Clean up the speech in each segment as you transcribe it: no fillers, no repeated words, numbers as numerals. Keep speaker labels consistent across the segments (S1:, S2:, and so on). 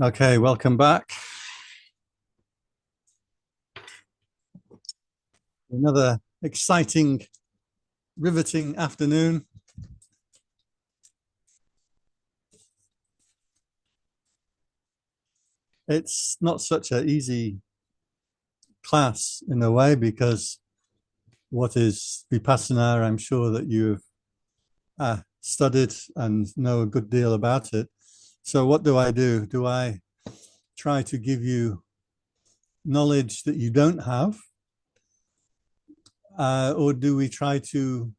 S1: Okay, welcome back. Another exciting, riveting afternoon. It's not such an easy class in a way because what is Vipassana, I'm sure that you've studied and know a good deal about it. So what do I do? Do I try to give you knowledge that you don't have? Or do we try to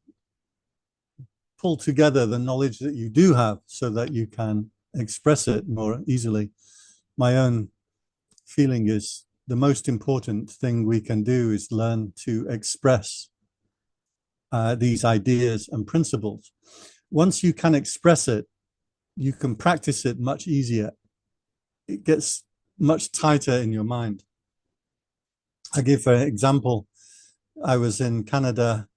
S1: pull together the knowledge that you do have so that you can express it more easily? My own feeling is the most important thing we can do is learn to express these ideas and principles. Once you can express it, you can practice it much easier. It gets much tighter in your mind. I give an example. I was in Canada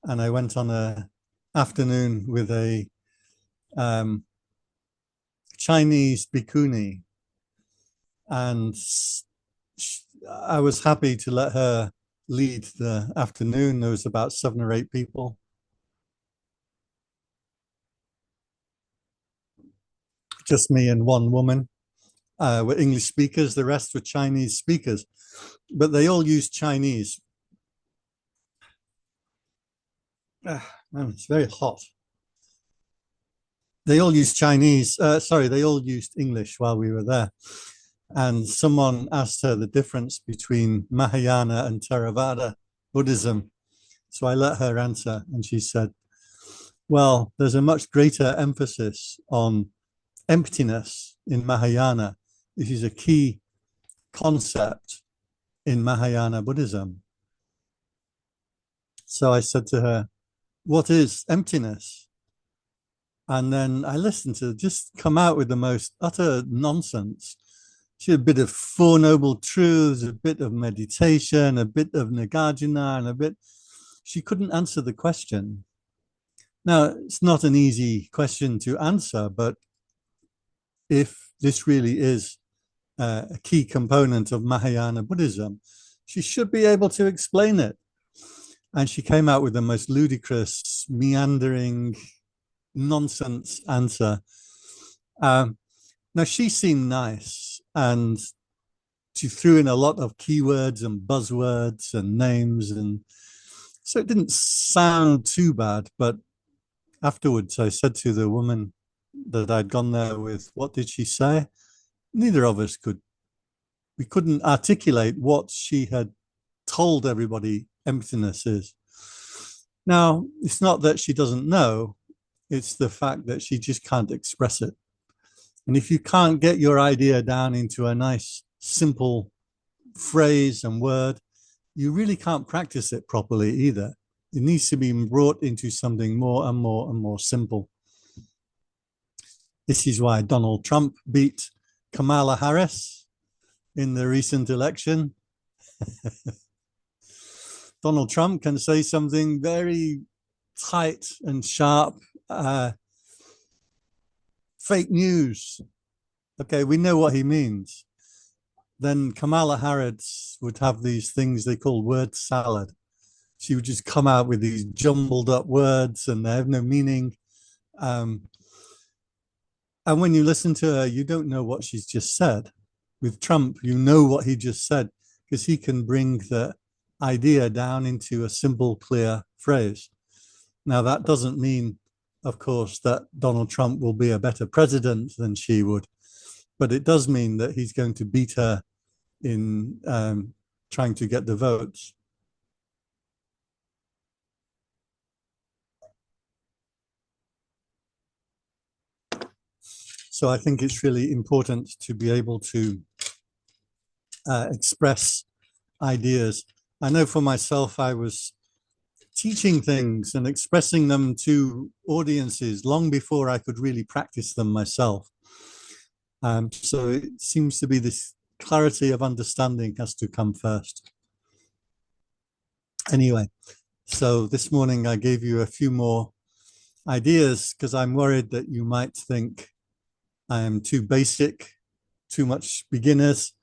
S1: and I went on an afternoon with a Chinese bhikkhuni, and I was happy to let her lead the afternoon. There was about 7 or 8 people. Just me and one woman were English speakers. The rest were Chinese speakers, but they all used Chinese. Man, it's very hot. They all used Chinese. They all used English while we were there. And someone asked her the difference between Mahayana and Theravada Buddhism. So I let her answer, and she said, well, there's a much greater emphasis on emptiness in Mahayana. This is a key concept in Mahayana Buddhism. So I said to her, what is emptiness? And then I listened to her just come out with the most utter nonsense. She had a bit of Four Noble Truths, a bit of meditation, a bit of Nagarjuna, and a bit. She couldn't answer the question. Now, it's not an easy question to answer, but if this really is a key component of Mahayana Buddhism, she should be able to explain it. And she came out with the most ludicrous, meandering, nonsense answer. Now, she seemed nice, and she threw in a lot of keywords and buzzwords and names, and so it didn't sound too bad. But afterwards, I said to the woman that I'd gone there with, what did she say? Neither of us could. We couldn't articulate what she had told everybody emptiness is. Now, it's not that she doesn't know, it's the fact that she just can't express it. And if you can't get your idea down into a nice, simple phrase and word, you really can't practice it properly either. It needs to be brought into something more and more and more simple. This is why Donald Trump beat Kamala Harris in the recent election. Donald Trump can say something very tight and sharp, fake news. Okay, we know what he means. Then Kamala Harris would have these things they call word salad. She would just come out with these jumbled up words and they have no meaning. And when you listen to her, you don't know what she's just said. With Trump, you know what he just said because he can bring the idea down into a simple, clear phrase. Now, that doesn't mean, of course, that Donald Trump will be a better president than she would, but it does mean that he's going to beat her in trying to get the votes. So I think it's really important to be able to express ideas. I know for myself, I was teaching things and expressing them to audiences long before I could really practice them myself. So it seems to be this clarity of understanding has to come first. Anyway, so this morning I gave you a few more ideas because I'm worried that you might think I am too basic too much beginners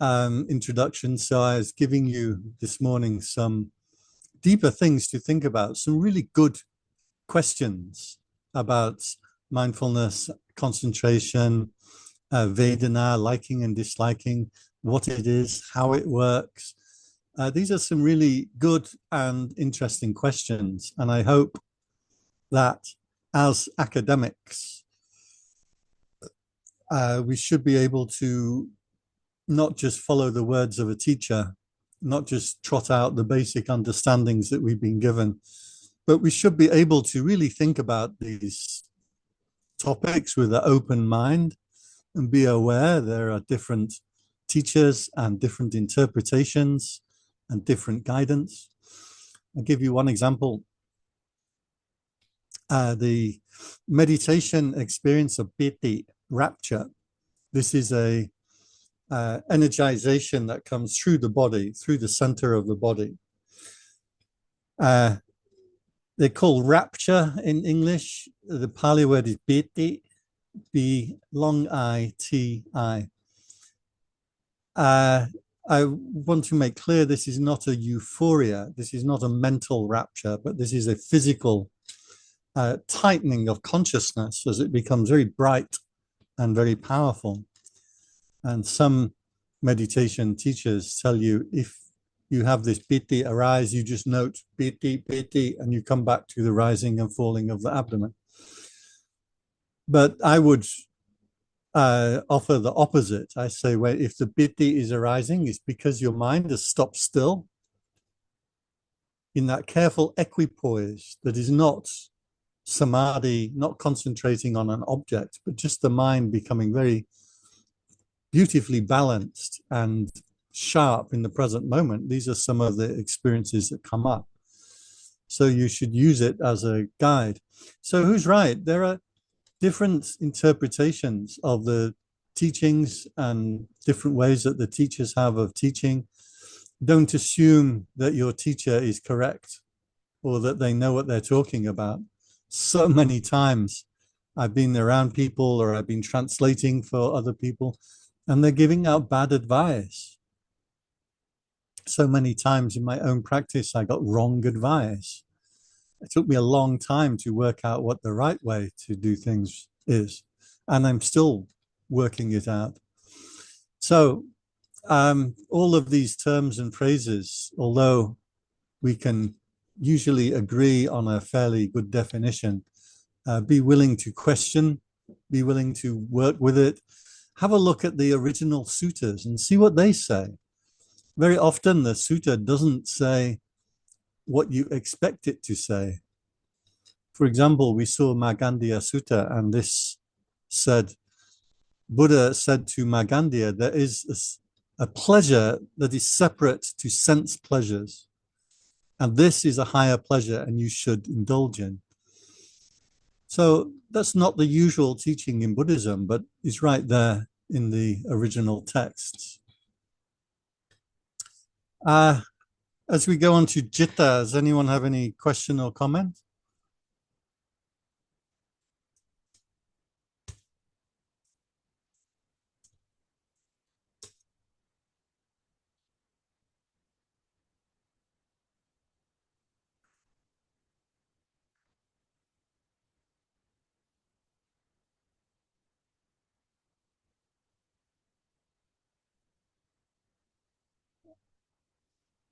S1: introduction. So I was giving you this morning some deeper things to think about, some really good questions about mindfulness, concentration, Vedana, liking and disliking, what it is, how it works. These are some really good and interesting questions. And I hope that as academics, we should be able to not just follow the words of a teacher, not just trot out the basic understandings that we've been given, but we should be able to really think about these topics with an open mind and be aware there are different teachers and different interpretations and different guidance. I'll give you one example. The meditation experience of piti, rapture. This is a energization that comes through the body, through the center of the body. They call rapture in English. The Pali word is piti, B long I T I. I want to make clear this is not a euphoria. This is not a mental rapture, but this is a physical tightening of consciousness as it becomes very bright and very powerful. And some meditation teachers tell you if you have this piti arise, you just note piti, piti, and you come back to the rising and falling of the abdomen. But I would offer the opposite. I say, well, if the piti is arising, it's because your mind has stopped still in that careful equipoise that is not samadhi, not concentrating on an object, but just the mind becoming very beautifully balanced and sharp in the present moment. These are some of the experiences that come up. So you should use it as a guide. So who's right? There are different interpretations of the teachings and different ways that the teachers have of teaching. Don't assume that your teacher is correct or that they know what they're talking about. So many times I've been around people or I've been translating for other people and they're giving out bad advice. So many times in my own practice, I got wrong advice. It took me a long time to work out what the right way to do things is. And I'm still working it out. So all of these terms and phrases, although we can usually agree on a fairly good definition, be willing to question, be willing to work with it, have a look at the original suttas and see what they say. Very often the sutta doesn't say what you expect it to say. For example, we saw Magandiya Sutta, and this said, Buddha said to Magandiya, there is a pleasure that is separate to sense pleasures. And this is a higher pleasure and you should indulge in. So that's not the usual teaching in Buddhism, but it's right there in the original texts. As we go on to Citta, does anyone have any question or comment?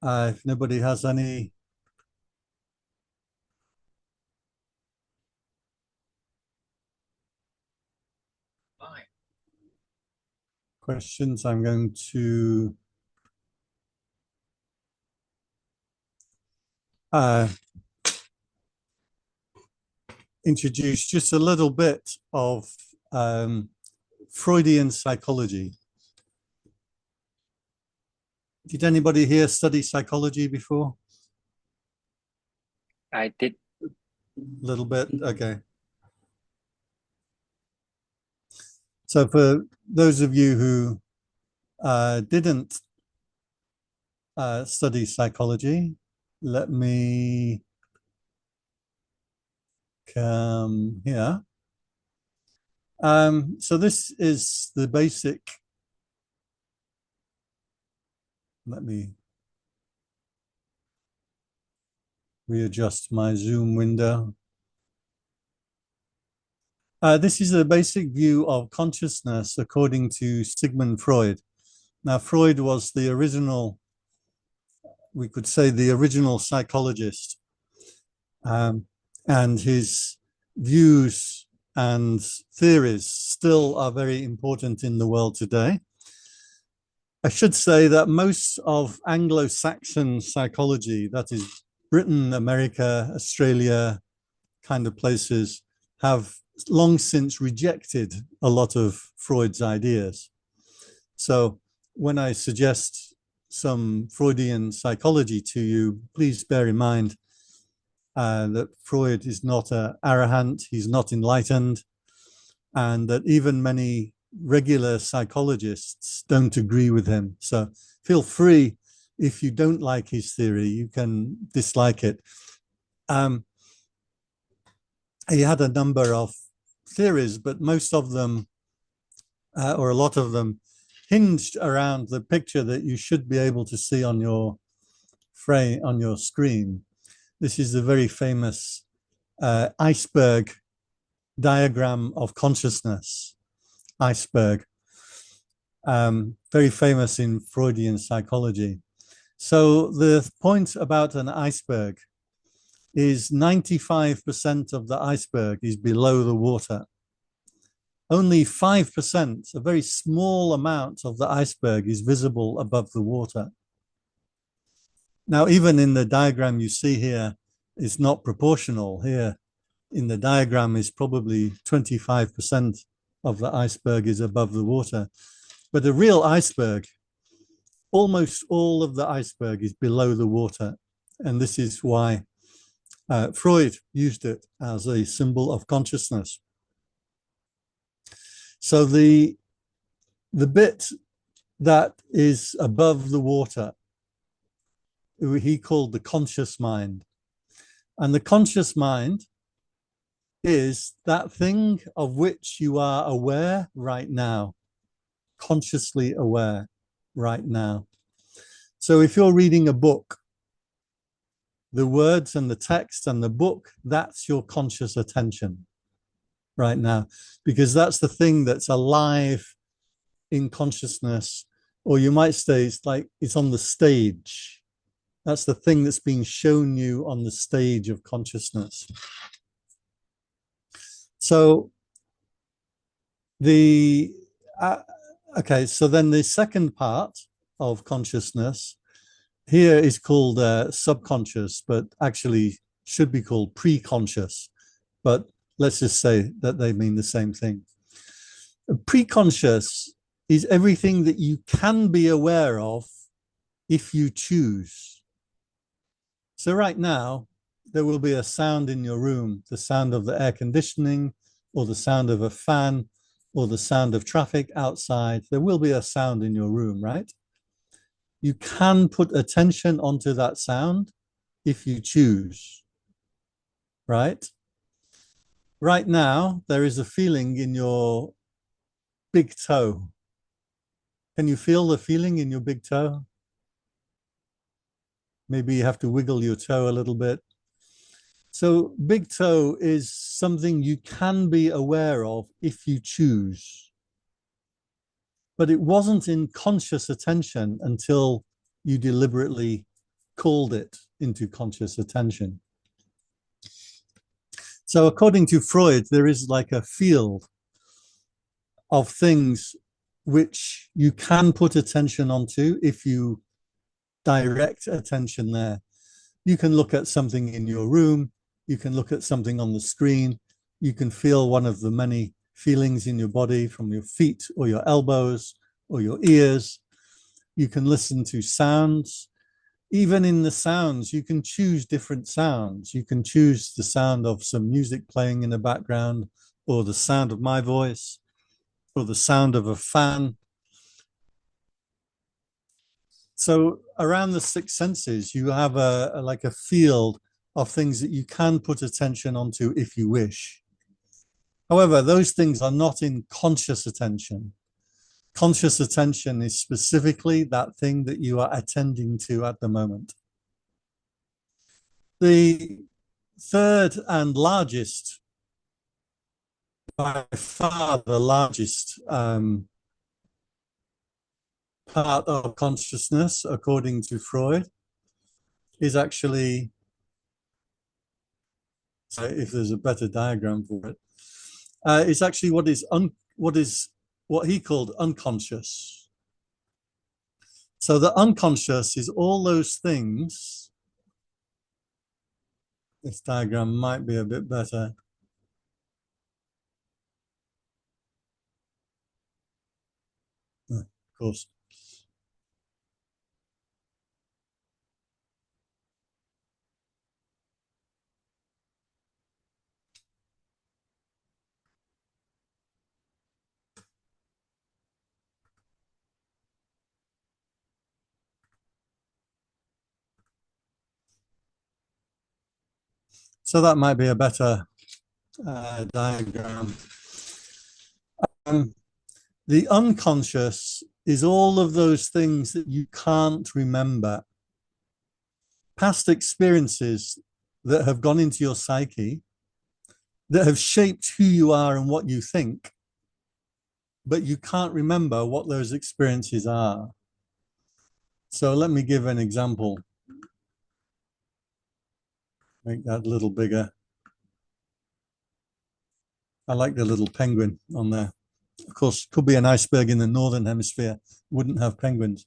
S1: If nobody has any questions, I'm going to introduce just a little bit of Freudian psychology. Did anybody here study psychology before?
S2: I did.
S1: A little bit, okay. So for those of you who didn't study psychology, let me come here. So this is the basic. Let me readjust my Zoom window. This is a basic view of consciousness according to Sigmund Freud. Now, Freud was the original, we could say, the original psychologist, and his views and theories still are very important in the world today. I should say that most of Anglo-Saxon psychology, that is Britain, America, Australia, kind of places, have long since rejected a lot of Freud's ideas. So when I suggest some Freudian psychology to you, please bear in mind that Freud is not an arahant, he's not enlightened, and that even many regular psychologists don't agree with him. So feel free, if you don't like his theory, you can dislike it. He had a number of theories, but most of them, or a lot of them, hinged around the picture that you should be able to see on your frame, on your screen. This is the very famous iceberg diagram of consciousness. Iceberg, very famous in Freudian psychology. So the point about an iceberg is 95% of the iceberg is below the water. Only 5%, a very small amount of the iceberg, is visible above the water. Now, even in the diagram you see here, it's not proportional. Here in the diagram is probably 25% of the iceberg is above the water. But a real iceberg, almost all of the iceberg is below the water. And this is why Freud used it as a symbol of consciousness. So the bit that is above the water, he called the conscious mind. And the conscious mind is that thing of which you are aware right now, consciously aware right now. So if you're reading a book, the words and the text and the book, that's your conscious attention right now, because that's the thing that's alive in consciousness. Or you might say it's like it's on the stage. That's the thing that's being shown you on the stage of consciousness. So okay, so then the second part of consciousness here is called subconscious, but actually should be called pre-conscious. But let's just say that they mean the same thing. Pre-conscious is everything that you can be aware of if you choose. So right now, there will be a sound in your room, the sound of the air conditioning, or the sound of a fan, or the sound of traffic outside. There will be a sound in your room, right? You can put attention onto that sound if you choose, right? Right now, there is a feeling in your big toe. Can you feel the feeling in your big toe? Maybe you have to wiggle your toe a little bit. So big toe is something you can be aware of if you choose. But it wasn't in conscious attention until you deliberately called it into conscious attention. So according to Freud, there is like a field of things which you can put attention onto if you direct attention there. You can look at something in your room, you can look at something on the screen, you can feel one of the many feelings in your body from your feet or your elbows or your ears. You can listen to sounds. Even in the sounds, you can choose different sounds. You can choose the sound of some music playing in the background, or the sound of my voice, or the sound of a fan. So around the six senses, you have like a field of things that you can put attention onto if you wish. However, those things are not in conscious attention. Conscious attention is specifically that thing that you are attending to at the moment. The third and largest, by far the largest part of consciousness, according to Freud, is actually, so if there's a better diagram for it, is actually what he called unconscious. So the unconscious is all those things. This diagram might be a bit better. Of course. So that might be a better diagram. The unconscious is all of those things that you can't remember. Past experiences that have gone into your psyche, that have shaped who you are and what you think, but you can't remember what those experiences are. So let me give an example. Make that a little bigger. I like the little penguin on there. Of course, could be an iceberg in the northern hemisphere, wouldn't have penguins.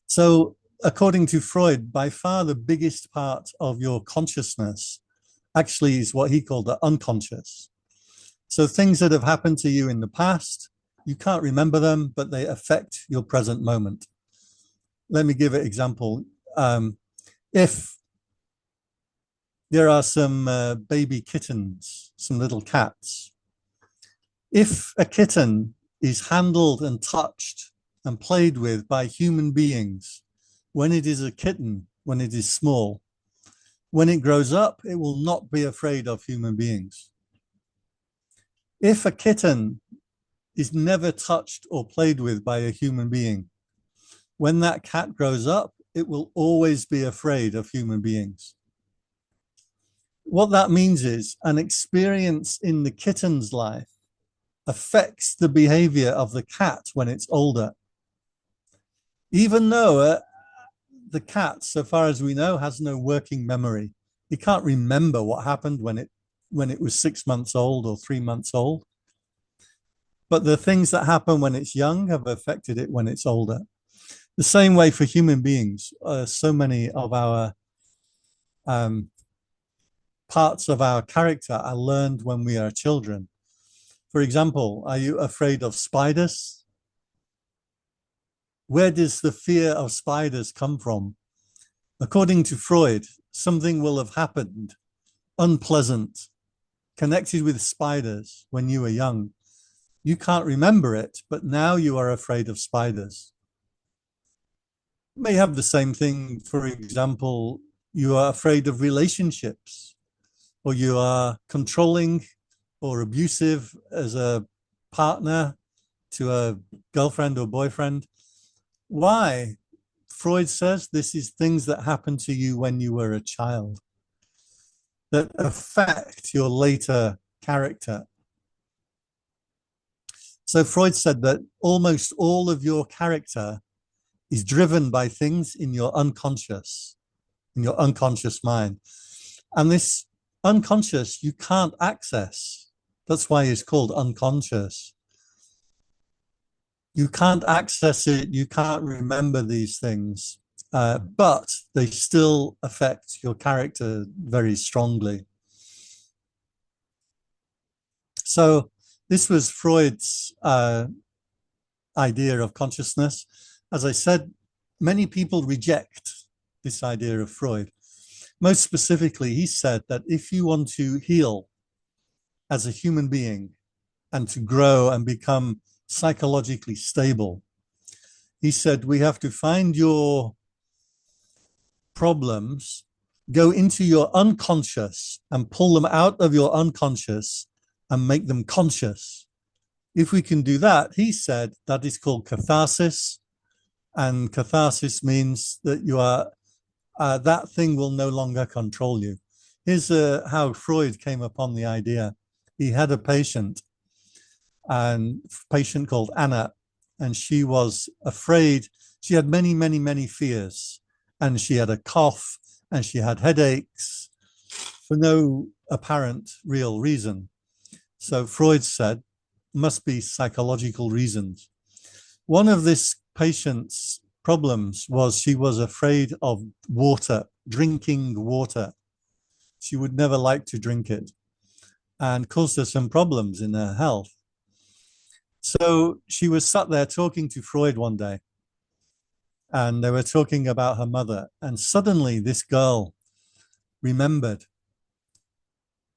S1: So according to Freud, by far the biggest part of your consciousness actually is what he called the unconscious. So things that have happened to you in the past, you can't remember them, but they affect your present moment. Let me give an example. If there are some baby kittens, some little cats, if a kitten is handled and touched and played with by human beings when it is a kitten, when it is small, when it grows up, it will not be afraid of human beings. If a kitten is never touched or played with by a human being, when that cat grows up, it will always be afraid of human beings. What that means is an experience in the kitten's life affects the behavior of the cat when it's older. Even though the cat, so far as we know, has no working memory. It can't remember what happened when it was 6 months old or 3 months old. But the things that happen when it's young have affected it when it's older. The same way for human beings. So many of our parts of our character are learned when we are children. For example, are you afraid of spiders? Where does the fear of spiders come from? According to Freud, something will have happened, unpleasant, connected with spiders when you were young. You can't remember it, but now you are afraid of spiders. You may have the same thing, for example, you are afraid of relationships, or you are controlling or abusive as a partner to a girlfriend or boyfriend. Why? Freud says this is things that happen to you when you were a child that affect your later character. So Freud said that almost all of your character is driven by things in your unconscious mind. And this unconscious you can't access. That's why it's called unconscious. You can't access it, you can't remember these things, but they still affect your character very strongly. So this was Freud's idea of consciousness. As I said, many people reject this idea of Freud. Most specifically, he said that if you want to heal as a human being and to grow and become psychologically stable, he said we have to find your problems go into your unconscious and pull them out of your unconscious and make them conscious. If we can do that, he said, that is called catharsis. And catharsis means that you are, that thing will no longer control you. Here's how Freud came upon the idea. He had a patient called Anna, and she was afraid. She had many, many, many fears, and she had a cough, and she had headaches for no apparent real reason. So Freud said, must be psychological reasons. One of this patient's problems was she was afraid of water, drinking water. She would never like to drink it and caused her some problems in her health. So she was sat there talking to Freud one day, and they were talking about her mother. And suddenly this girl remembered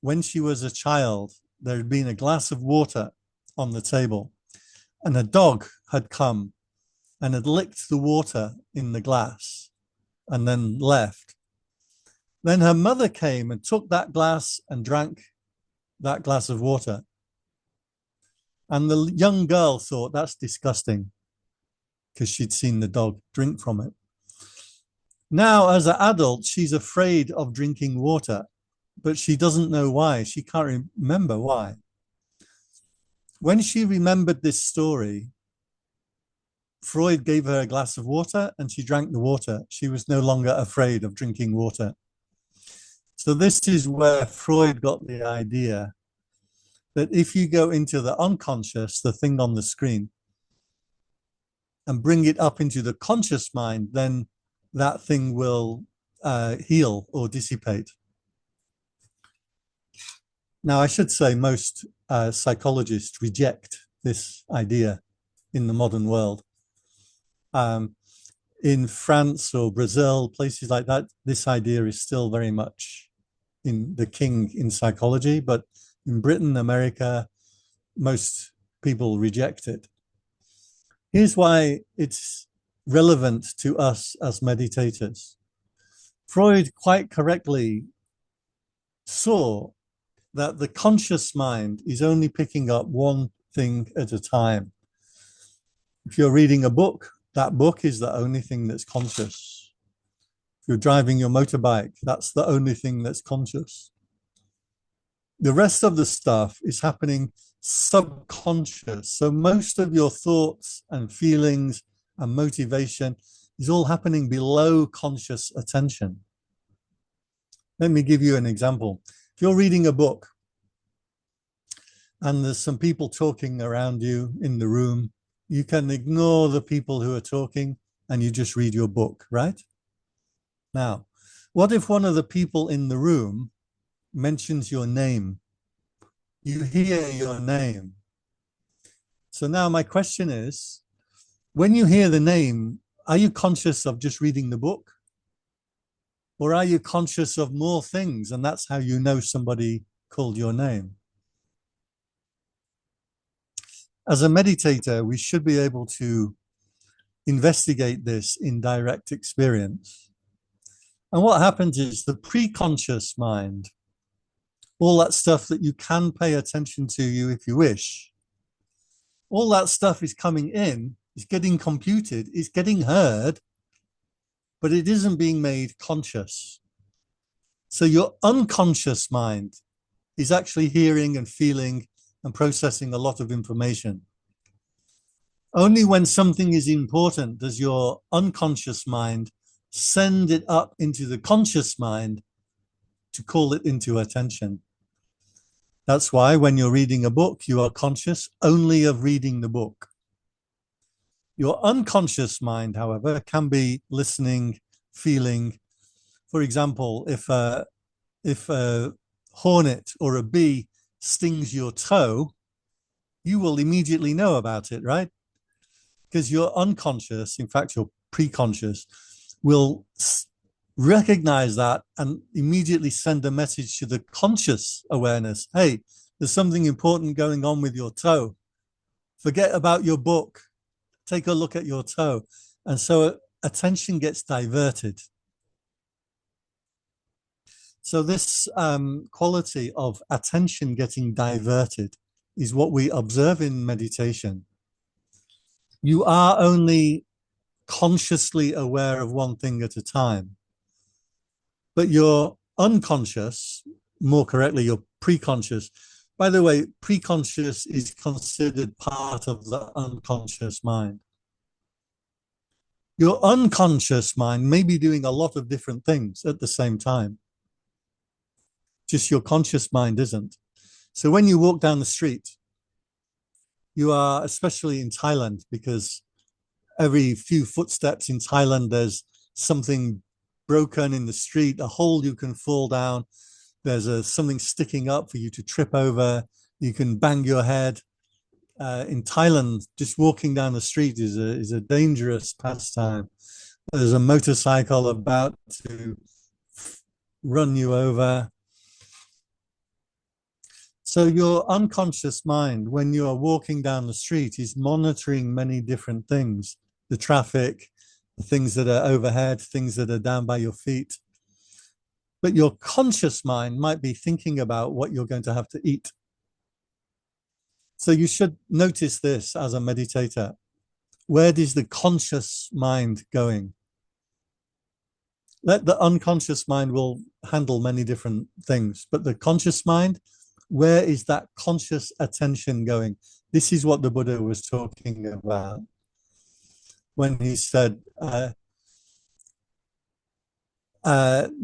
S1: when she was a child, there had been a glass of water on the table, and a dog had come and had licked the water in the glass and then left. Then her mother came and took that glass and drank that glass of water. And the young girl thought, that's disgusting, because she'd seen the dog drink from it. Now, as an adult, she's afraid of drinking water, but she doesn't know why. She can't remember why. When she remembered this story, Freud gave her a glass of water and she drank the water. She was no longer afraid of drinking water. So this is where Freud got the idea that if you go into the unconscious, the thing on the screen, and bring it up into the conscious mind, then that thing will heal or dissipate. Now, I should say most psychologists reject this idea in the modern world. In France or Brazil, places like that, this idea is still very much in the king in psychology, but in Britain, America, most people reject it. Here's why it's relevant to us as meditators. Freud quite correctly saw that the conscious mind is only picking up one thing at a time. If you're reading a book, that book is the only thing that's conscious. If you're driving your motorbike, that's the only thing that's conscious. The rest of the stuff is happening subconscious. So most of your thoughts and feelings and motivation is all happening below conscious attention. Let me give you an example. If you're reading a book and there's some people talking around you in the room, you can ignore the people who are talking and you just read your book, right? Now, what if one of the people in the room mentions your name? You hear your name. So now my question is, when you hear the name, are you conscious of just reading the book? Or are you conscious of more things? And that's how you know somebody called your name. As a meditator, we should be able to investigate this in direct experience. And what happens is the pre-conscious mind, all that stuff that you can pay attention to you if you wish, all that stuff is coming in, is getting computed, is getting heard, but it isn't being made conscious. So your unconscious mind is actually hearing and feeling and processing a lot of information. Only when something is important does your unconscious mind send it up into the conscious mind to call it into attention. That's why when you're reading a book, you are conscious only of reading the book. Your unconscious mind, however, can be listening, feeling. For example, if a hornet or a bee stings your toe, you will immediately know about it, right? Because your unconscious, in fact, your pre-conscious, will recognize that and immediately send a message to the conscious awareness. Hey, there's something important going on with your toe. Forget about your book. Take a look at your toe. And so attention gets diverted. So this quality of attention getting diverted is what we observe in meditation. You are only consciously aware of one thing at a time, but your unconscious, more correctly, your preconscious. By the way, preconscious is considered part of the unconscious mind. Your unconscious mind may be doing a lot of different things at the same time. Just your conscious mind isn't. So when you walk down the street, you are, especially in Thailand, because every few footsteps in Thailand, there's something broken in the street, a hole you can fall down. There's something sticking up for you to trip over. You can bang your head. In Thailand, just walking down the street is a dangerous pastime. There's a motorcycle about to run you over. So your unconscious mind, when you are walking down the street, is monitoring many different things, the traffic, things that are overhead, things that are down by your feet. But your conscious mind might be thinking about what you're going to have to eat. So you should notice this as a meditator. Where is the conscious mind going? Let the unconscious mind will handle many different things, but the conscious mind, where is that conscious attention going? This is what the Buddha was talking about when he said the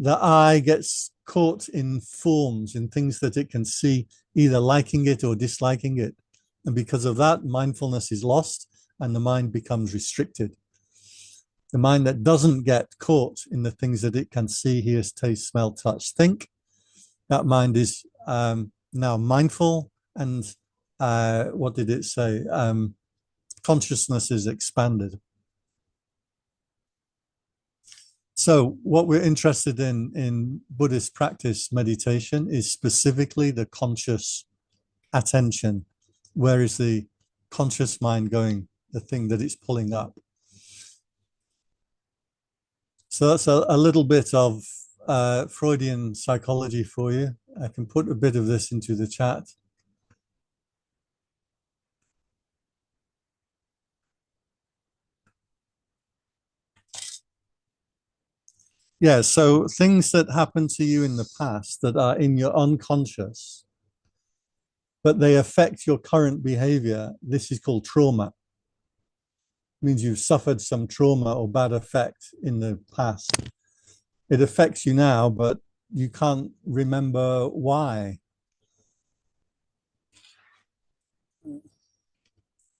S1: eye gets caught in forms, in things that it can see, either liking it or disliking it. And because of that, mindfulness is lost and the mind becomes restricted. The mind that doesn't get caught in the things that it can see, hear, taste, smell, touch, think, that mind is now mindful. And what did it say? Consciousness is expanded. So what we're interested in Buddhist practice meditation is specifically the conscious attention. Where is the conscious mind going, the thing that it's pulling up? So that's a little bit of Freudian psychology for you. I can put a bit of this into the chat. Yeah, so things that happened to you in the past that are in your unconscious, but they affect your current behavior. This is called trauma. It means you've suffered some trauma or bad effect in the past. It affects you now, but you can't remember why.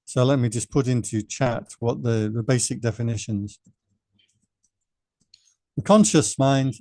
S1: So let me just put into chat what the basic definitions. The conscious mind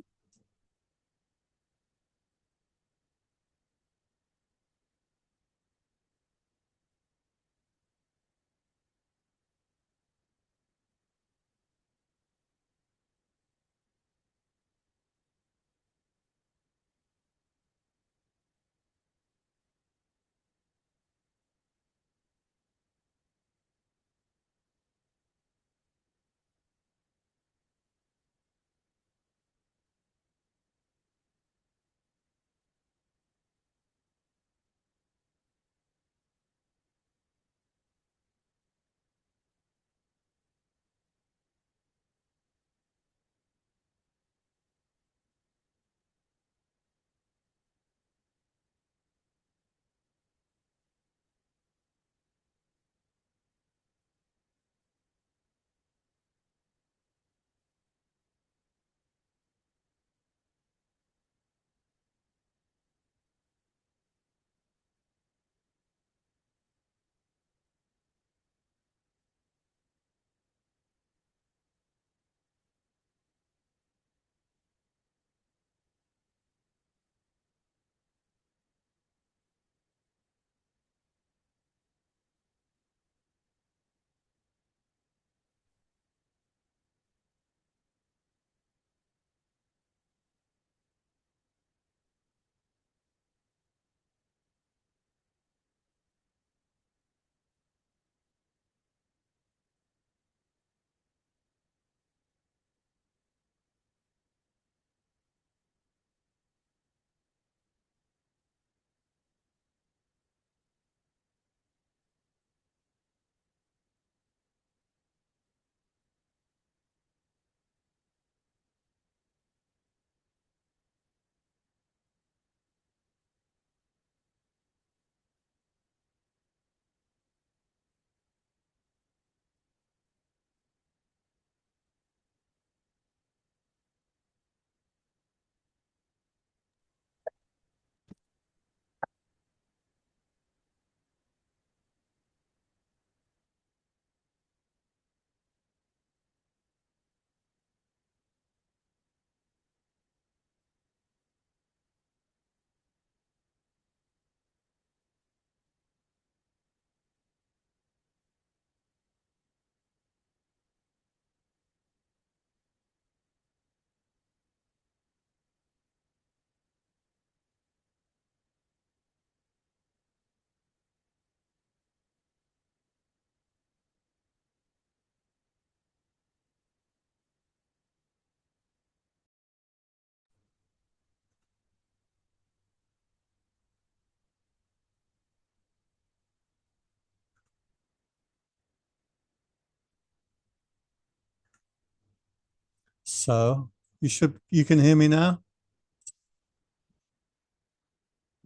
S1: So you can hear me now?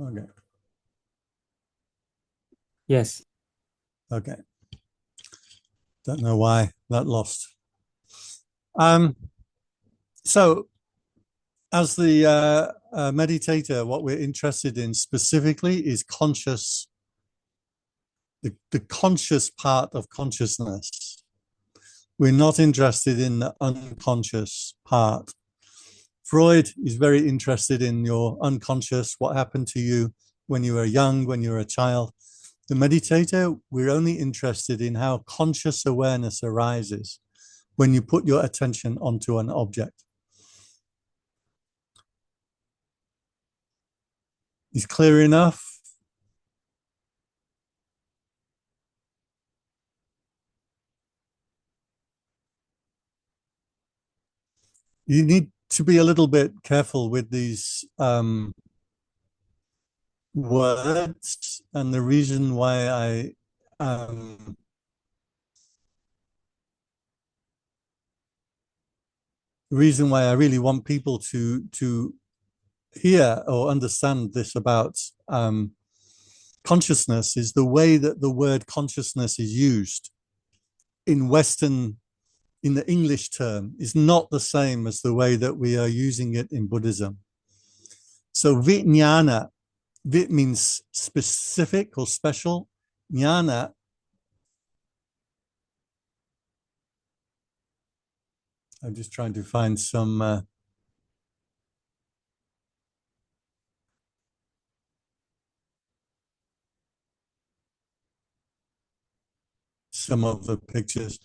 S1: Okay.
S2: Yes.
S1: Okay. Don't know why that lost. So as the meditator, what we're interested in specifically is the conscious part of consciousness. We're not interested in the unconscious part. Freud is very interested in your unconscious, what happened to you when you were young, when you were a child. The meditator, we're only interested in how conscious awareness arises when you put your attention onto an object. Is clear enough? You need to be a little bit careful with these words, and the reason why I really want people to hear or understand this about consciousness is the way that the word consciousness is used in the English term is not the same as the way that we are using it in Buddhism. So vijnana, vit means specific or special. Jnana, I'm just trying to find some of the pictures.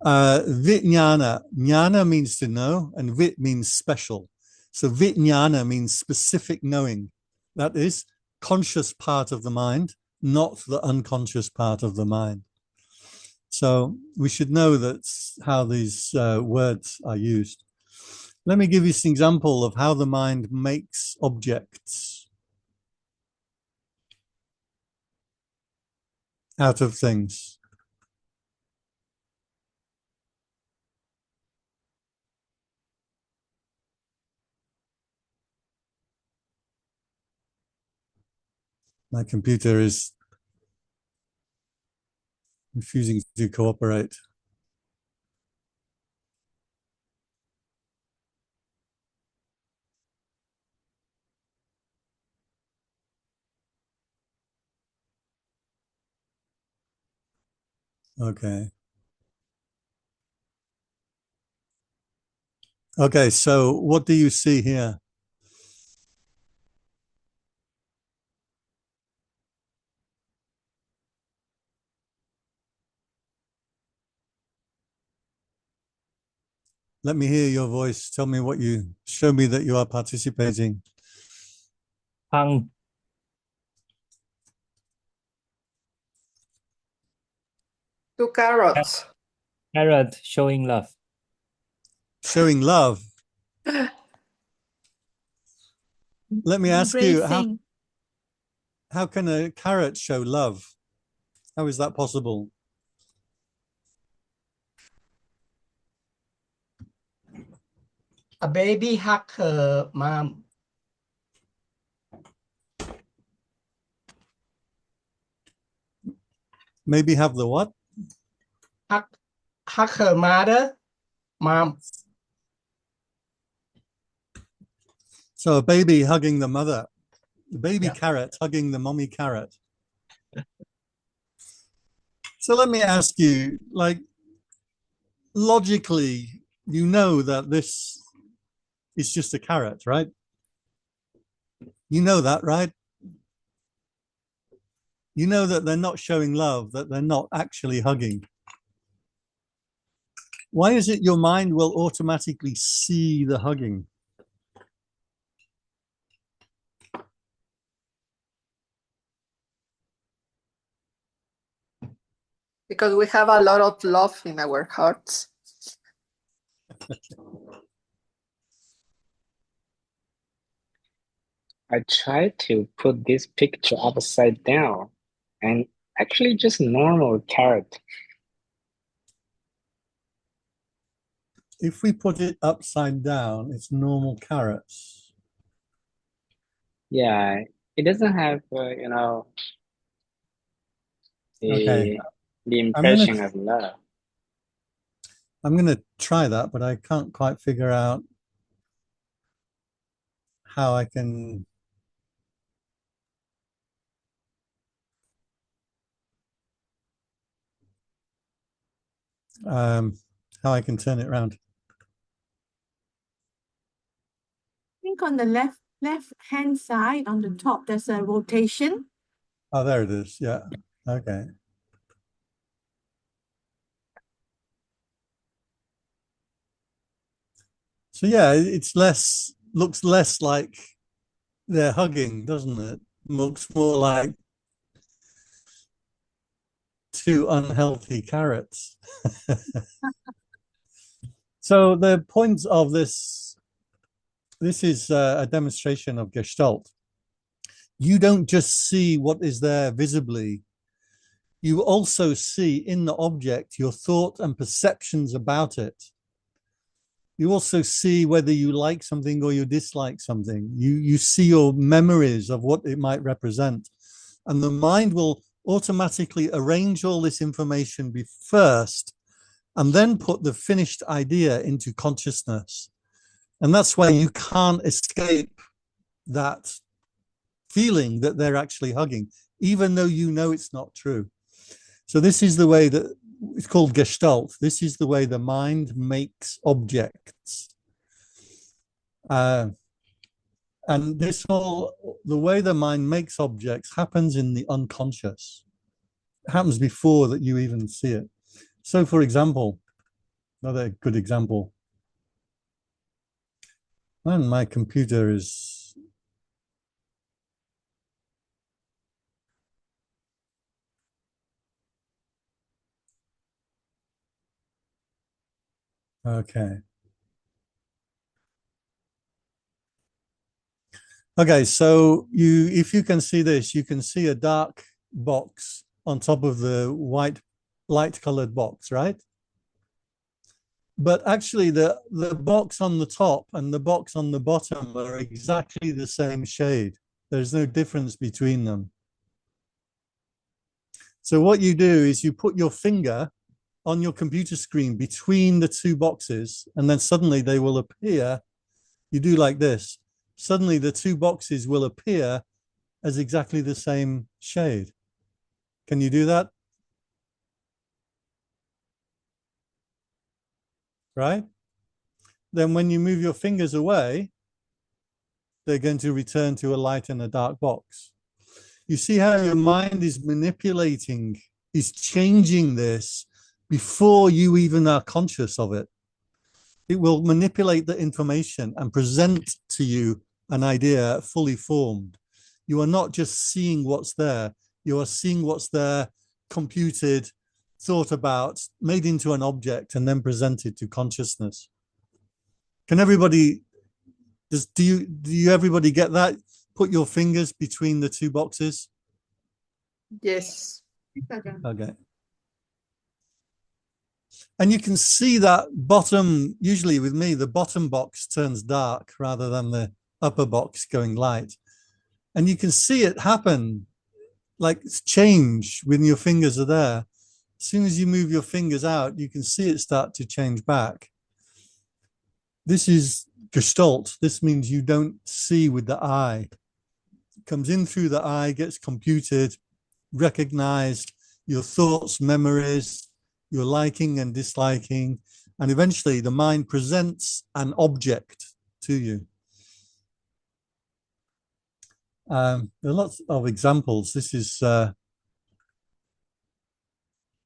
S1: Vijnana, jnana means to know, and vit means special. So vijnana means specific knowing. That is conscious part of the mind, not the unconscious part of the mind. So we should know that's how these words are used. Let me give you an example of how the mind makes objects out of things. My computer is refusing to cooperate. Okay. Okay, so what do you see here? Let me hear your voice. Show me that you are participating.
S2: Hung.
S3: Two carrots.
S2: Carrot showing love.
S1: Showing love. Let me ask you, how can a carrot show love? How is that possible?
S3: A baby hug her mom.
S1: Maybe have the what?
S3: Hug her mother, mom.
S1: So a baby hugging the mother, the baby carrot hugging the mommy carrot. So let me ask you, like, logically, you know that this is just a carrot, right? You know that, right? You know that they're not showing love, that they're not actually hugging. Why is it your mind will automatically see the hugging?
S3: Because we have a lot of love in our hearts.
S4: I tried to put this picture upside down and actually just normal carrot.
S1: if we put it upside down, it's normal carrots.
S4: Yeah, it doesn't have,
S1: Okay,
S4: the
S1: I'm gonna
S4: impression of love.
S1: I'm gonna try that, but I can't quite figure out how I can. How I can turn it around.
S5: I think on the left hand side on the top, there's a rotation.
S1: Oh, there it is. Yeah. Okay. So yeah, it's looks less like they're hugging, doesn't it? Looks more like two unhealthy carrots. So the point of this is a demonstration of Gestalt. You don't just see what is there visibly. You also see in the object your thought and perceptions about it. You also see whether you like something or you dislike something. You see your memories of what it might represent. And the mind will automatically arrange all this information first and then put the finished idea into consciousness. And that's why you can't escape that feeling that they're actually hugging, even though you know it's not true. So this is the way that it's called Gestalt. This is the way the mind makes objects. And the way the mind makes objects happens in the unconscious. It happens before that you even see it. So for example, another good example. And my computer is okay. Okay, so if you can see this, you can see a dark box on top of the white light colored box, right? But actually the box on the top and the box on the bottom are exactly the same shade. There's no difference between them. So what you do is you put your finger on your computer screen between the two boxes, and then suddenly they will appear. You do like this. Suddenly the two boxes will appear as exactly the same shade. Can you do that? Right? Then when you move your fingers away, they're going to return to a light and a dark box. You see how your mind is manipulating, is changing this before you even are conscious of it. It will manipulate the information and present to you an idea fully formed. You are not just seeing what's there. You are seeing what's there, computed, thought about, made into an object, and then presented to consciousness. Can everybody, do you everybody get that? Put your fingers between the two boxes.
S3: Yes.
S1: Okay. And you can see that bottom, usually with me, the bottom box turns dark rather than the upper box going light. And you can see it happen, like change when your fingers are there. As soon as you move your fingers out, you can see it start to change back. This is Gestalt. This means you don't see with the eye. It comes in through the eye, gets computed, recognized, your thoughts, memories, your liking and disliking, and eventually the mind presents an object to you. There are lots of examples. This is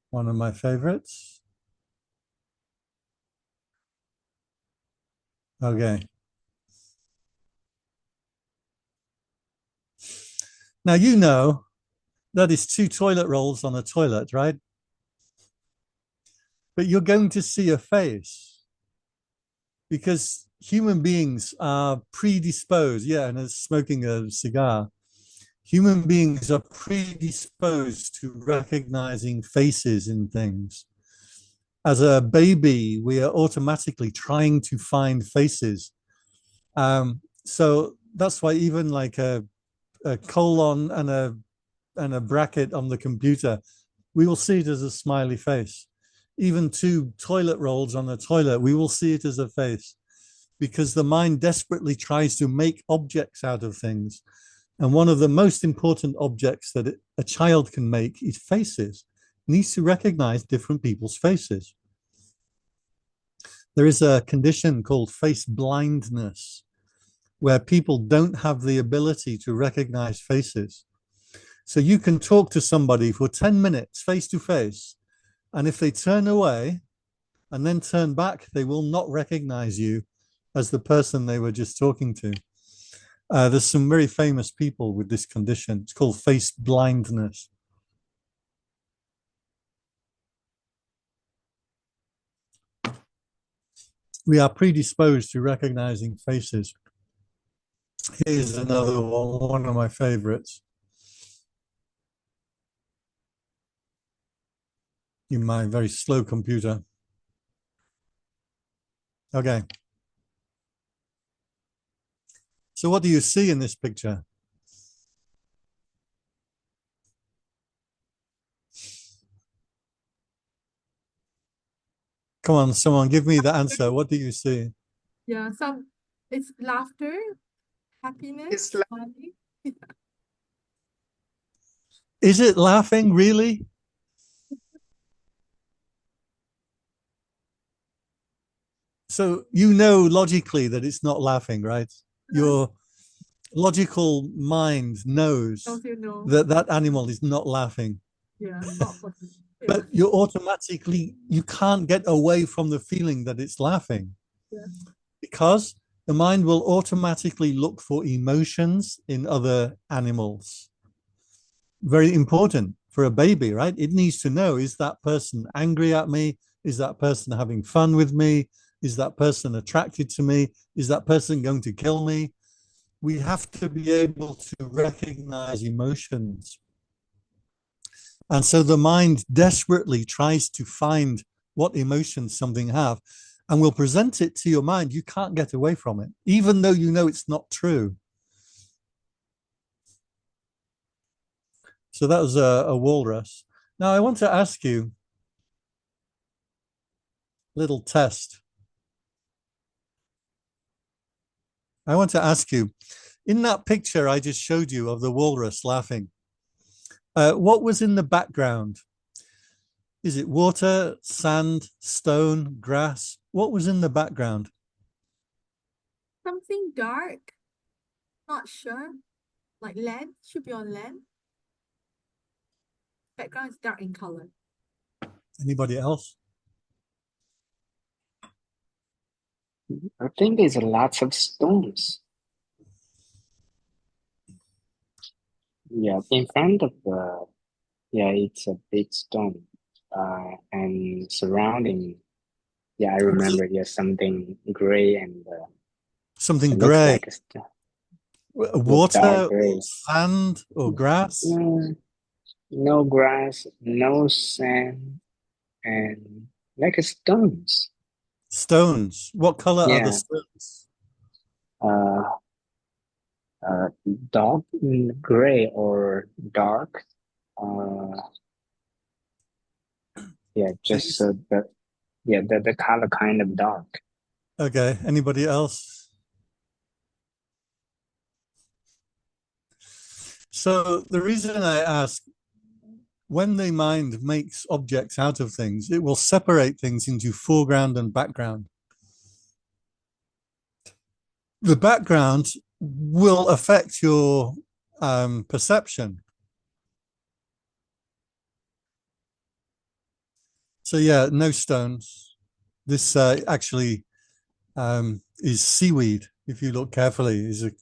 S1: one of my favorites. Okay. Now, you know, that is 2 toilet rolls on a toilet, right? But you're going to see a face because human beings are predisposed. Yeah, and it's smoking a cigar. Human beings are predisposed to recognizing faces in things. as a baby, we are automatically trying to find faces. So that's why even like a colon and a bracket on the computer, we will see it as a smiley face. Even two toilet rolls on a toilet, we will see it as a face, because the mind desperately tries to make objects out of things. And one of the most important objects that a child can make is faces. It needs to recognize different people's faces. There is a condition called face blindness, where people don't have the ability to recognize faces. So you can talk to somebody for 10 minutes face to face, and if they turn away and then turn back, they will not recognize you as the person they were just talking to. There's some very famous people with this condition. It's called face blindness. We are predisposed to recognizing faces. Here's another one of my favorites. In my very slow computer. Okay. So what do you see in this picture? Come on, someone give me the answer. What do you see?
S5: Yeah, it's laughter, happiness,
S3: It's
S5: smiling.
S1: Is it laughing, really? So you know logically that it's not laughing, right? Your logical mind knows
S5: Don't you know?
S1: that that animal is not laughing.
S5: Yeah, not for
S1: But you automatically, you can't get away from the feeling that it's laughing.
S5: Yeah.
S1: Because the mind will automatically look for emotions in other animals. Very important for a baby, right? It needs to know, is that person angry at me? Is that person having fun with me? Is that person attracted to me? Is that person going to kill me? We have to be able to recognize emotions. And so the mind desperately tries to find what emotions something have and will present it to your mind. You can't get away from it, even though you know it's not true. So that was a walrus. Now I want to ask you a little test. I want to ask you, in that picture I just showed you of the walrus laughing, what was in the background? Is it water, sand, stone, grass? What was in the background?
S5: something dark. Not sure. Like land, should be on land. Background is dark in color.
S1: Anybody else?
S4: I think there's lots of stones. Yeah, in front of the, yeah, it's a big stone. And surrounding, yeah, I remember, yeah, something gray and
S1: Something
S4: it looks
S1: gray,
S4: like a stone.
S1: water
S4: dark
S1: or
S4: gray.
S1: sand or grass?
S4: No grass, no sand, and like a stones.
S1: Stones. What color are the
S4: Yeah.
S1: stones?
S4: Dark gray or dark. Yeah, just the color kind of dark.
S1: Okay, anybody else? So the reason I ask, when the mind makes objects out of things, it will separate things into foreground and background. The background will affect your perception. So yeah, no stones. This actually is seaweed. If you look carefully, is a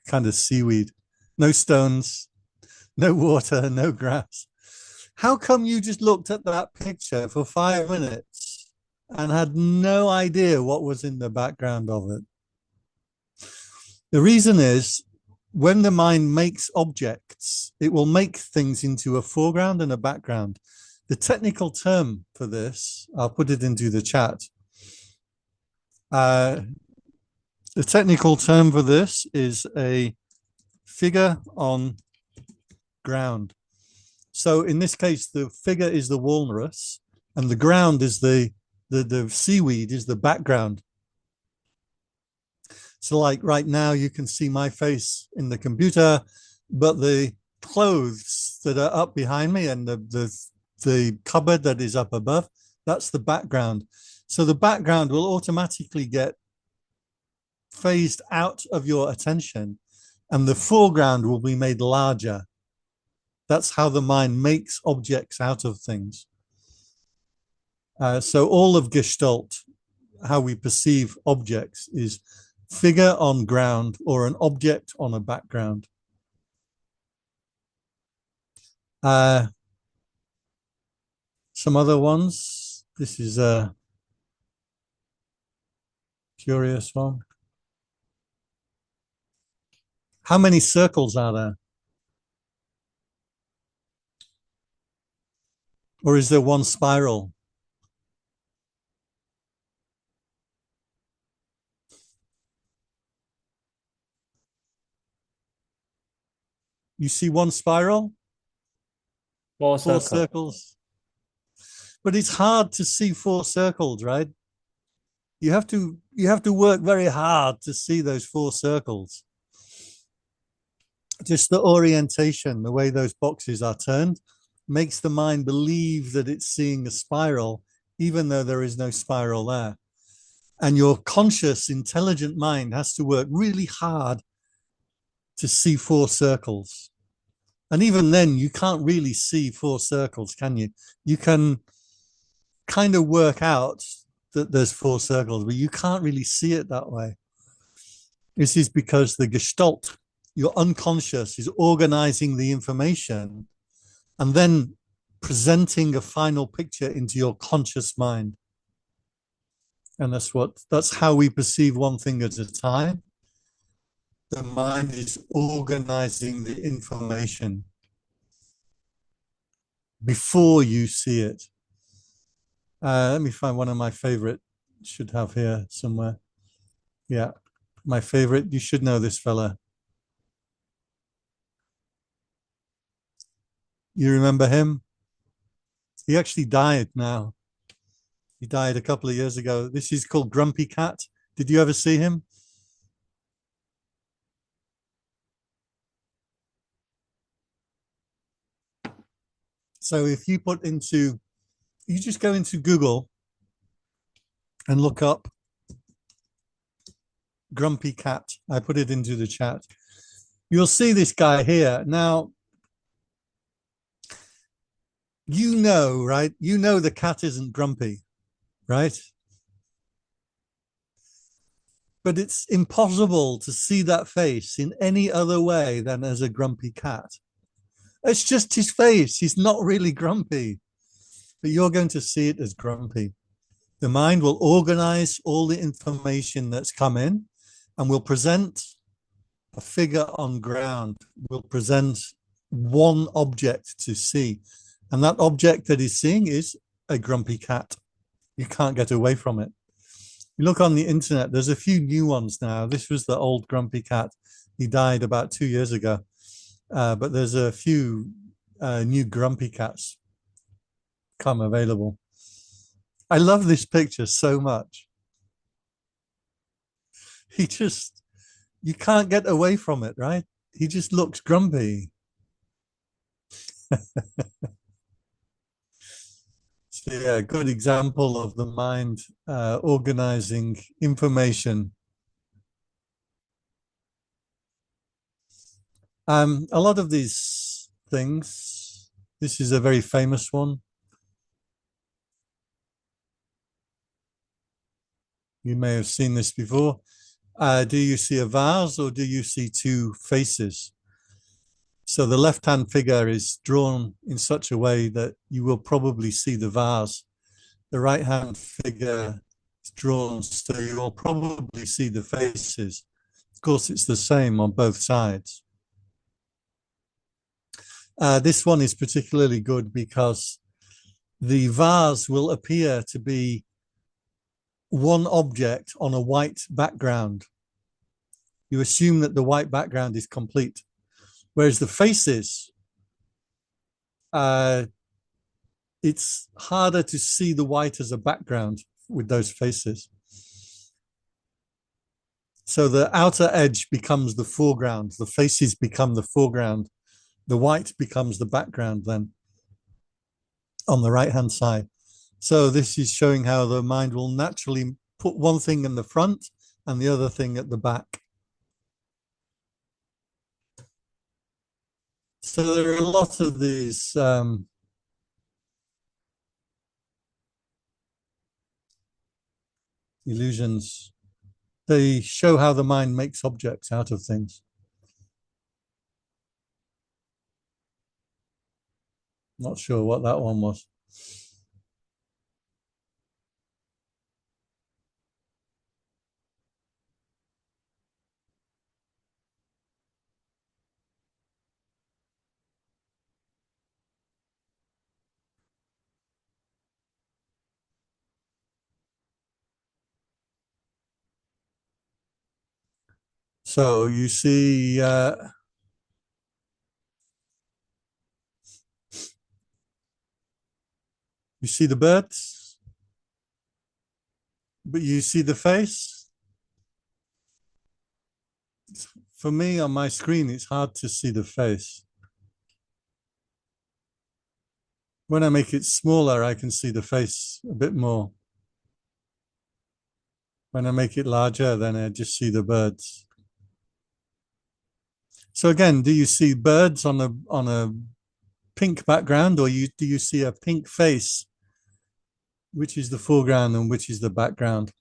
S1: kind of seaweed. No stones, no water, no grass. How come you just looked at that picture for 5 minutes and had no idea what was in the background of it? The reason is, when the mind makes objects, it will make things into a foreground and a background. The technical term for this, I'll put it into the chat. The technical term for this is a figure on ground. So in this case, the figure is the walrus and the ground is the seaweed is the background. So like right now you can see my face in the computer, but the clothes that are up behind me and the cupboard that is up above, that's the background. So the background will automatically get phased out of your attention and the foreground will be made larger. That's how the mind makes objects out of things. So all of Gestalt, how we perceive objects, is figure on ground or an object on a background. Some other ones. This is a curious one. How many circles are there? Or is there one spiral? You see one spiral?
S2: Four
S1: Four
S2: circles.
S1: circles. But it's hard to see four circles, right? You have to work very hard to see those four circles. Just the orientation, the way those boxes are turned, makes the mind believe that it's seeing a spiral, even though there is no spiral there. And your conscious, intelligent mind has to work really hard to see four circles. And even then, you can't really see four circles, can you? You can kind of work out that there's four circles, but you can't really see it that way. This is because the Gestalt, your unconscious, is organizing the information and then presenting a final picture into your conscious mind. And that's how we perceive one thing at a time. The mind is organizing the information before you see it. Let me find one of my favorite, should have here somewhere. Yeah, my favorite, you should know this fella. You remember him? He actually died now. He died a couple of years ago. This is called Grumpy Cat. Did you ever see him? So if you you just go into Google and look up Grumpy Cat. I put it into the chat. You'll see this guy here. Now, you know, right? You know the cat isn't grumpy, right? But it's impossible to see that face in any other way than as a grumpy cat. It's just his face. He's not really grumpy, but you're going to see it as grumpy. The mind will organize all the information that's come in and will present a figure on ground, will present one object to see. And that object that he's seeing is a grumpy cat. You can't get away from it. You look on the internet, there's a few new ones now. This was the old grumpy cat. He died about 2 years ago. But there's a few new grumpy cats come available. I love this picture so much. You can't get away from it, right? He just looks grumpy. So yeah, a good example of the mind organizing information. A lot of these things, this is a very famous one. You may have seen this before. Do you see a vase or do you see two faces? So the left-hand figure is drawn in such a way that you will probably see the vase. The right-hand figure is drawn so you will probably see the faces. Of course, it's the same on both sides. This one is particularly good because the vase will appear to be one object on a white background. You assume that the white background is complete, whereas the faces, it's harder to see the white as a background with those faces. So the outer edge becomes the foreground, the faces become the foreground, the white becomes the background then on the right-hand side. So this is showing how the mind will naturally put one thing in the front and the other thing at the back. So there are a lot of these illusions. They show how the mind makes objects out of things. Not sure what that one was. So you see the birds, but you see the face. For me on my screen, it's hard to see the face. When I make it smaller, I can see the face a bit more. When I make it larger, then I just see the birds. So again, do you see birds on a pink background, or do you see a pink face? Which is the foreground and which is the background?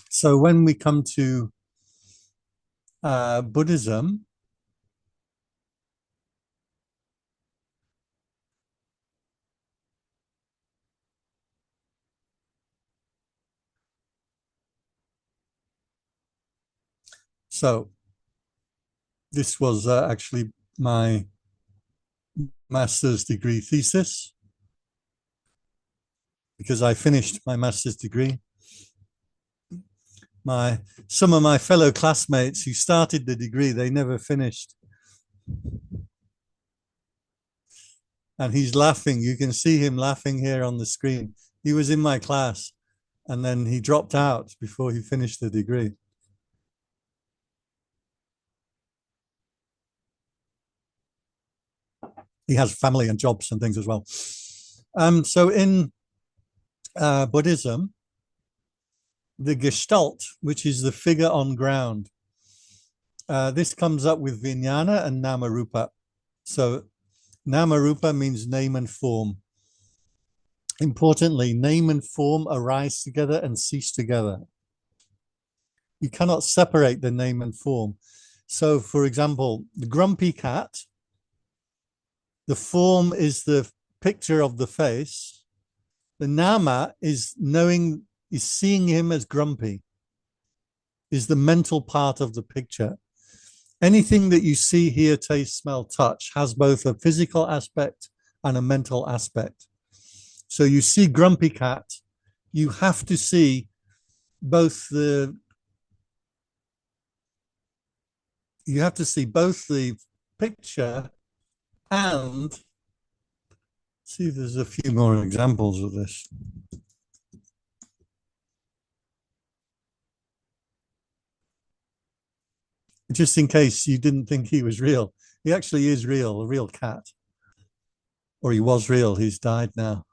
S1: So when we come to Buddhism, so this was actually my master's degree thesis, because I finished my master's degree. Some of my fellow classmates who started the degree, they never finished. And he's laughing. You can see him laughing here on the screen. He was in my class and then he dropped out before he finished the degree. He has family and jobs and things as well. So in Buddhism, the Gestalt, which is the figure on ground, this comes up with Vijnana and Namarupa. So Namarupa means name and form. Importantly, name and form arise together and cease together. You cannot separate the name and form. So, for example, the grumpy cat, the form is the picture of the face. The nama is seeing him as grumpy, is the mental part of the picture. Anything that you see, hear, taste, smell, touch has both a physical aspect and a mental aspect. So you see grumpy cat, you have to see both the picture and see if there's a few more examples of this. Just in case you didn't think he was real. He actually is real, a real cat. Or he was real, he's died now.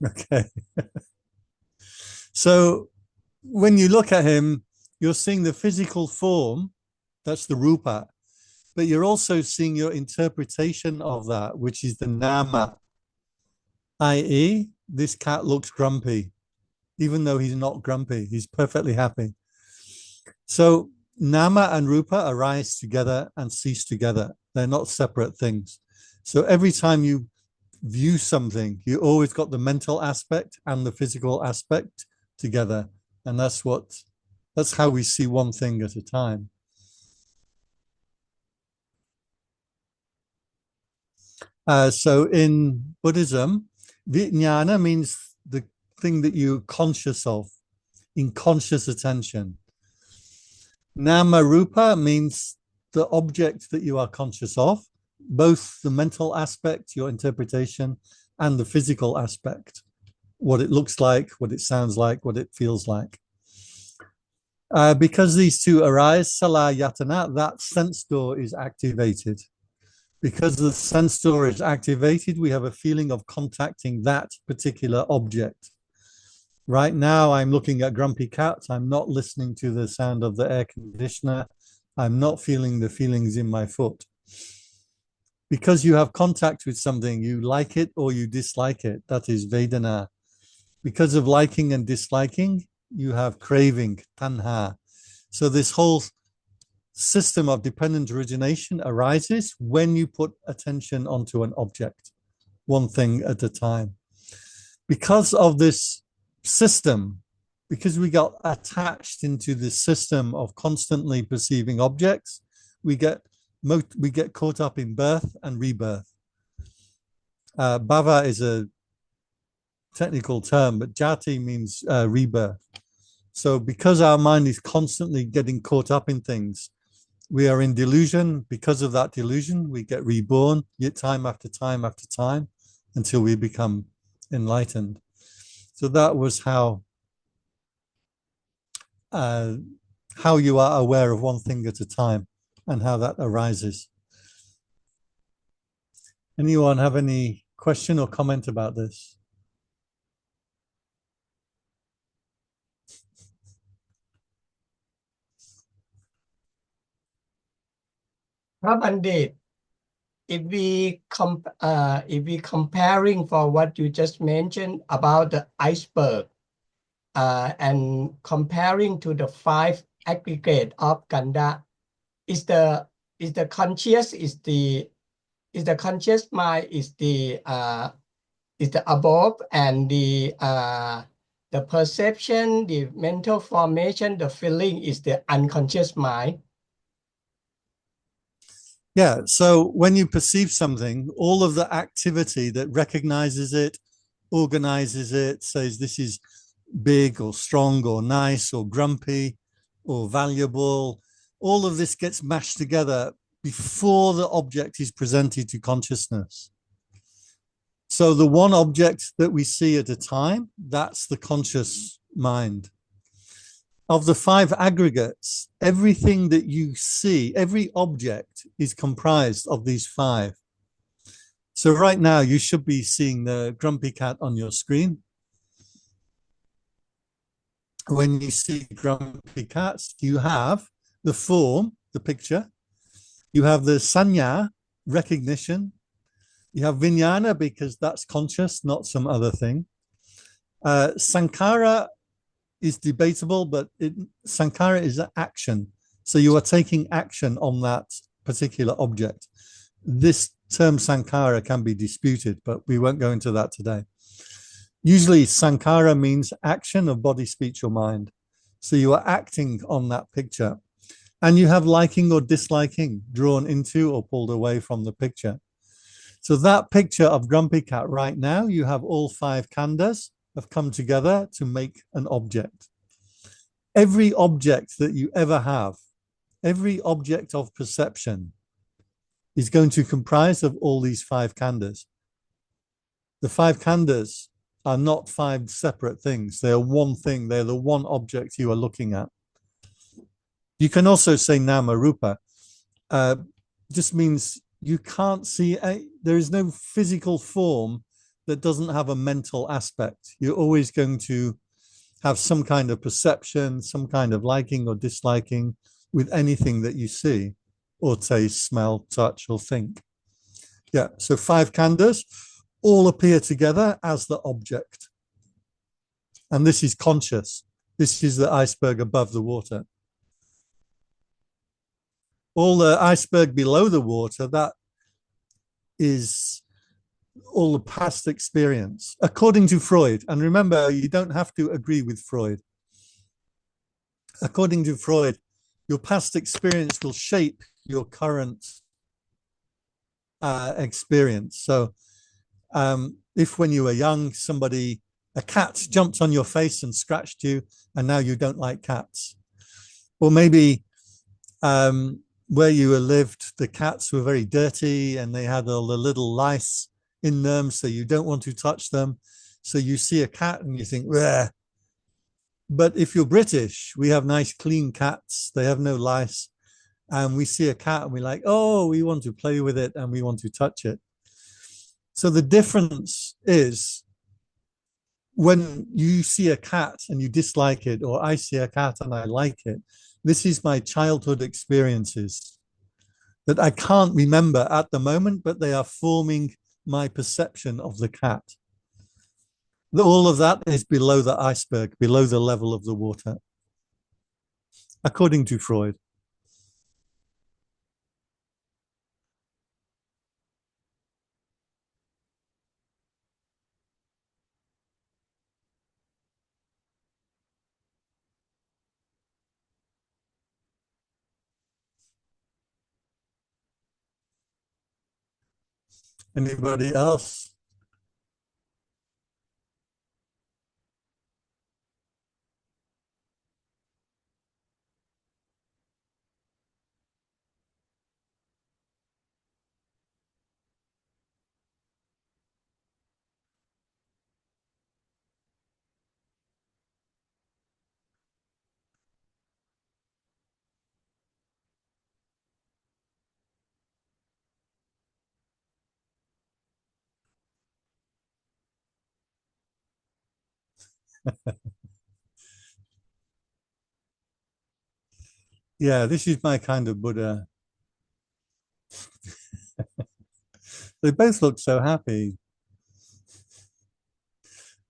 S1: Okay. So when you look at him, you're seeing the physical form, that's the rupa, but you're also seeing your interpretation of that, which is the nama, i.e., this cat looks grumpy, even though he's not grumpy, he's perfectly happy. So nama and rupa arise together and cease together. They're not separate things. So every time you view something, you always got the mental aspect and the physical aspect together. And that's how we see one thing at a time. So in Buddhism, vijnana means the thing that you're conscious of, in conscious attention. Nama rupa means the object that you are conscious of, both the mental aspect, your interpretation, and the physical aspect, what it looks like, what it sounds like, what it feels like. Because these two arise, salayatana, that sense door is activated. Because the sense door is activated, we have a feeling of contacting that particular object. Right now, I'm looking at Grumpy Cat. I'm not listening to the sound of the air conditioner. I'm not feeling the feelings in my foot. Because you have contact with something, you like it or you dislike it. That is Vedana. Because of liking and disliking, you have craving, tanha. So this whole system of dependent origination arises when you put attention onto an object, one thing at a time. Because of this system, because we got attached into this system of constantly perceiving objects, we get caught up in birth and rebirth. Bhava is a technical term, but jati means rebirth. So because our mind is constantly getting caught up in things, we are in delusion. Because of that delusion, we get reborn, yet time after time after time, until we become enlightened. So that was how you are aware of one thing at a time and how that arises. Anyone have any question or comment about this?
S6: Pandit, if we comparing for what you just mentioned about the iceberg, and comparing to the 5 aggregate of Kanda, is the conscious mind is the above, and the perception, the mental formation, the feeling is the unconscious mind.
S1: Yeah, so when you perceive something, all of the activity that recognizes it, organizes it, says this is big or strong or nice or grumpy or valuable, all of this gets mashed together before the object is presented to consciousness. So the one object that we see at a time, that's the conscious mind. Of the 5 aggregates, everything that you see, every object is comprised of these 5. So right now you should be seeing the Grumpy Cat on your screen. When you see Grumpy Cats, you have the form, the picture. You have the sanya, recognition. You have vijnana, because that's conscious, not some other thing. Sankhara is debatable, but sankhara is an action. So you are taking action on that particular object. This term sankhara can be disputed, but we won't go into that today. Usually sankhara means action of body, speech, or mind. So you are acting on that picture. And you have liking or disliking drawn into or pulled away from the picture. So that picture of Grumpy Cat right now, you have all 5 khandhas have come together to make an object. Every object that you ever have, every object of perception is going to comprise of all these 5 khandhas. The 5 khandhas are not 5 separate things. They are one thing. They're the one object you are looking at. You can also say nama rupa. Just means you can't see, there is no physical form that doesn't have a mental aspect. You're always going to have some kind of perception, some kind of liking or disliking with anything that you see, or taste, smell, touch, or think. Yeah, so 5 khandhas all appear together as the object. And this is conscious. This is the iceberg above the water. All the iceberg below the water, that is all the past experience, according to Freud. And remember, you don't have to agree with Freud. According to Freud, your past experience will shape your current experience. So if when you were young, a cat jumped on your face and scratched you, and now you don't like cats. Or maybe where you lived, the cats were very dirty and they had all the little lice in them, so you don't want to touch them. So you see a cat and you think, bleh. But if you're British, we have nice clean cats, they have no lice. And we see a cat and we're like, oh, we want to play with it and we want to touch it. So the difference is when you see a cat and you dislike it, or I see a cat and I like it, this is my childhood experiences that I can't remember at the moment, but they are forming my perception of the cat. All of that is below the iceberg, below the level of the water, according to Freud. Anybody else? Yeah, this is my kind of Buddha. They both look so happy.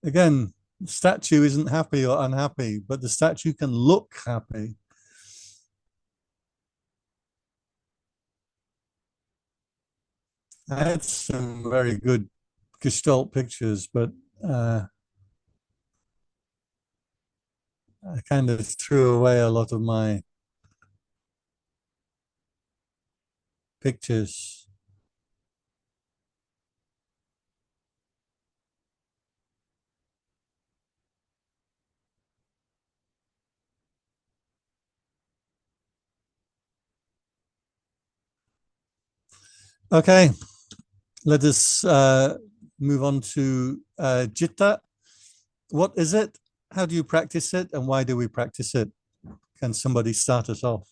S1: Again, the statue isn't happy or unhappy, but the statue can look happy. I had some very good Gestalt pictures, but I kind of threw away a lot of my pictures. Okay, let us move on to Citta. What is it? How do you practice it? And why do we practice it? Can somebody start us off?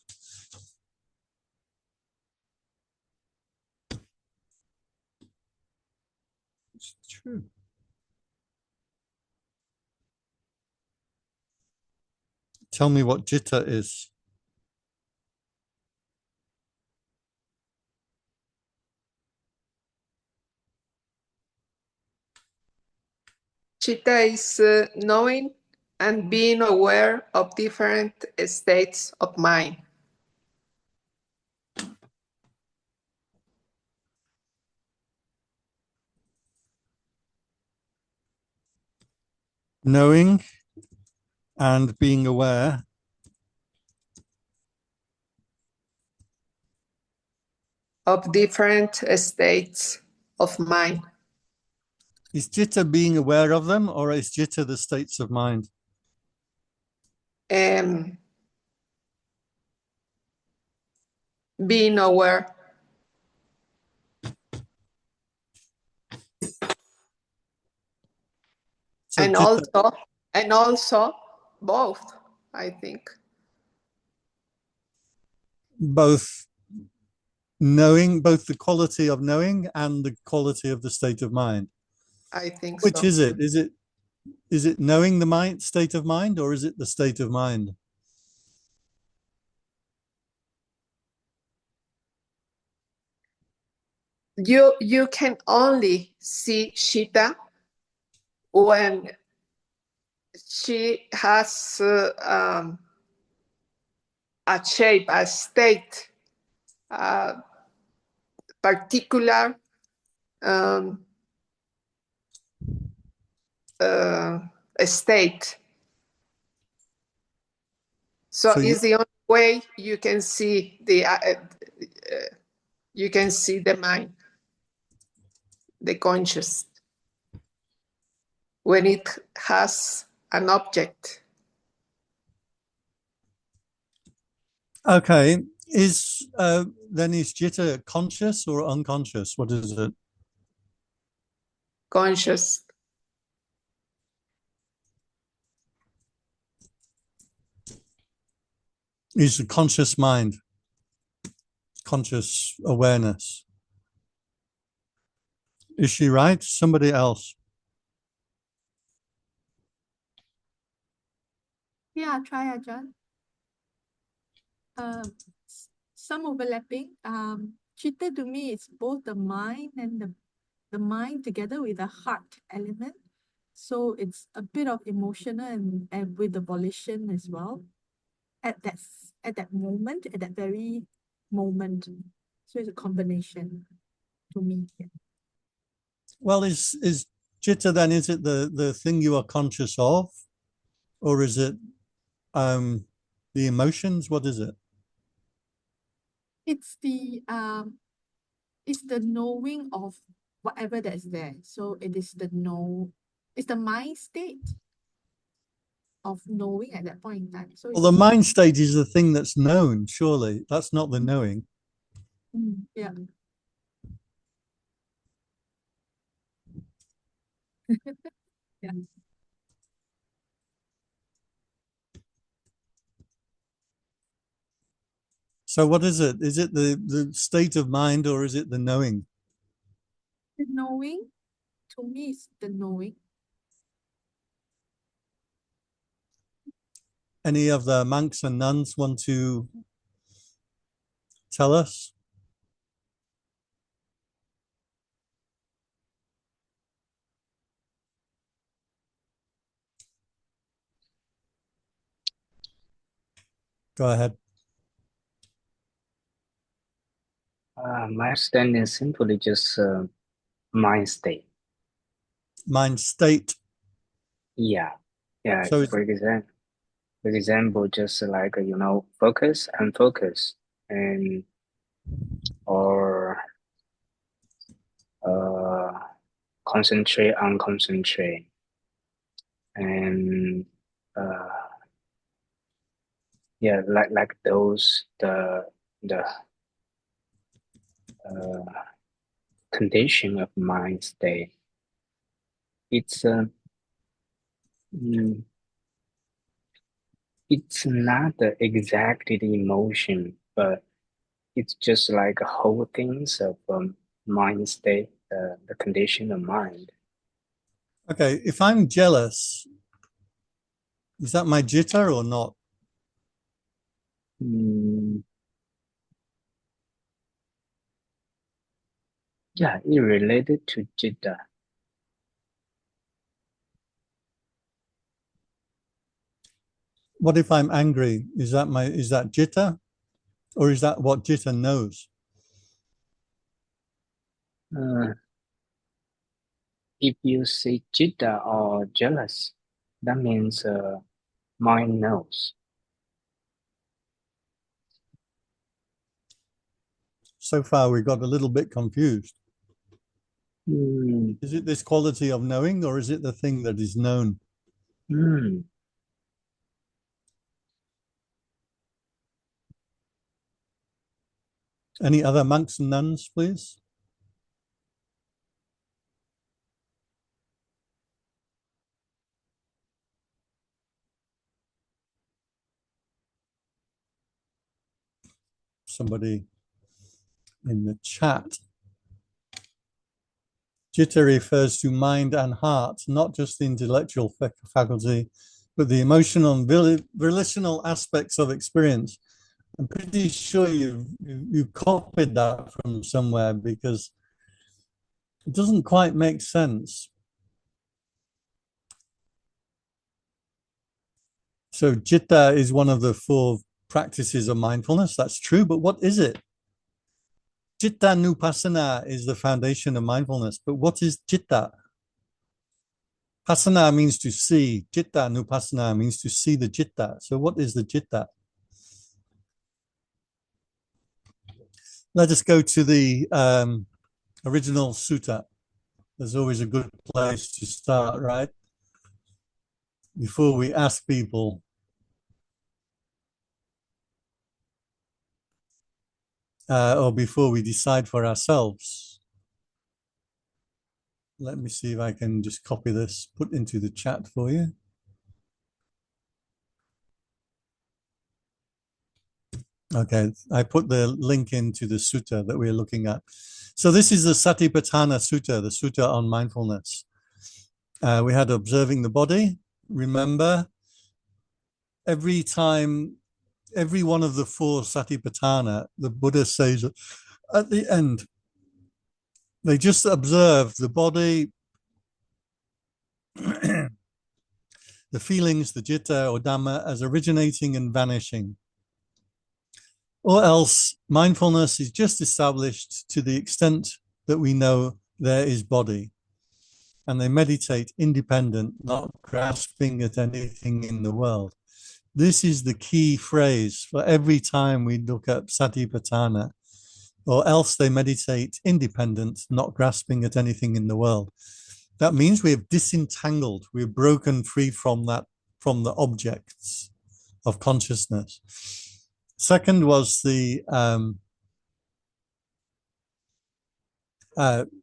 S1: It's true. Tell me what Citta is.
S3: Chitta is knowing and being aware of different states of mind.
S1: Knowing and being aware
S3: of different states of mind.
S1: Is Citta being aware of them, or is Citta the states of mind?
S3: Being aware.
S1: So
S3: and
S1: Citta,
S3: also both, I think.
S1: both knowing, both the quality of knowing and the quality of the state of mind.
S3: I think
S1: Which
S3: so.
S1: is it? Is it knowing the mind state of mind, or is it the state of mind?
S3: You can only see Shita when she has a shape, a state, particular state. So it's the only way you can see the mind, the conscious, when it has an object.
S1: Okay, is Jitta conscious or unconscious? What is it?
S3: Conscious.
S1: Is a conscious mind, conscious awareness. Is she right? Somebody else?
S5: Yeah, try Ajahn. Some overlapping. Chitta to me is both the mind and the mind together with the heart element. So it's a bit of emotional and with the volition as well. At that moment, at that very moment. So it's a combination to me. Yeah.
S1: Well, is Jitta then, is it the thing you are conscious of? Or is it the emotions? What is it?
S5: It's the knowing of whatever that's there. So it is it's the mind state of knowing at that point in time. So
S1: Well, the mind state is the thing that's known, surely. That's not the knowing.
S5: yeah. Yeah.
S1: So what is it? Is it the state of mind or is it the knowing?
S5: The knowing, to me, is the knowing.
S1: Any of the monks and nuns want to tell us? Go ahead.
S4: My understanding is simply just mind state.
S1: Mind state.
S4: Yeah.
S1: So
S4: For example, just like focus, unfocus, and or concentrate, unconcentrate, and like those the condition of mind state. It's it's not exactly the emotion, but it's just like a whole things of mind state, the condition of mind.
S1: okay, if I'm jealous, is that my jitta or not?
S4: Yeah, it related to jitta.
S1: What if I'm angry? Is that jitta? Or is that what jitta knows?
S4: If you say jitta or jealous, that means mind knows.
S1: So far, we got a little bit confused. Is it this quality of knowing, or is it the thing that is known? Any other monks and nuns, please? Somebody in the chat. Jitta refers to mind and heart, not just the intellectual faculty, but the emotional and volitional aspects of experience. I'm pretty sure you copied that from somewhere because it doesn't quite make sense. So Jitta is one of the 4 practices of mindfulness. That's true, but what is it? Cittanupassana is the foundation of mindfulness, but what is Jitta? Pasana means to see. Citta nupassana means to see the citta. So what is the citta? Let us go to the original sutta. There's always a good place to start, right? Before we ask people. Or before we decide for ourselves. Let me see if I can just copy this, put into the chat for you. Okay, I put the link into the sutta that we're looking at. So this is the Satipatthana Sutta, the sutta on mindfulness. We had observing the body. Remember, every time, every one of the four Satipatthana, the Buddha says at the end, they just observe the body, the feelings, the citta or dhamma as originating and vanishing. Or else mindfulness is just established to the extent that we know there is body. And they meditate independent, not grasping at anything in the world. This is the key phrase for every time we look at Satipatthana. Or else they meditate independent, not grasping at anything in the world. That means we have disentangled, we've broken free from that, from the objects of consciousness. Second was the,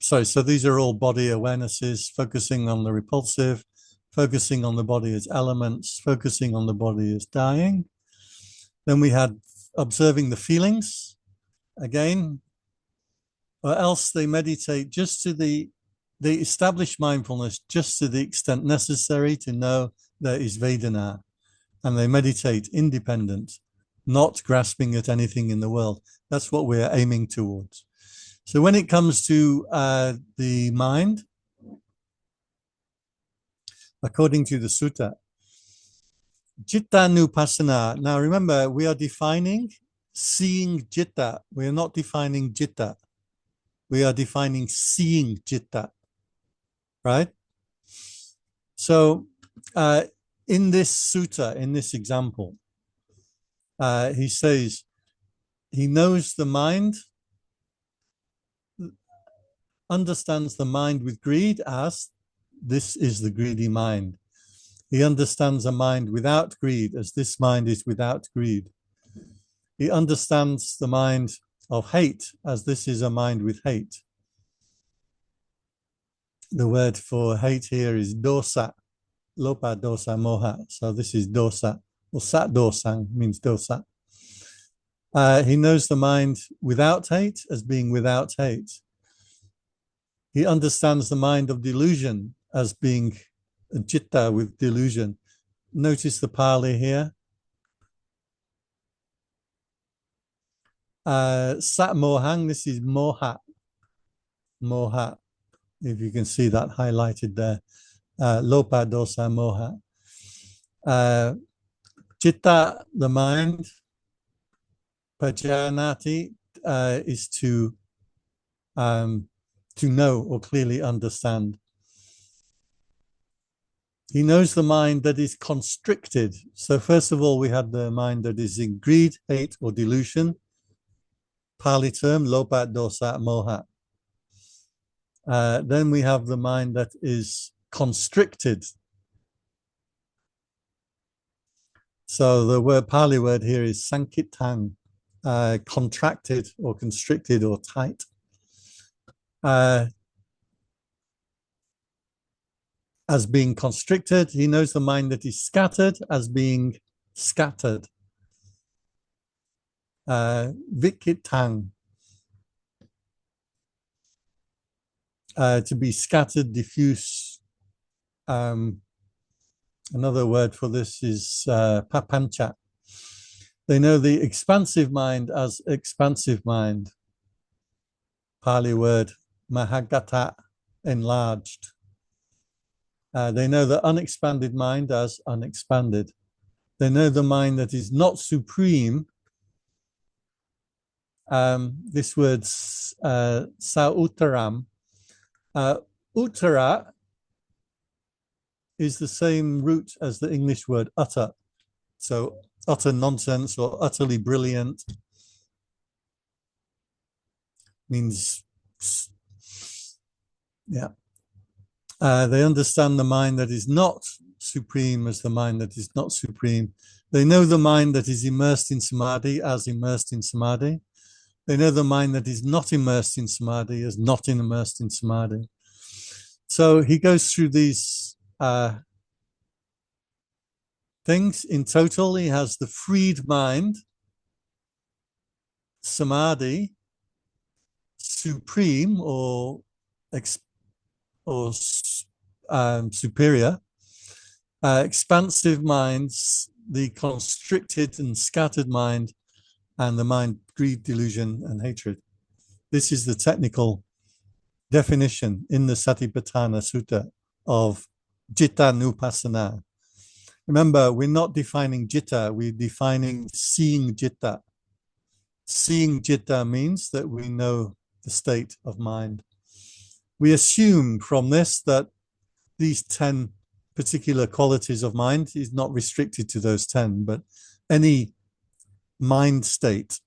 S1: so these are all body awarenesses, focusing on the repulsive, focusing on the body as elements, focusing on the body as dying. Then we had observing the feelings, again, or else they meditate just to they establish mindfulness just to the extent necessary to know there is Vedana, and they meditate independent, not grasping at anything in the world. That's what we're aiming towards. So when it comes to the mind, according to the sutta, Cittanupassana. Now remember, we are defining seeing citta. We are not defining citta. We are defining seeing citta, right? So in this sutta, in this example, he says, he knows the mind, understands the mind with greed as this is the greedy mind. He understands a mind without greed as this mind is without greed. He understands the mind of hate as this is a mind with hate. The word for hate here is dosa, lopa dosa moha. So this is dosa, or sat dosang means dosa. He knows the mind without hate as being without hate. He understands the mind of delusion as being a citta with delusion. Notice the Pali here. Sat mohang, this is moha. Moha, if you can see that highlighted there. Lopa dosa moha. Citta, the mind. Pajanati is to know or clearly understand. He knows the mind that is constricted. So first of all, we have the mind that is in greed, hate, or delusion. Pali term, lopa dosa moha. Then we have the mind that is constricted. So the word Pali word here is sankitang, contracted or constricted or tight. As being constricted, he knows the mind that is scattered as being scattered. Vikitang, to be scattered, diffuse. Another word for this is papancha. They know the expansive mind as expansive mind. Pali word mahagata, enlarged. They know the unexpanded mind as unexpanded. They know the mind that is not supreme. This word sautaram. Uttara is the same root as the English word utter. So utter nonsense or utterly brilliant means, yeah. They understand the mind that is not supreme as the mind that is not supreme. They know the mind that is immersed in samadhi as immersed in samadhi. They know the mind that is not immersed in samadhi as not immersed in samadhi. So he goes through these things. In total, he has the freed mind, samadhi, supreme or superior, expansive minds, the constricted and scattered mind, and the mind, greed, delusion, and hatred. This is the technical definition in the Satipatthana Sutta of Citta Nupassana. Remember, we're not defining citta, we're defining seeing citta. Seeing citta means that we know the state of mind. We assume from this that these 10 particular qualities of mind is not restricted to those 10, but any mind state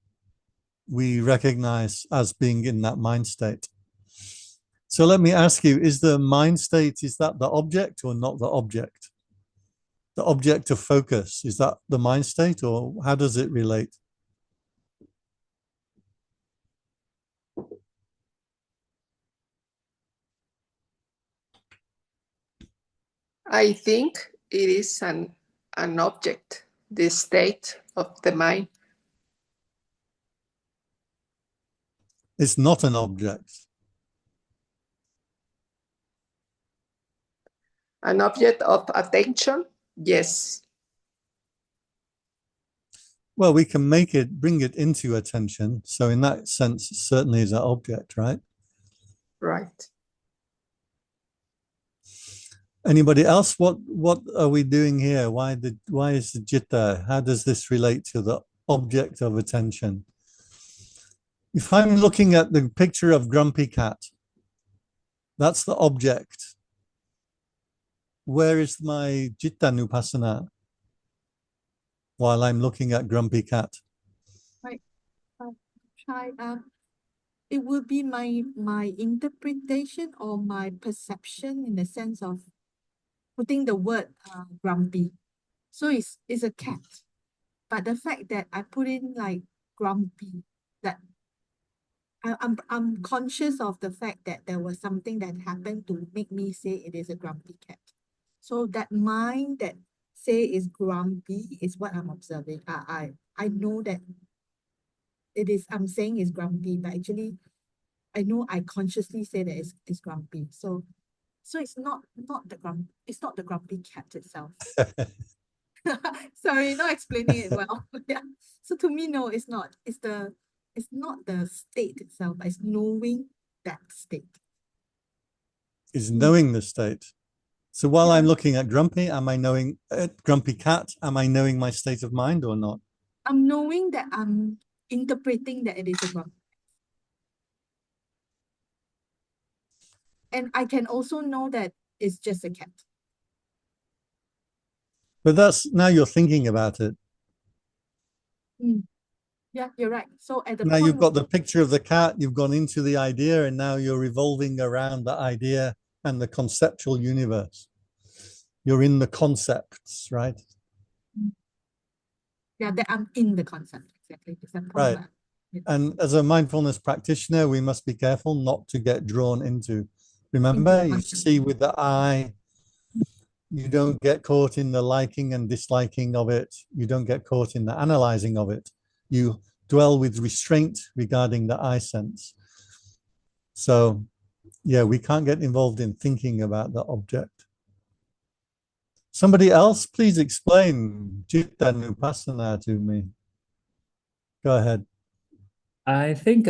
S1: we recognize as being in that mind state. So let me ask you, is the mind state, is that the object or not the object? The object of focus, is that the mind state, or how does it relate?
S3: I think it is an object, the state of the mind.
S1: It's not an object.
S3: An object of attention, yes.
S1: Well, we can make it, bring it into attention. So in that sense, it certainly is an object, right?
S3: Right.
S1: Anybody else? What are we doing here? Why is the citta? How does this relate to the object of attention? If I'm looking at the picture of Grumpy Cat, that's the object. Where is my citta nupassana while I'm looking at Grumpy Cat?
S5: Right. It will be my interpretation or my perception in the sense of putting the word grumpy. So it's a cat. But the fact that I put in like grumpy, that I'm conscious of the fact that there was something that happened to make me say it is a grumpy cat. So that mind that say is grumpy is what I'm observing. I know that it is, I'm saying is grumpy, but actually I know I consciously say that it's grumpy. So it's not the grumpy cat itself. Sorry, not explaining it well. Yeah. So to me, no, it's not. It's not the state itself, but it's knowing that state.
S1: Is knowing the state. So while I'm looking at Grumpy, am I knowing Grumpy Cat? Am I knowing my state of mind or not?
S5: I'm knowing that I'm interpreting that it is a grumpy. And I can also know that it's just a cat.
S1: But that's, now you're thinking about it.
S5: Yeah, you're right. So at the
S1: Now
S5: point
S1: you've got the picture of the cat, you've gone into the idea, and now you're revolving around the idea and the conceptual universe. You're in the concepts, right?
S5: Yeah, that I'm in the concept, exactly. It's that point
S1: Right.
S5: where, yeah.
S1: And as a mindfulness practitioner, we must be careful not to get drawn into. Remember, you see with the eye, you don't get caught in the liking and disliking of it. You don't get caught in the analyzing of it. You dwell with restraint regarding the eye sense. So, yeah, we can't get involved in thinking about the object. Somebody else, please explain Citta Nupassana to me. Go ahead.
S2: I think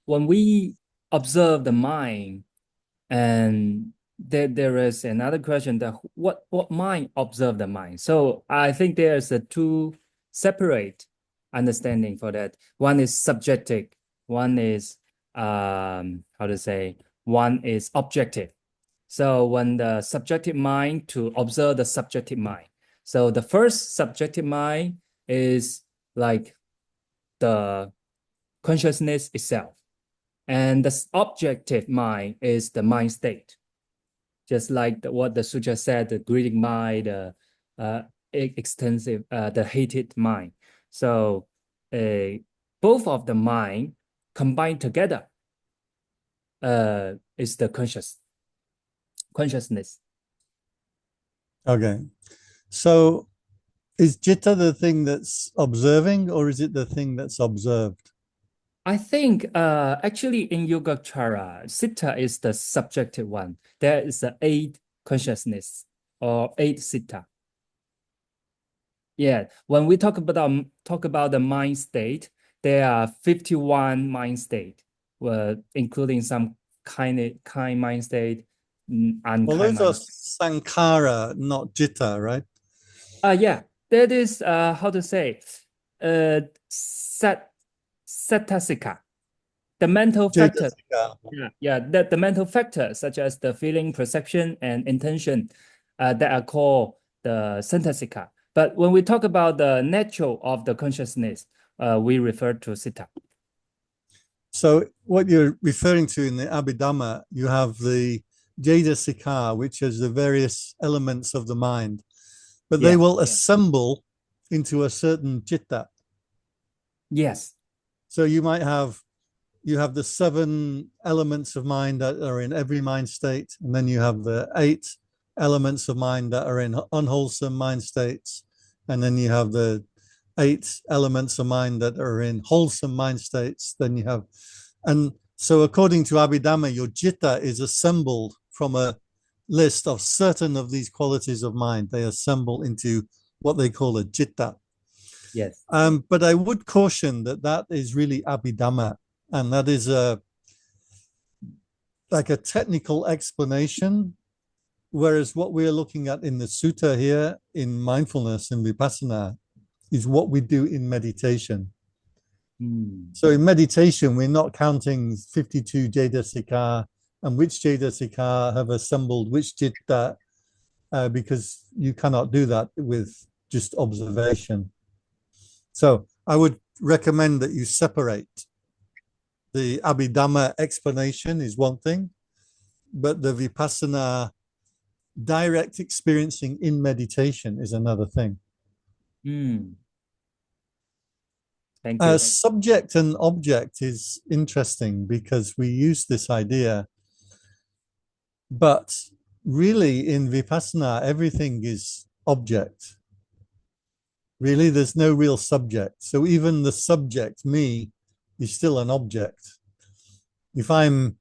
S2: when we observe the mind, and there is another question that what mind observe the mind. So I think there's a two separate understanding for that. One is subjective, one is one is objective. So when the subjective mind to observe the subjective mind. So the first subjective mind is like the consciousness itself. And the objective mind is the mind state. Just like what the sutra said, the greedy mind, the extensive, the hated mind. So both of the mind combined together is the consciousness.
S1: Okay. So is citta the thing that's observing, or is it the thing that's observed?
S2: I think actually in Yogacara, Citta is the subjective one. There is the 8 consciousness or 8 Citta. Yeah, when we talk about the mind state, there are 51 mind state, including some kind mind state, unkind
S1: Well, those are
S2: mind state.
S1: sankhara, not citta, right?
S2: Yeah, that is how to say, Settasika, the mental factors.
S1: Cetasika.
S2: Yeah, the mental factors such as the feeling, perception, and intention that are called the Settasika. But when we talk about the nature of the consciousness, we refer to Citta.
S1: So what you're referring to in the Abhidhamma, you have the Cetasika, which is the various elements of the mind, but they will assemble into a certain citta.
S2: Yes.
S1: So you have the 7 elements of mind that are in every mind state, and then you have the 8 elements of mind that are in unwholesome mind states, and then you have the 8 elements of mind that are in wholesome mind states. Then you have, and so according to Abhidhamma, your citta is assembled from a list of certain of these qualities of mind. They assemble into what they call a citta.
S2: Yes.
S1: But I would caution that is really Abhidhamma, and that is like a technical explanation, whereas what we're looking at in the sutta here in mindfulness and vipassana is what we do in meditation. So in meditation, we're not counting 52 cetasika and which cetasika have assembled which citta, because you cannot do that with just observation. So I would recommend that you separate. The Abhidhamma explanation is one thing, but the vipassana direct experiencing in meditation is another thing.
S2: Thank you.
S1: Subject and object is interesting because we use this idea, but really in vipassana, everything is object. Really, there's no real subject. So even the subject, me, is still an object. If I'm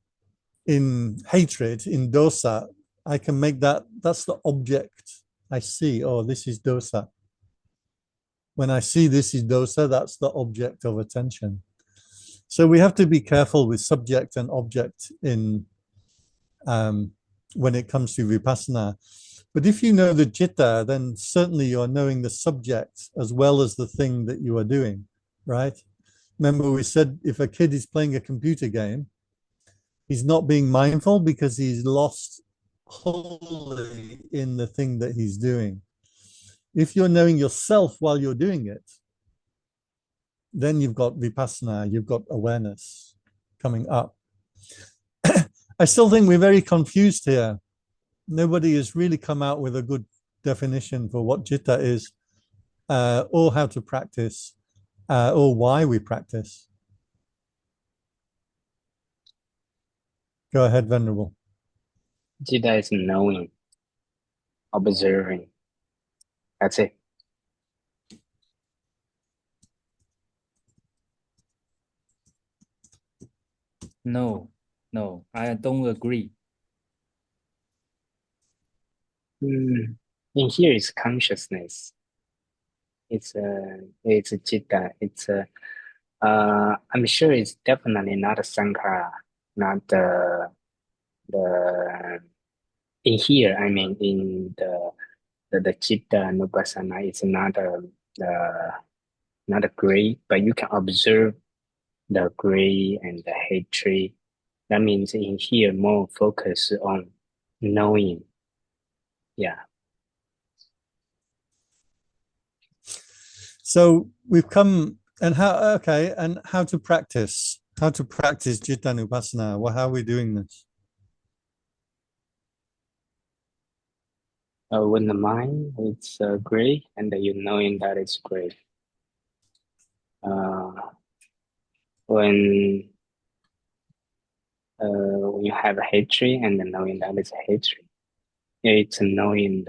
S1: in hatred, in dosa, I can make that's the object I see. Oh, this is dosa. When I see this is dosa, that's the object of attention. So we have to be careful with subject and object in when it comes to vipassana. But if you know the citta, then certainly you're knowing the subject as well as the thing that you are doing, right? Remember we said if a kid is playing a computer game, he's not being mindful because he's lost wholly in the thing that he's doing. If you're knowing yourself while you're doing it, then you've got vipassana, you've got awareness coming up. I still think we're very confused here. Nobody has really come out with a good definition for what citta is, or how to practice, or why we practice. Go ahead, Venerable.
S4: Citta is knowing, observing. That's it.
S2: No, I don't agree.
S4: In here is consciousness. It's a citta. I'm sure it's definitely not a sankhara, not the in here. I mean, in the citta nupassana, it's not a gray, but you can observe the gray and the hatred. That means in here more focus on knowing. Yeah.
S1: So we've come and how to practice Cittanupassana. Well, how are we doing this?
S4: When the mind is gray, and then you knowing that it's gray. When you have a hatred, and then knowing that it's hatred. It's knowing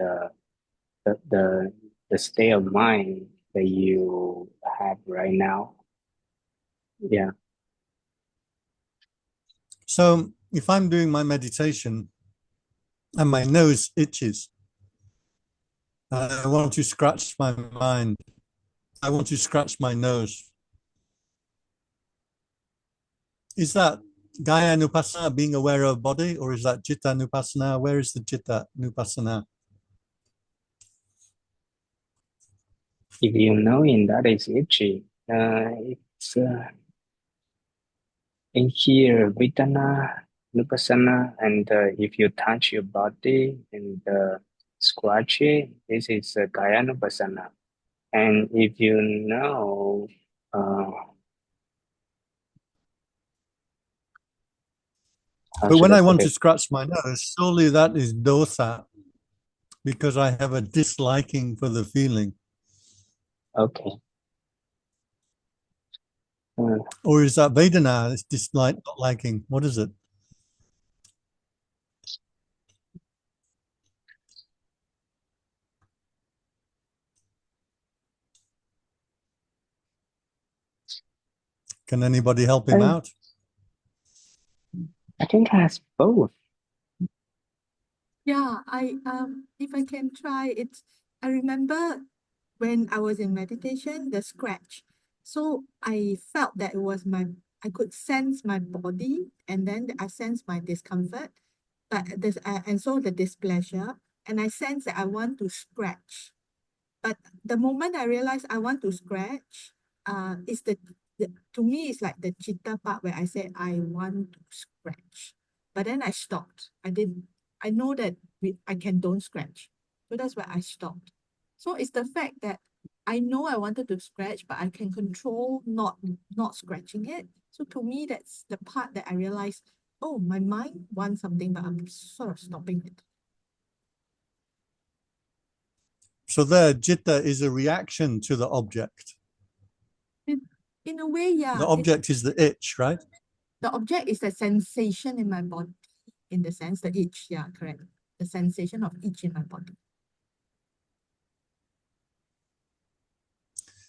S4: the state of mind that you have right now. Yeah.
S1: So if I'm doing my meditation and my nose itches, I want to scratch my mind. I want to scratch my nose. Is that Gaya Nupassana, being aware of body, or is that Citta Nupassana? Where is the Citta Nupassana?
S4: If you knowing that it's itchy, it's in here Vedana Nupassana, and if you touch your body and scratch it, this is Kaya Nupassana. And if you know
S1: but when I want to scratch my nose, surely that is dosa, because I have a disliking for the feeling.
S4: Okay.
S1: Or is that Vedana? It's dislike, not liking. What is it? Can anybody help him out?
S4: I think it has both.
S5: Yeah, if I can try it, I remember when I was in meditation, the scratch. So I felt that it was I could sense my body, and then I sensed my discomfort, but and so the displeasure, and I sense that I want to scratch. But the moment I realized I want to scratch, is to me it's like the chitta part where I said I want to scratch. But then I stopped. I know that I don't scratch. So that's where I stopped. So it's the fact that I know I wanted to scratch, but I can control not scratching it. So to me, that's the part that I realized, oh, my mind wants something, but I'm sort of stopping it.
S1: So there, citta is a reaction to the object.
S5: In a way, yeah.
S1: The object is the itch, right?
S5: The object is the sensation in my body, in the sense, the itch, yeah, correct. The sensation of itch in my body.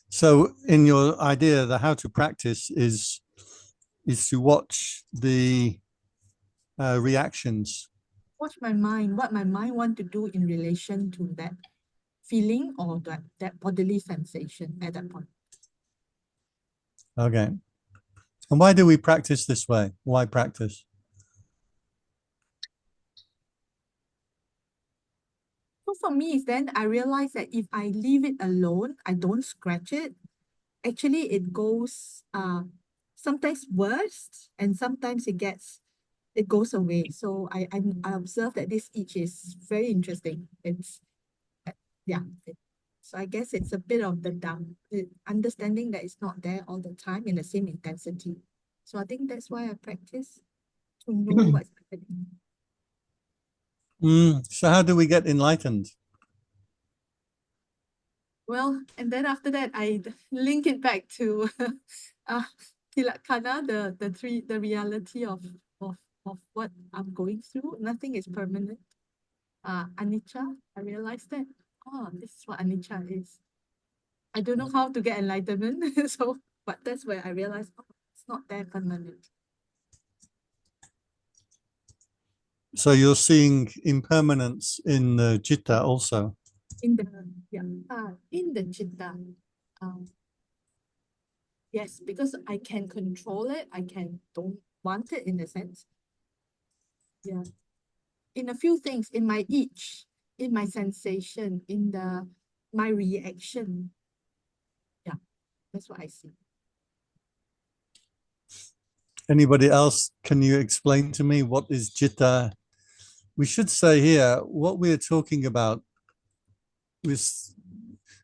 S1: So in your idea, the how to practice is to watch the reactions.
S5: Watch my mind, what my mind want to do in relation to that feeling or that bodily sensation at that point.
S1: Okay. And why do we practice this way? Why practice?
S5: So for me, then I realized that if I leave it alone, I don't scratch it, actually it goes sometimes worse, and sometimes it goes away. So I observed that this itch is very interesting. It's yeah. So I guess it's a bit of the understanding that it's not there all the time in the same intensity. So I think that's why I practice, to know what's happening.
S1: So how do we get enlightened?
S5: Well, and then after that, I link it back to Tilakkhana, the reality of what I'm going through. Nothing is permanent. Anicca, I realized that, oh, this is what anicca is. I don't know how to get enlightenment, but that's where I realized, oh, it's not there permanent.
S1: So you're seeing impermanence in the citta also.
S5: In the citta. Yes, because I can control it. I don't want it in a sense. Yeah. In a few things, in my itch, in my sensation, in my reaction. Yeah, that's what I see.
S1: Anybody else? Can you explain to me what is citta we should say here what we're talking about is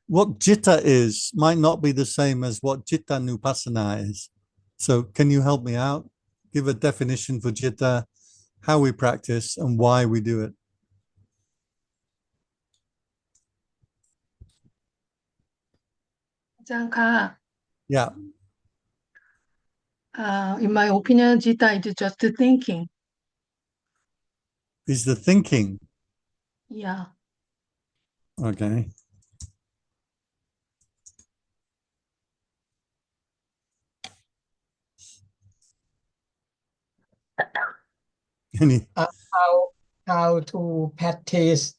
S1: what Citta is might not be the same as what Citta Nupassana is. So can you help me out? Give a definition for Citta, how we practice and why we do it.
S3: อาจารย์ค่ะ
S1: Yeah.
S3: In my opinion, Jita is just thinking.
S1: Is the thinking.
S3: Yeah.
S1: Okay. Any
S6: how to practice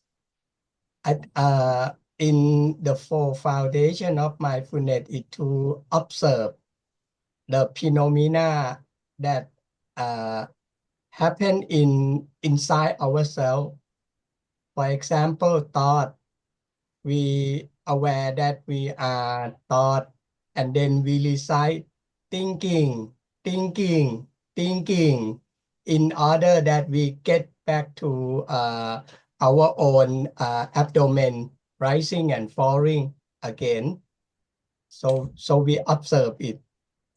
S6: in the four foundation of mindfulness is to observe the phenomena that happen inside ourselves. For example, thought. We aware that we are thought, and then we recite thinking, in order that we get back to our own abdomen rising and falling again. So we observe it.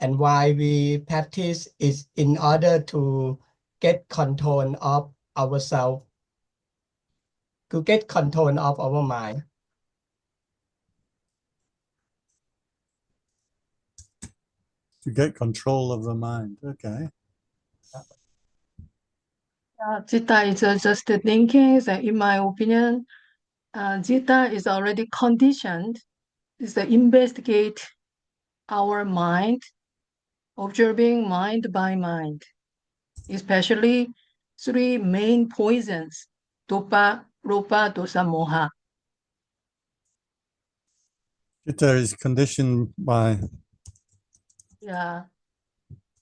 S6: And why we practice is in order to get control of ourselves, to get control of our mind.
S1: to get control of the mind. Okay.
S3: Jita is just thinking. So in my opinion, Jita is already conditioned. Is to investigate our mind, observing mind by mind, especially three main poisons: Topa, Ropa, Dosa, Moha.
S1: Citta is conditioned by.
S3: Yeah.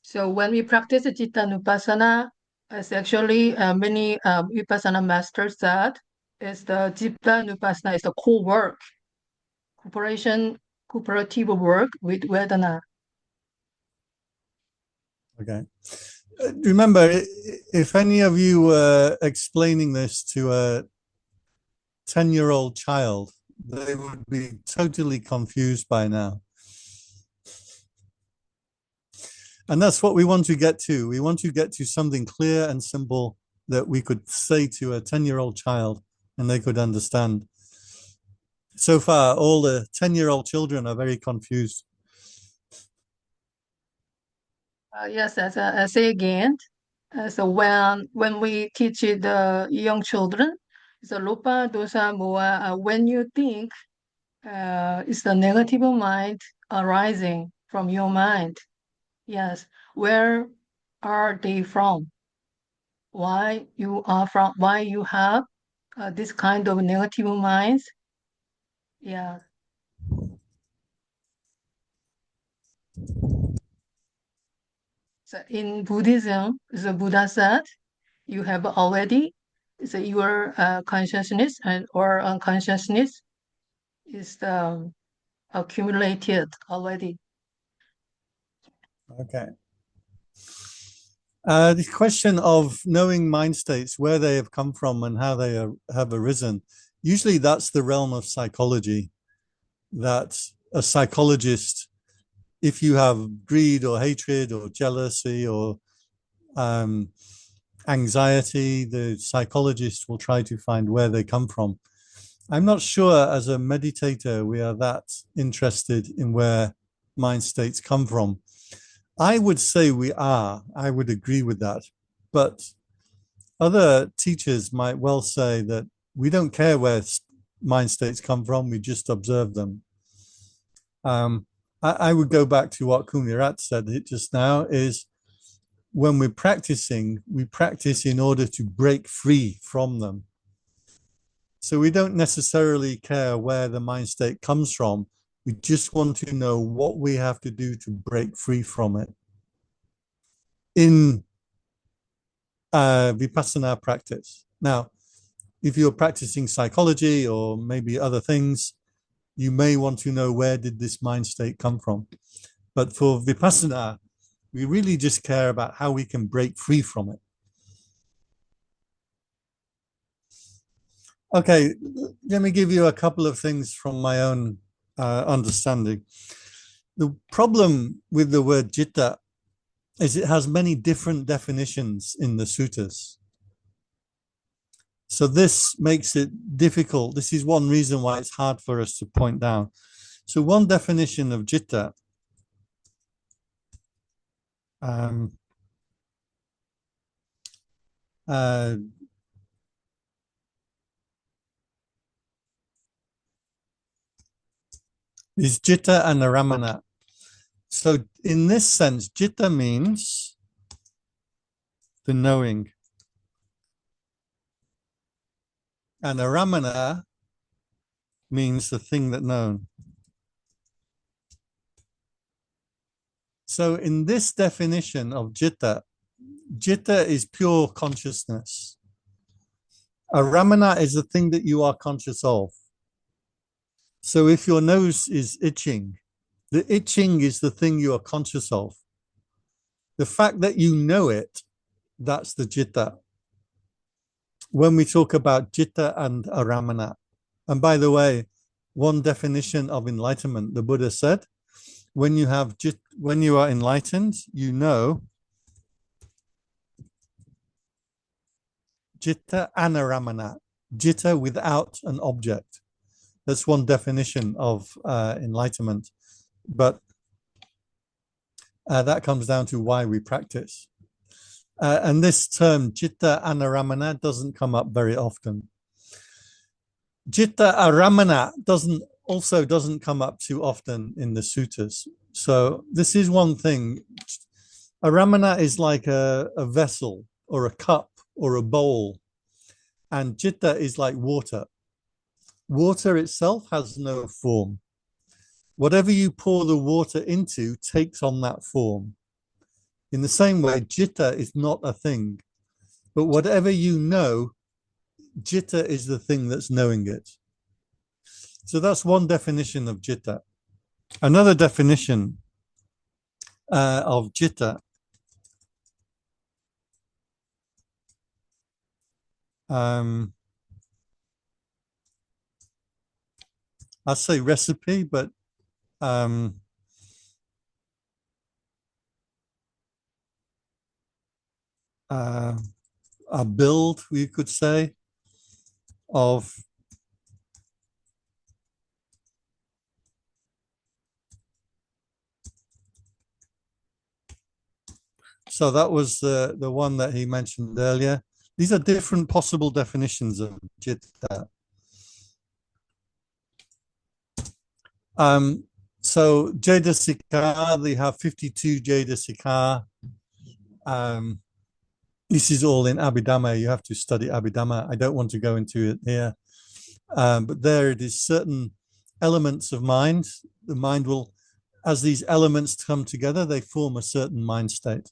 S3: So when we practice Citta Nupassana, it's actually many Vipassana masters said is the Citta Nupassana is the co-work, cooperative work with Vedana.
S1: Okay. Remember, if any of you were explaining this to a 10-year-old child, they would be totally confused by now. And that's what we want to get to. We want to get to something clear and simple that we could say to a 10-year-old child and they could understand. So far, all the 10-year-old children are very confused.
S3: Yes, as I say again, so when we teach the young children, the Lopa, Dosa, Moha, when you think it's the negative mind arising from your mind. Yes, where are they from? Why you are from? Why you have this kind of negative minds? Yeah. So in Buddhism, the Buddha said, you have already, so your consciousness and or unconsciousness is accumulated already.
S1: Okay. The question of knowing mind states, where they have come from and how they have arisen, usually that's the realm of psychology, that a psychologist, if you have greed or hatred or jealousy or anxiety, the psychologist will try to find where they come from. I'm not sure as a meditator we are that interested in where mind states come from. I would say we are. I would agree with that. But other teachers might well say that we don't care where mind states come from, we just observe them. I would go back to what Kundirat said just now, is when we're practicing, we practice in order to break free from them. So we don't necessarily care where the mind state comes from. We just want to know what we have to do to break free from it. In Vipassana practice. Now, if you're practicing psychology or maybe other things, you may want to know where did this mind state come from. But for Vipassana, we really just care about how we can break free from it. Okay, let me give you a couple of things from my own understanding. The problem with the word citta is it has many different definitions in the suttas. So this makes it difficult. This is one reason why it's hard for us to point down. So one definition of citta is citta and aramana. So in this sense, citta means the knowing. And aramana means the thing that known. So in this definition of citta, citta is pure consciousness. Aramana is the thing that you are conscious of. So if your nose is itching, the itching is the thing you are conscious of. The fact that you know it, that's the citta. When we talk about citta and aramana. And by the way, one definition of enlightenment, the Buddha said, when you are enlightened, you know citta and aramana, citta without an object. That's one definition of enlightenment. But that comes down to why we practice. And this term, citta anaramana, doesn't come up very often. Citta aramana doesn't come up too often in the suttas. So this is one thing. Aramana is like a vessel or a cup or a bowl. And citta is like water. Water itself has no form. Whatever you pour the water into takes on that form. In the same way, citta is not a thing, but whatever you know, citta is the thing that's knowing it. So that's one definition of citta. Another definition of citta I'll say recipe, but a build, we could say, of so that was the one that he mentioned earlier. These are different possible definitions of citta. So Jadasika, they have 52 Jadasika. This is all in Abhidhamma. You have to study Abhidhamma. I don't want to go into it here. But there it is, certain elements of mind. The mind will, as these elements come together, they form a certain mind state.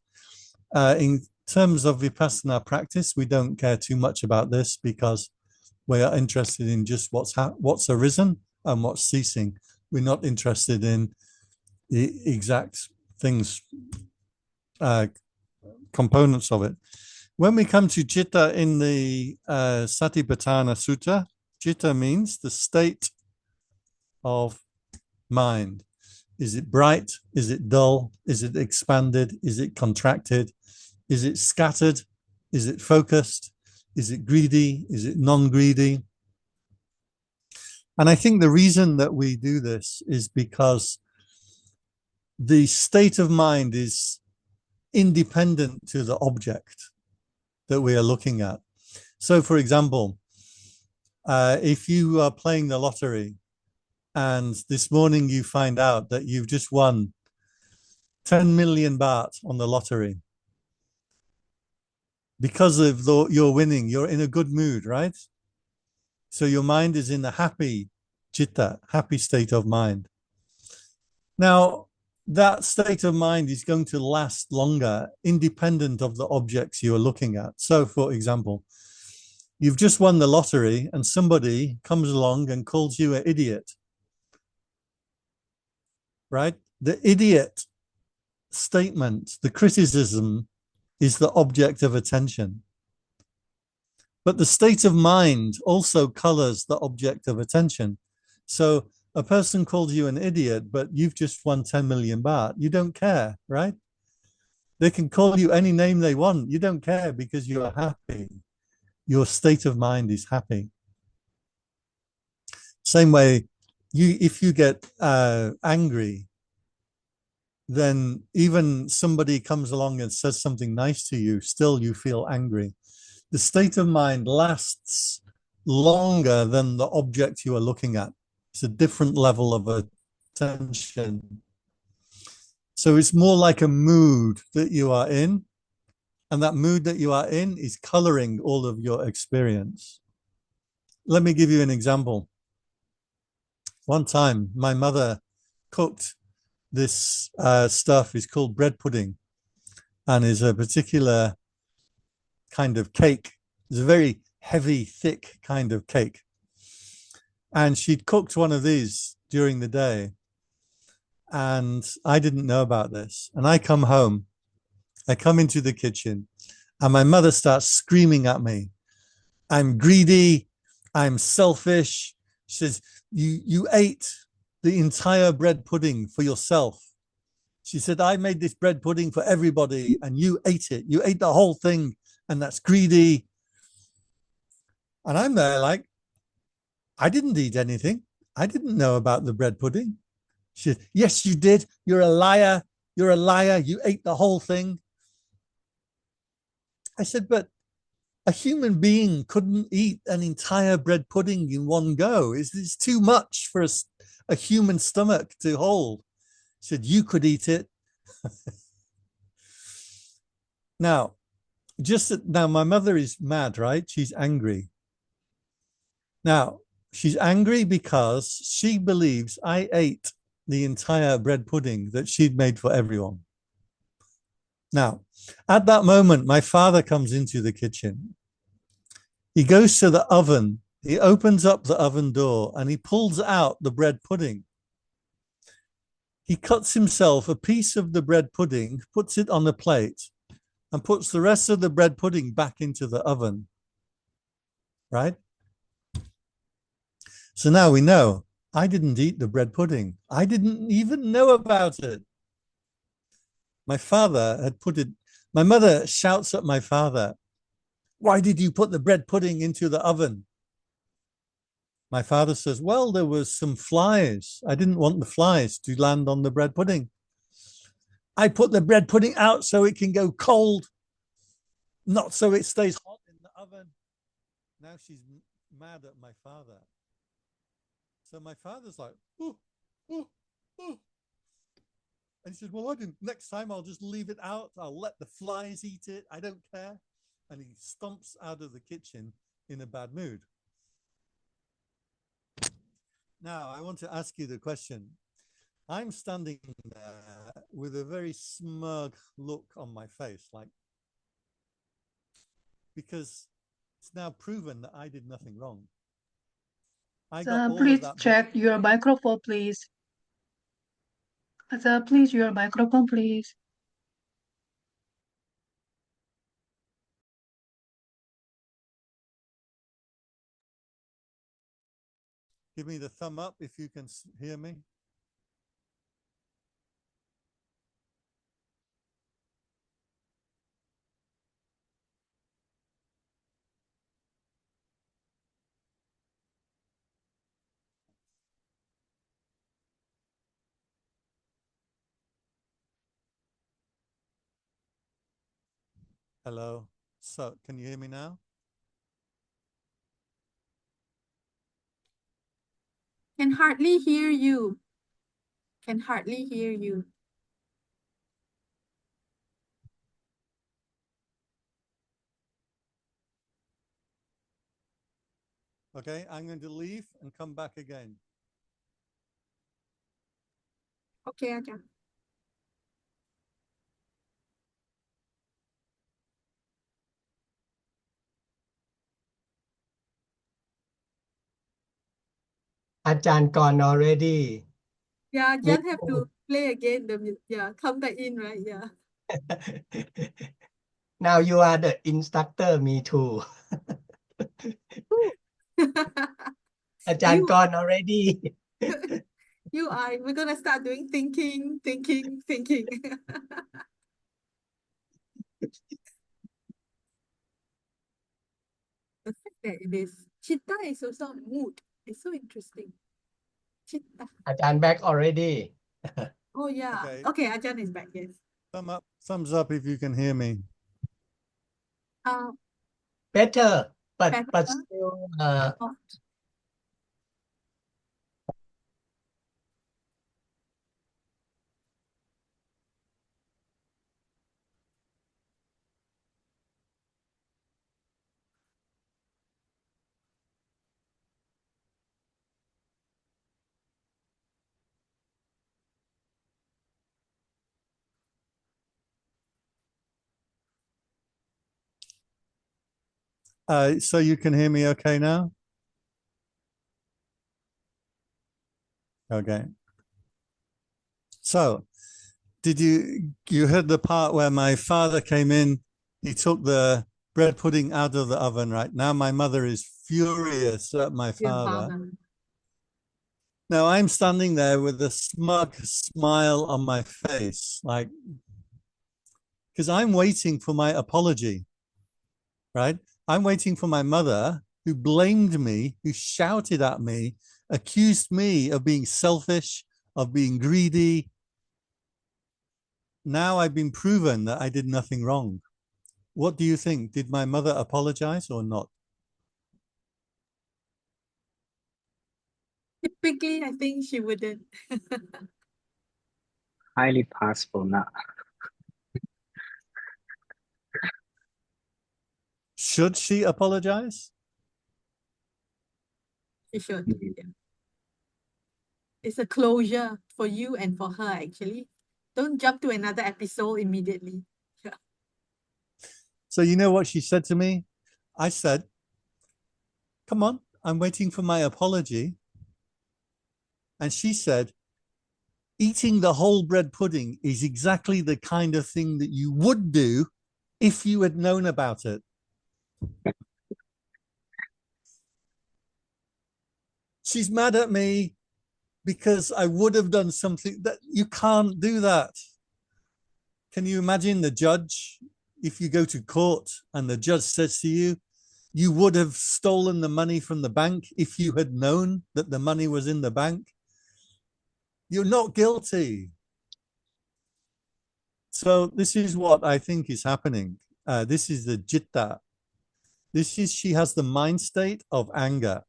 S1: In terms of Vipassana practice, we don't care too much about this because we are interested in just what's arisen and what's ceasing. We're not interested in the exact things, components of it. When we come to citta in the Satipatthana Sutta, citta means the state of mind. Is it bright? Is it dull? Is it expanded? Is it contracted? Is it scattered? Is it focused? Is it greedy? Is it non-greedy? And I think the reason that we do this is because the state of mind is independent to the object that we are looking at. So, for example, if you are playing the lottery and this morning you find out that you've just won 10 million baht on the lottery, because of your winning, you're in a good mood, right? So your mind is in a happy citta, happy state of mind. Now, that state of mind is going to last longer, independent of the objects you are looking at. So, for example, you've just won the lottery and somebody comes along and calls you an idiot, right? The idiot statement, the criticism, is the object of attention. But the state of mind also colors the object of attention. So a person calls you an idiot, but you've just won 10 million baht. You don't care, right? They can call you any name they want. You don't care because you're happy. Your state of mind is happy. Same way, if you get angry, then even somebody comes along and says something nice to you, still you feel angry. The state of mind lasts longer than the object you are looking at. It's a different level of attention. So it's more like a mood that you are in, and that mood that you are in is coloring all of your experience. Let me give you an example. One time, my mother cooked this stuff. It's called bread pudding, and is a particular kind of cake. It's a very heavy, thick kind of cake. And she'd cooked one of these during the day, and I didn't know about this. And I come home, I come into the kitchen, and my mother starts screaming at me. I'm greedy, I'm selfish. She says, you ate the entire bread pudding for yourself. She said, I made this bread pudding for everybody, and you ate it. You ate the whole thing, and that's greedy. And I'm there like, I didn't eat anything. I didn't know about the bread pudding. She said, yes, you did. You're a liar. You're a liar. You ate the whole thing. I said, but a human being couldn't eat an entire bread pudding in one go. It's too much for a human stomach to hold. She said, you could eat it. Now, now my mother is mad, right? She's angry. Now, she's angry because she believes I ate the entire bread pudding that she'd made for everyone. Now, at that moment, my father comes into the kitchen. He goes to the oven. He opens up the oven door and he pulls out the bread pudding. He cuts himself a piece of the bread pudding, puts it on a plate, and puts the rest of the bread pudding back into the oven. Right? So now we know I didn't eat the bread pudding. I didn't even know about it. My father had put it, my mother shouts at my father, why did you put the bread pudding into the oven? My father says, well, there was some flies. I didn't want the flies to land on the bread pudding. I put the bread pudding out so it can go cold, not so it stays hot in the oven. Now she's mad at my father. So my father's like, ooh, ooh, ooh. And he said, well, I didn't. Next time I'll just leave it out. I'll let the flies eat it. I don't care. And he stomps out of the kitchen in a bad mood. Now, I want to ask you the question. I'm standing there with a very smug look on my face, like, because it's now proven that I did nothing wrong.
S3: Please check your microphone, please. Please, your microphone, please.
S1: Give me the thumb up if you can hear me. Hello. So, can you hear me now?
S5: Can hardly hear you. Can hardly hear you.
S1: Okay, I'm going to leave and come back again.
S5: Okay, Ajahn.
S6: อาจารย์ก่อน already
S5: Yeah, just have to play again. Yeah, come back in, right? Yeah.
S6: Now you are the instructor, me too. อาจารย์
S5: You-
S6: gone already.
S5: You are, we're gonna start doing thinking. The fact that it is chitta is also a mood. It's so interesting. Chitta.
S6: อาจารย์ back already.
S5: Oh yeah.
S1: Okay.
S5: Okay, Ajahn is back. Yes.
S1: Thumbs up if you can hear me.
S6: Better, but
S5: Better.
S6: still
S5: Oh,
S1: So you can hear me okay now? Okay. So did you heard the part where my father came in, he took the bread pudding out of the oven, right? Now my mother is furious at my
S5: your
S1: father.
S5: father.
S1: Now I'm standing there with a smug smile on my face, like, because I'm waiting for my apology, right? I'm waiting for my mother who blamed me, who shouted at me, accused me of being selfish, of being greedy. Now I've been proven that I did nothing wrong. What do you think? Did my mother apologize or not?
S5: Typically, I think she wouldn't.
S4: Highly possible not.
S1: Should she apologize?
S5: She should.
S4: Mhm.
S5: Yeah. It's a closure for you and for her, actually. Don't jump to another episode immediately. Yeah.
S1: So you know what she said to me? I said, come on, I'm waiting for my apology. And she said, eating the whole bread pudding is exactly the kind of thing that you would do if you had known about it. She's mad at me because I would have done something that you can't do that. Can you imagine the judge, if you go to court and the judge says to you, you would have stolen the money from the bank if you had known that the money was in the bank? You're not guilty. So this is what I think is happening. This is the jitta. She has the mind state of anger.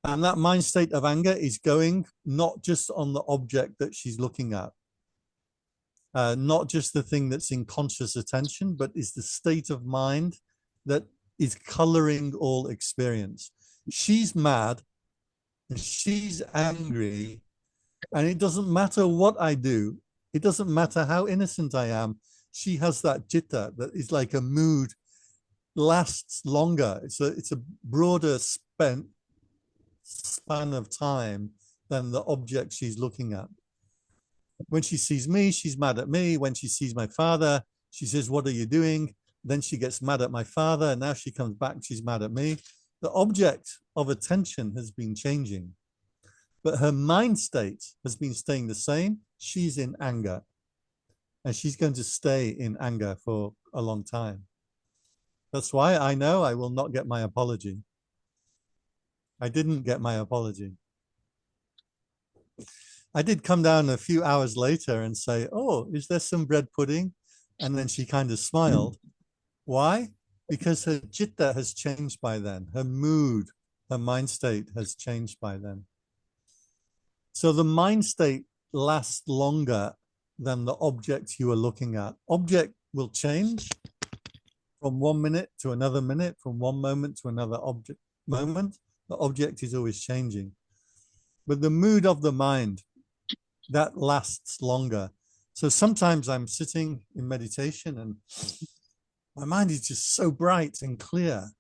S1: And that mind state of anger is going not just on the object that she's looking at, not just the thing that's in conscious attention, but is the state of mind that is coloring all experience. She's mad, she's angry, and it doesn't matter what I do. It doesn't matter how innocent I am. She has that jitta that is like a mood, lasts longer. It's a broader span of time than the object she's looking at. When she sees me, she's mad at me. When she sees my father, she says, what are you doing? Then she gets mad at my father. And now she comes back, she's mad at me. The object of attention has been changing, but her mind state has been staying the same. She's in anger, and she's going to stay in anger for a long time. That's why I know I will not get my apology. I didn't get my apology. I did come down a few hours later and say, oh, is there some bread pudding? And then she kind of smiled. Why? Because her jitta has changed by then. Her mood, her mind state has changed by then. So the mind state lasts longer than the object you are looking at. Object will change from 1 minute to another minute, from one moment to another moment. The object is always changing. But the mood of the mind, that lasts longer. So sometimes I'm sitting in meditation and my mind is just so bright and clear.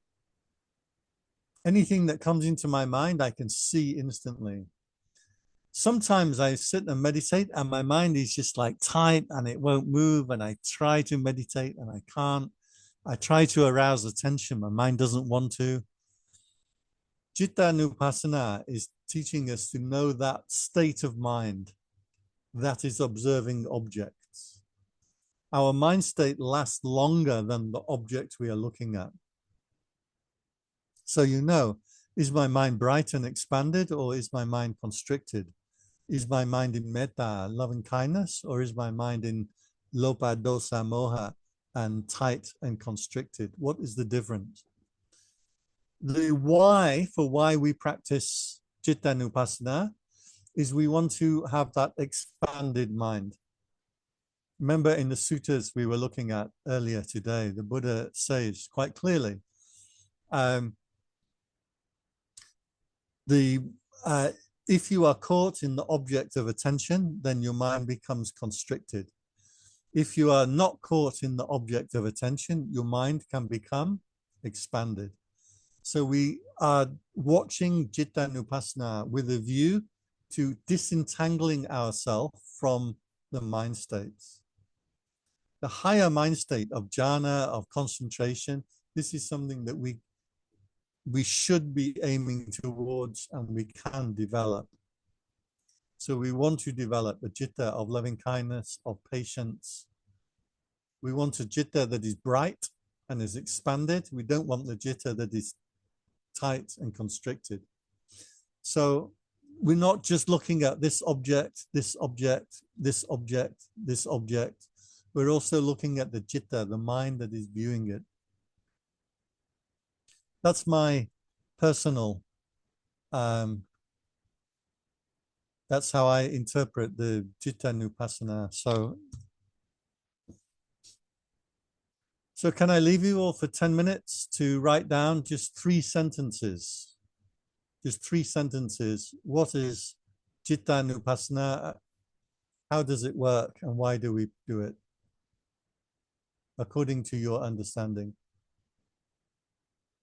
S1: Anything that comes into my mind, I can see instantly. Sometimes I sit and meditate and my mind is just like tight and it won't move, and I try to meditate and I can't. I try to arouse attention. My mind doesn't want to. Cittanupassana is teaching us to know that state of mind that is observing objects. Our mind state lasts longer than the object we are looking at. So you know, is my mind bright and expanded, or is my mind constricted? Is my mind in metta, loving kindness, or is my mind in lopa, dosa, moha, and tight and constricted? What is the difference? The why for why we practice Cittanupassana is we want to have that expanded mind. Remember in the suttas we were looking at earlier today, the Buddha says quite clearly, if you are caught in the object of attention, then your mind becomes constricted. If you are not caught in the object of attention, your mind can become expanded. So we are watching Cittanupassana with a view to disentangling ourselves from the mind states. The higher mind state of jhana, of concentration, this is something that we should be aiming towards and we can develop. So we want to develop a citta of loving kindness, of patience. We want a citta that is bright and is expanded. We don't want the citta that is tight and constricted. So we're not just looking at this object, this object, this object, this object. We're also looking at the citta, the mind that is viewing it. That's my personal, that's how I interpret the Cittanupassana. So can I leave you all for 10 minutes to write down just 3 sentences? Just 3 sentences. What is Cittanupassana? How does it work? And why do we do it? According to your understanding.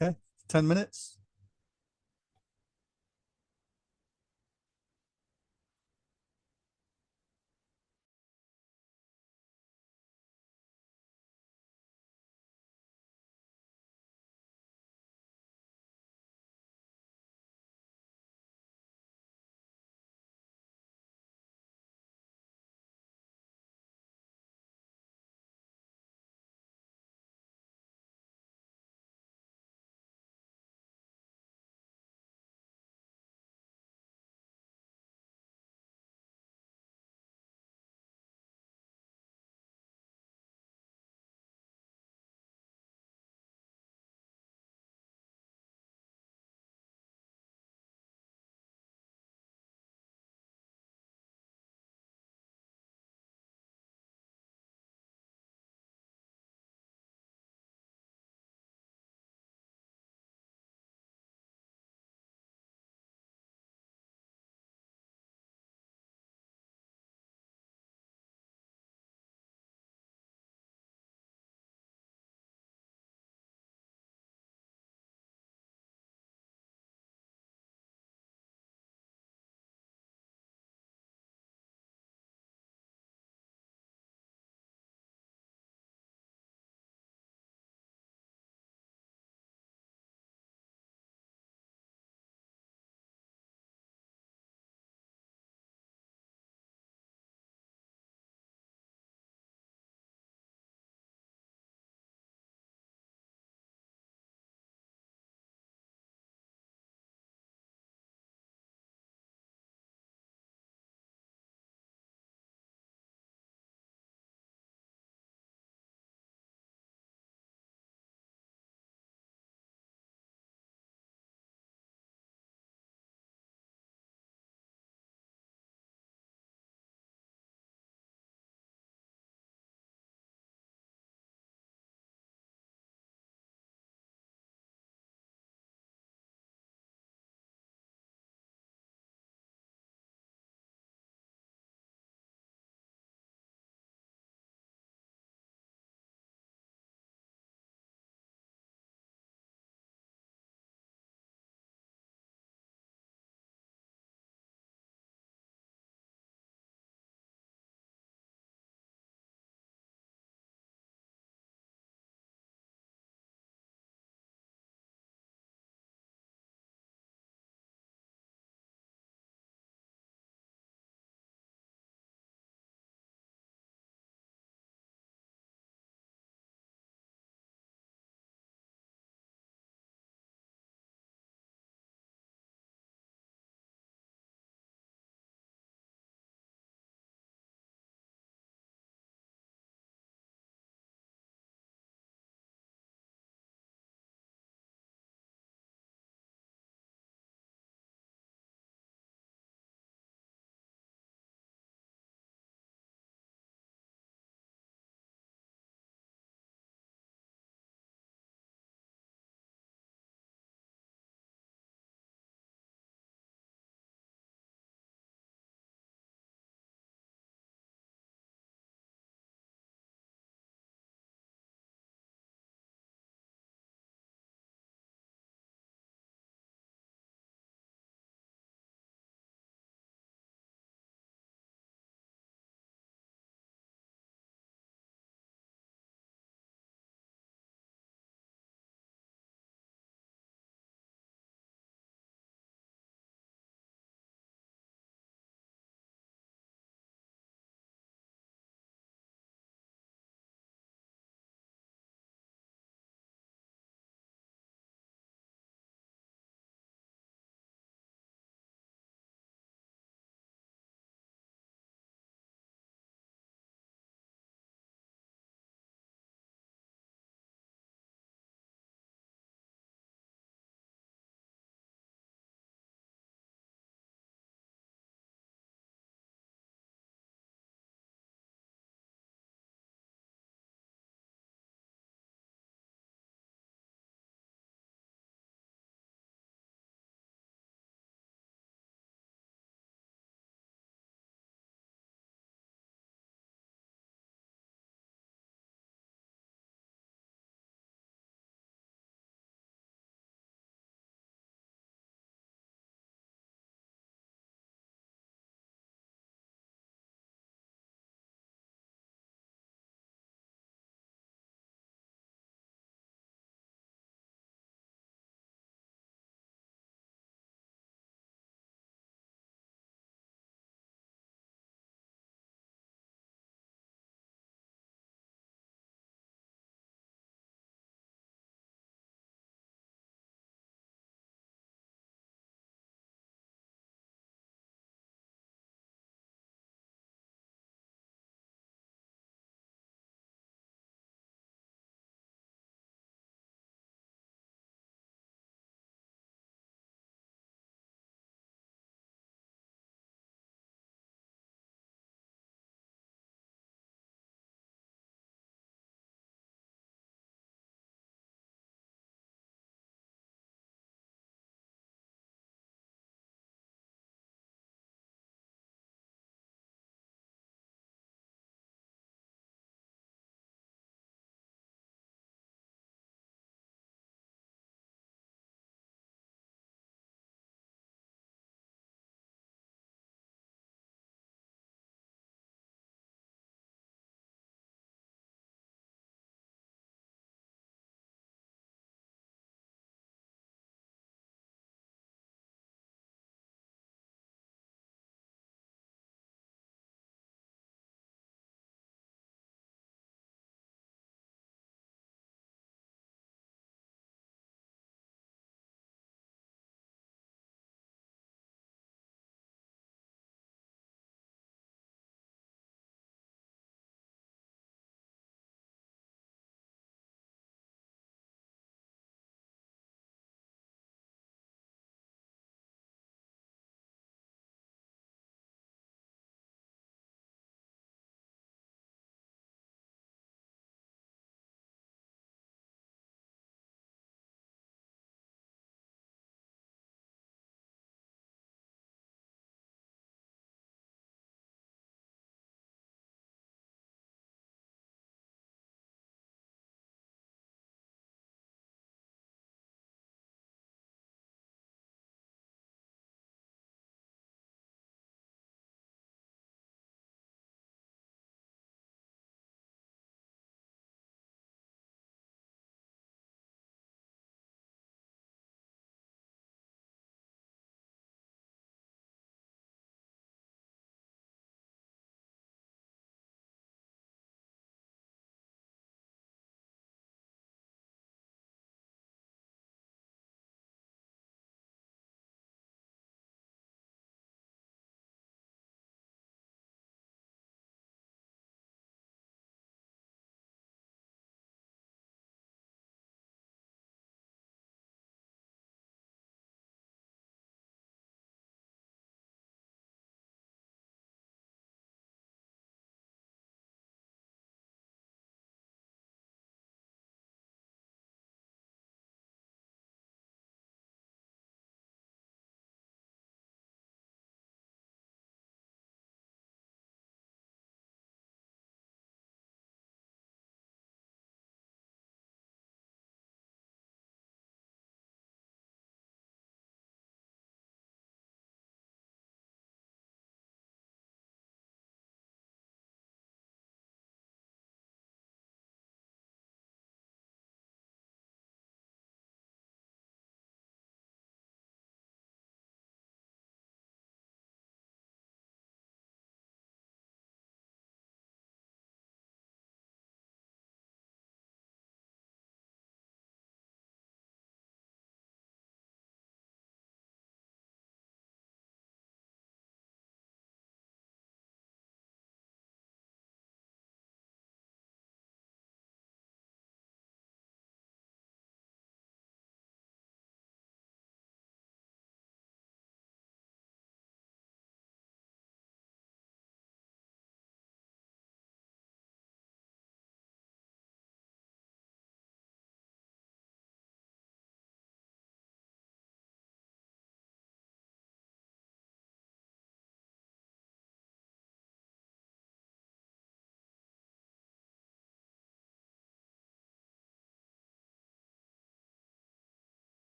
S1: Okay, 10 minutes.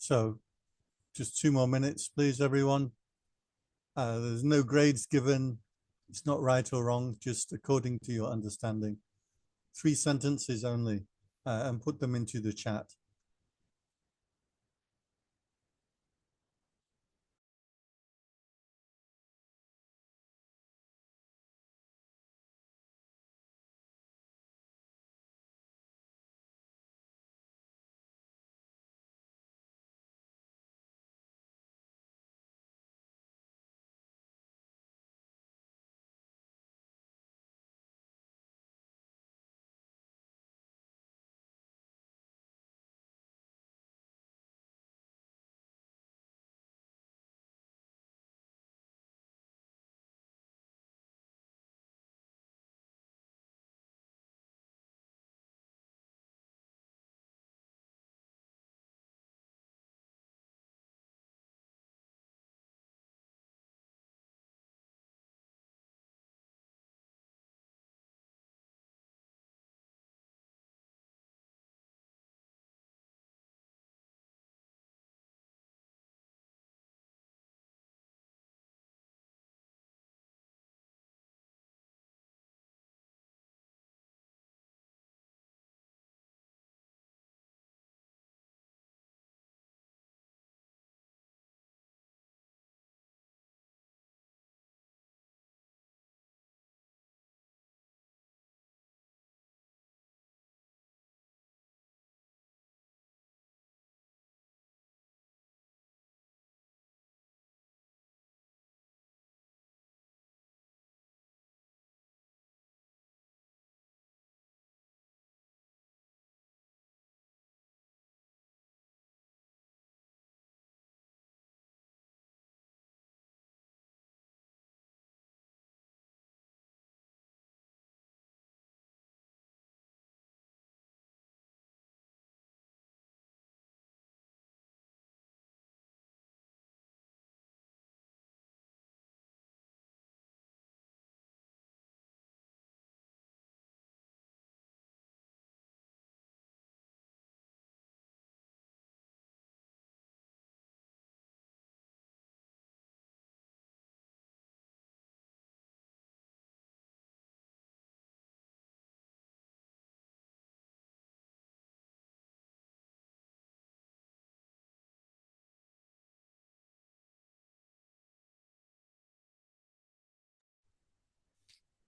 S1: So just 2 more minutes, please, everyone. There's no grades given. It's not right or wrong, just according to your understanding. 3 sentences only, and put them into the chat.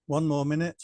S1: One more minute.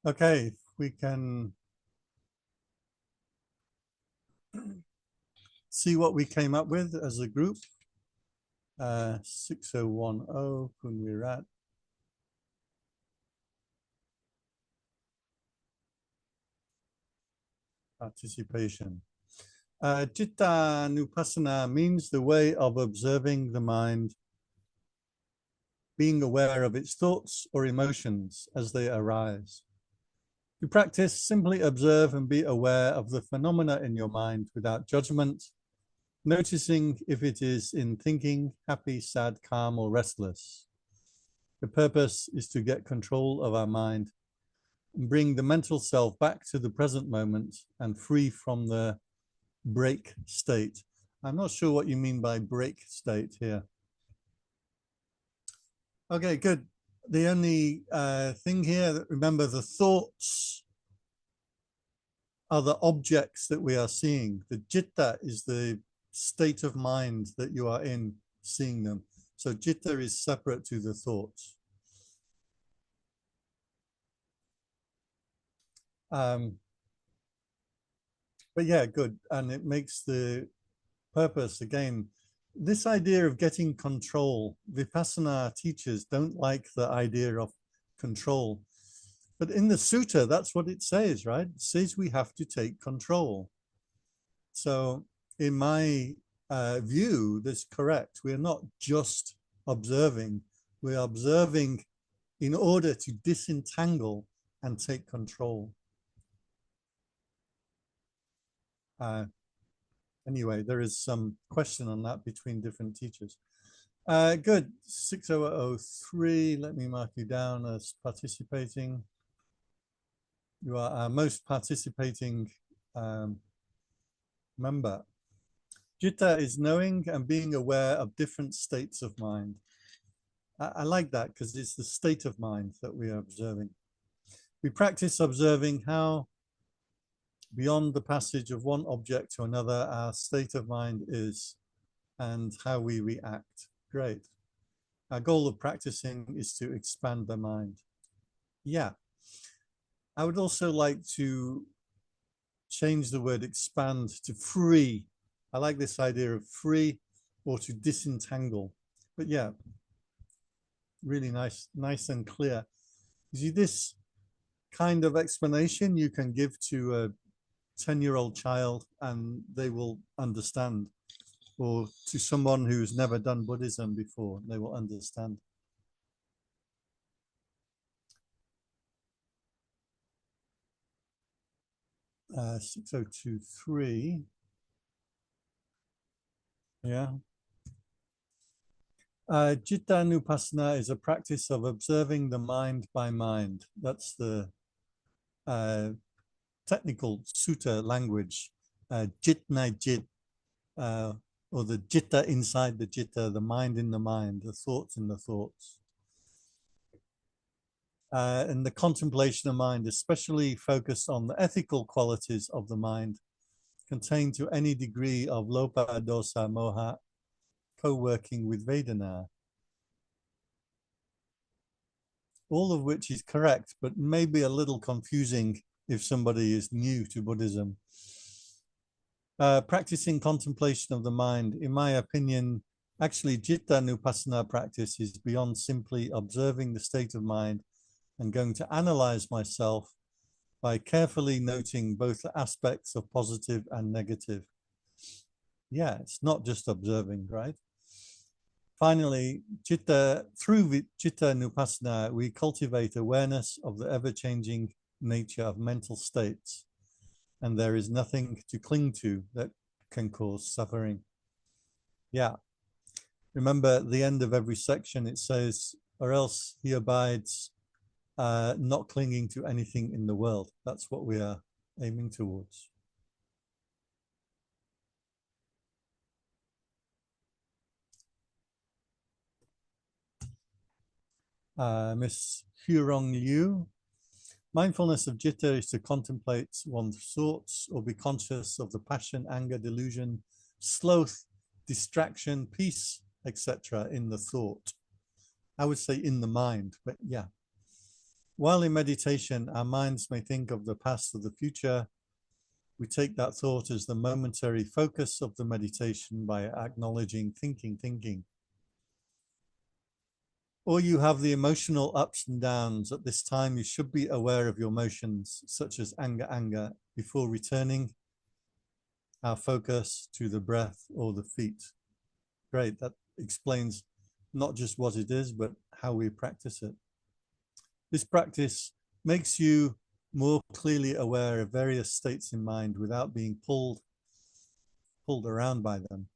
S1: Okay, we can see what we came up with as a group. 6010 Kunwirat. Participation. Cittanupassana means the way of observing the mind, being aware of its thoughts or emotions as they arise. To practice, simply observe and be aware of the phenomena in your mind without judgment, noticing if it is in thinking, happy, sad, calm, or restless. The purpose is to get control of our mind and bring the mental self back to the present moment and free from the break state. I'm not sure what you mean by break state here. Okay, good. The only thing here, remember, the thoughts are the objects that we are seeing. The citta is the state of mind that you are in seeing them. So citta is separate to the thoughts. But yeah, good. And it makes the purpose, again, this idea of getting control. Vipassana teachers don't like the idea of control. But in the sutta, that's what it says, right? It says we have to take control. So in my view, that's correct. We're not just observing. We're observing in order to disentangle and take control. Anyway, there is some question on that between different teachers. Good, 6003, let me mark you down as participating. You are our most participating member. Citta is knowing and being aware of different states of mind. I like that because it's the state of mind that we are observing. We practice observing how, beyond the passage of one object to another, our state of mind is and how we react. Great. Our goal of practicing is to expand the mind. Yeah. I would also like to change the word expand to free. I like this idea of free or to disentangle. But yeah, really nice and clear. You see, this kind of explanation you can give to a 10-year-old child and they will understand, or to someone who's never done Buddhism before, they will understand. Uh, 6023. Yeah. Cittanupassana is a practice of observing the mind by mind. That's the technical sutta language. Jit nai jit, or the citta inside the citta, the mind in the mind, the thoughts in the thoughts. And the contemplation of mind, especially focused on the ethical qualities of the mind, contained to any degree of lopa, dosa, moha, co-working with Vedana. All of which is correct, but maybe a little confusing if somebody is new to Buddhism. Practicing contemplation of the mind, in my opinion, actually Cittanupassana practice is beyond simply observing the state of mind and going to analyze myself by carefully noting both the aspects of positive and negative. Yeah, it's not just observing, right? Finally, through Cittanupassana, we cultivate awareness of the ever-changing nature of mental states, and there is nothing to cling to that can cause suffering. Yeah. Remember, at the end of every section, it says, or else he abides not clinging to anything in the world. That's what we are aiming towards. Miss Hurong Liu, mindfulness of citta is to contemplate one's thoughts or be conscious of the passion, anger, delusion, sloth, distraction, peace, etc. in the thought. I would say in the mind, but yeah. While in meditation, our minds may think of the past or the future. We take that thought as the momentary focus of the meditation by acknowledging thinking. Or you have the emotional ups and downs. At this time, you should be aware of your emotions, such as anger, before returning our focus to the breath or the feet. Great, that explains not just what it is, but how we practice it. This practice makes you more clearly aware of various states in mind without being pulled around by them.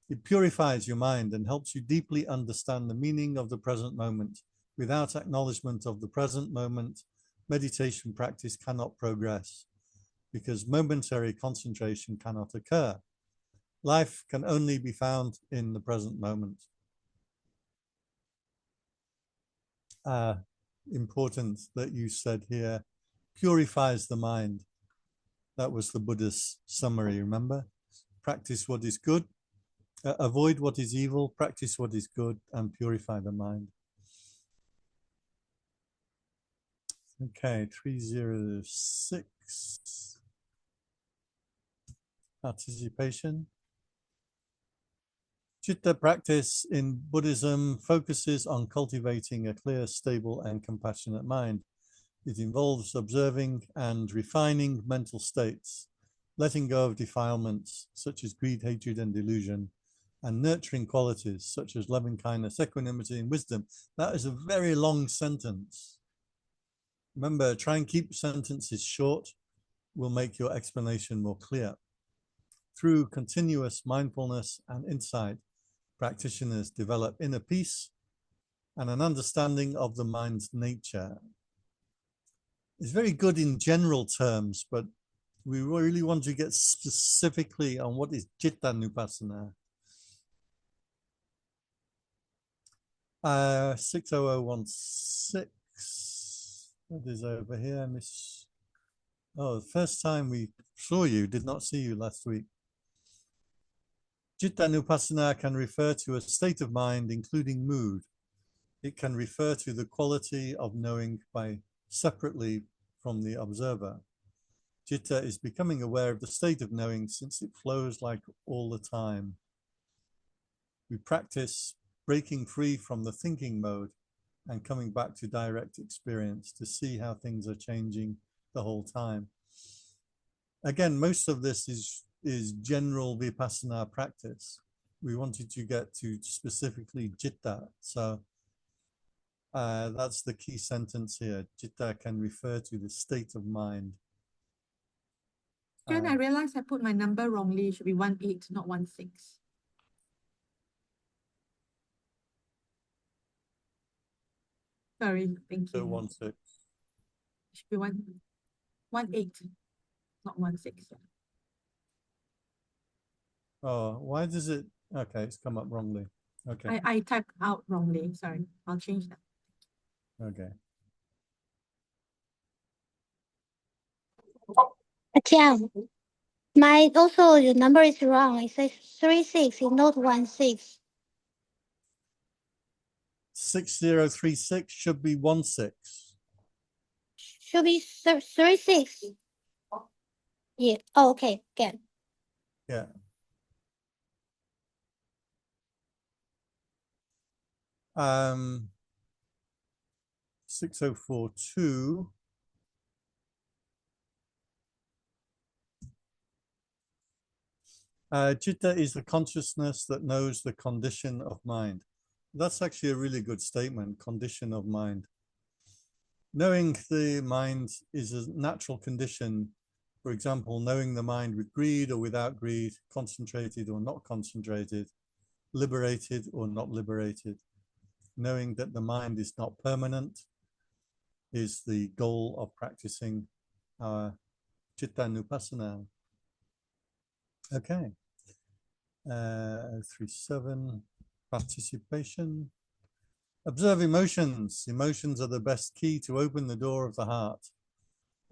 S1: It purifies your mind and helps you deeply understand the meaning of the present moment. Without acknowledgement of the present moment, meditation practice cannot progress because momentary concentration cannot occur. Life can only be found in the present moment. Important that you said here, purifies the mind. That was the Buddha's summary, remember? Practice what is good, avoid what is evil, practice what is good, and purify the mind. Okay, 306. Participation. Citta practice in Buddhism focuses on cultivating a clear, stable, and compassionate mind. It involves observing and refining mental states, letting go of defilements such as greed, hatred, and delusion, and nurturing qualities such as loving kindness, equanimity, and wisdom. That is a very long sentence. Remember, try and keep sentences short, will make your explanation more clear. Through continuous mindfulness and insight, practitioners develop inner peace and an understanding of the mind's nature. It's very good in general terms, but we really want to get specifically on what is Cittanupassana. 60016. That is over here, Miss. Oh, the first time we saw you, did not see you last week. Cittanupassana can refer to a state of mind, including mood. It can refer to the quality of knowing by separately from the observer. Citta is becoming aware of the state of knowing since it flows like all the time. We practice breaking free from the thinking mode and coming back to direct experience to see how things are changing the whole time. Again, most of this is general vipassana practice. We wanted to get to specifically citta. So that's the key sentence here. Citta can refer to the state of mind.
S5: Jen, I realized I put my number wrongly. It should be 18, not 16. Sorry, thank you.
S1: So 16.
S5: It should be 18, not 16.
S1: Oh, why does it? Okay, it's come up wrongly. Okay.
S5: I typed out wrongly. Sorry, I'll change that.
S1: Okay.
S7: Tiang, my also your number is wrong. It says 36, it's not 16.
S1: 6036 should be 16.
S7: Should be 36. Yeah. Oh, okay. Good.
S1: Yeah. Um, 6042. Citta is the consciousness that knows the condition of mind. That's actually a really good statement, condition of mind. Knowing the mind is a natural condition. For example, knowing the mind with greed or without greed, concentrated or not concentrated, liberated or not liberated. Knowing that the mind is not permanent is the goal of practicing our Cittanupassana. Okay. 037, participation. Observe emotions. Emotions are the best key to open the door of the heart.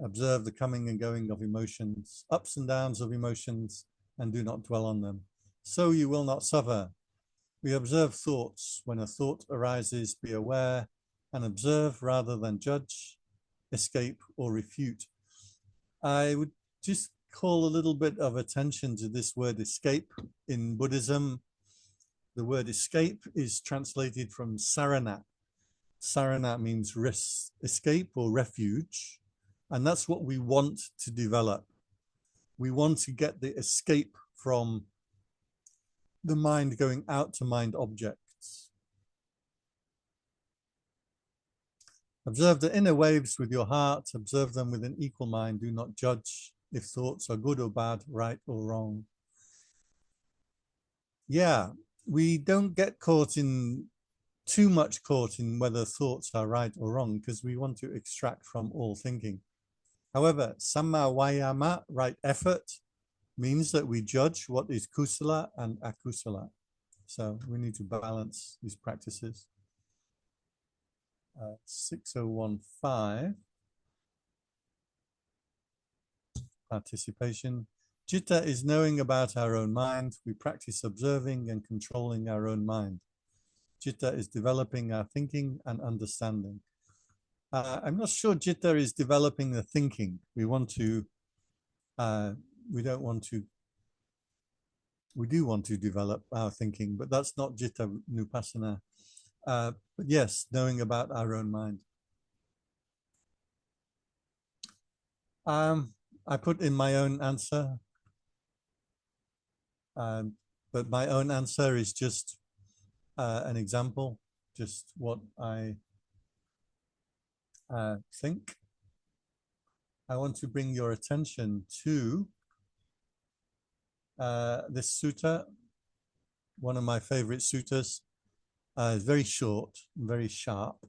S1: Observe the coming and going of emotions, ups and downs of emotions, and do not dwell on them. So you will not suffer. We observe thoughts. When a thought arises, be aware and observe rather than judge, escape, or refute. I would just call a little bit of attention to this word escape. In Buddhism, the word escape is translated from saranat. Saranat means escape or refuge, and that's what we want to develop. We want to get the escape from the mind going out to mind objects. Observe the inner waves with your heart. Observe them with an equal mind. Do not judge if thoughts are good or bad, right or wrong. Yeah, we don't get too much caught in whether thoughts are right or wrong, because we want to extract from all thinking. However, samma vayama, right effort, means that we judge what is kusala and akusala. So we need to balance these practices. 6015, participation. Citta is knowing about our own mind. We practice observing and controlling our own mind. Citta is developing our thinking and understanding. I'm not sure Citta is developing the thinking. We do want to develop our thinking, but that's not Citta Nupassana. But yes, knowing about our own mind. I put in my own answer, but my own answer is just an example, just what I think. I want to bring your attention to this sutta, one of my favorite suttas. It's very short, very sharp.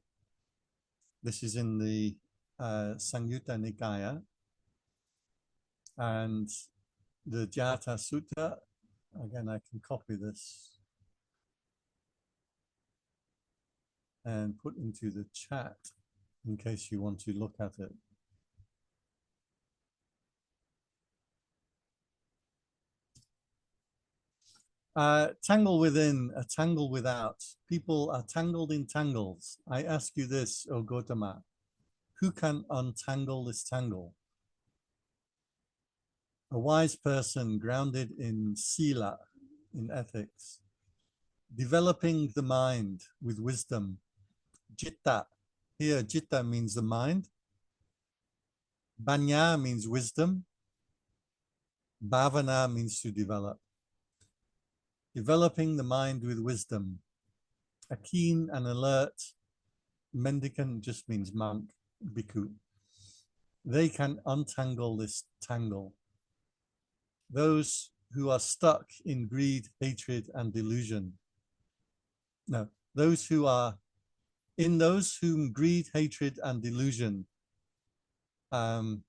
S1: This is in the Samyutta Nikaya, and the Jata Sutta. Again, I can copy this and put into the chat in case you want to look at it. Tangle within, a tangle without. People are tangled in tangles. I ask you this, O Gautama, who can untangle this tangle? A wise person grounded in sila, in ethics, developing the mind with wisdom. Citta, here citta means the mind. Banya means wisdom. Bhavana means to develop. Developing the mind with wisdom. A keen and alert mendicant just means monk, bhikkhu. They can untangle this tangle. Those who are stuck in greed, hatred, and delusion. No, those whom greed, hatred, and delusion have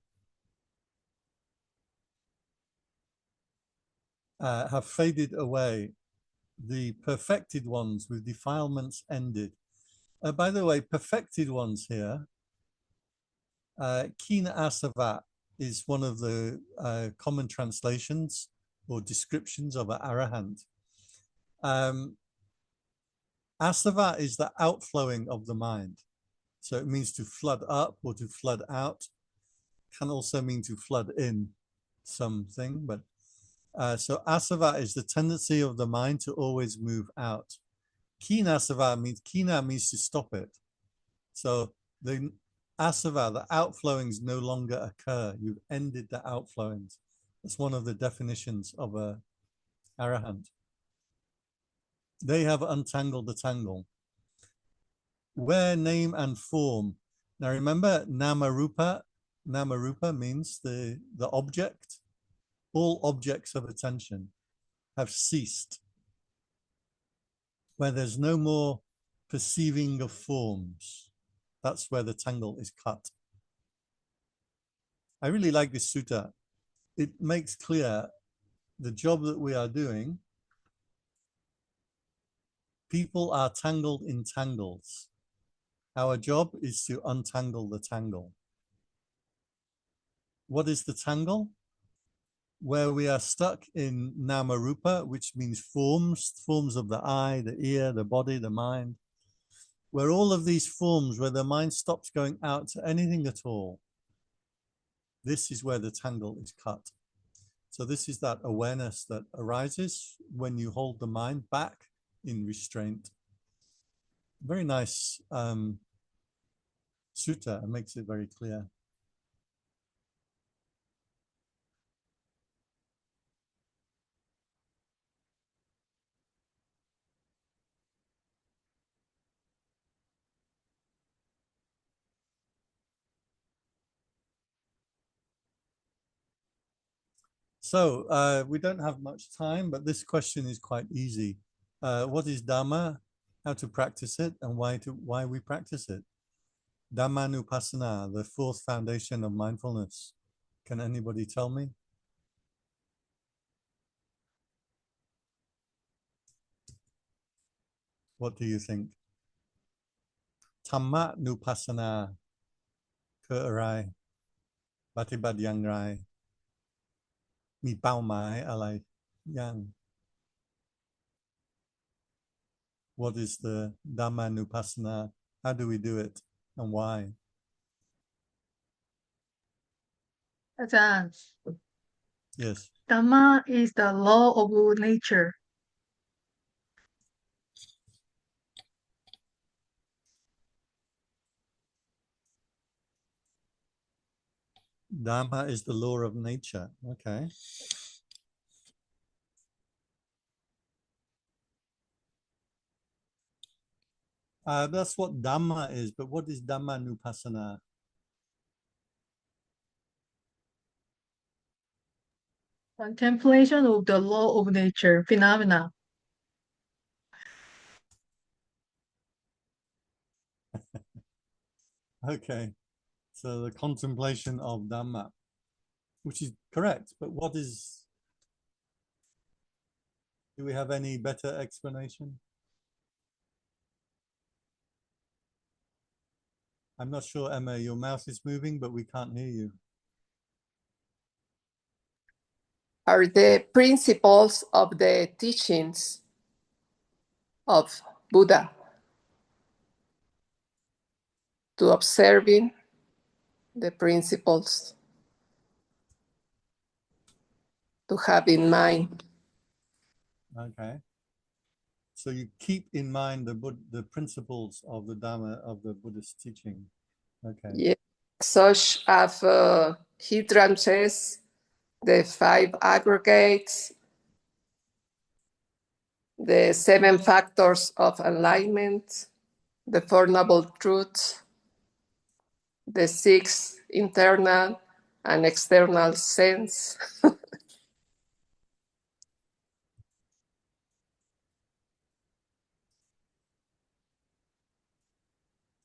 S1: faded away. The perfected ones with defilements ended. By the way, perfected ones here, Kina Asava is one of the common translations or descriptions of an arahant. Asava is the outflowing of the mind. So it means to flood up or to flood out. Can also mean to flood in something, but so asava is the tendency of the mind to always move out. Kinasava means to stop it. So the asava, the outflowings no longer occur. You've ended the outflowings. That's one of the definitions of a arahant. They have untangled the tangle. Where name and form. Now remember, namarupa. Namarupa means the object. All objects of attention have ceased. Where there's no more perceiving of forms, that's where the tangle is cut. I really like this sutta. It makes clear the job that we are doing. People are tangled in tangles. Our job is to untangle the tangle. What is the tangle? Where we are stuck in namarupa, which means forms of the eye, the ear, the body, the mind. Where all of these forms, where the mind stops going out to anything at all, this is where the tangle is cut. So this is that awareness that arises when you hold the mind back in restraint. Very nice sutta, it makes it very clear. So we don't have much time, but this question is quite easy. What is Dhamma? How to practice it, and why we practice it? Dhammanupassana, the fourth foundation of mindfulness. Can anybody tell me? What do you think? Dhammanupassana คืออะไรปฏิบัติอย่างไรมีเป้าหมายอะไรยัง What is the Dhammanupassana? How do we do it and why?
S3: อาจารย์
S1: Yes.
S3: Dhamma is the law of nature.
S1: Dhamma is the law of nature. Okay. That's what Dhamma is, but what is Dhammanupassana?
S3: Contemplation of the law of nature, phenomena.
S1: Okay. So the contemplation of Dhamma, which is correct, but what is, do we have any better explanation? I'm not sure, Emma, your mouth is moving, but we can't hear you.
S8: Are the principles of the teachings of Buddha to observing the principles to have in mind.
S1: Okay. So you keep in mind the principles of the Dhamma of the Buddhist teaching. Okay.
S8: Yeah. Such as hindrances, the 5 aggregates, the 7 factors of enlightenment, the 4 noble truths, the 6 internal and external sense.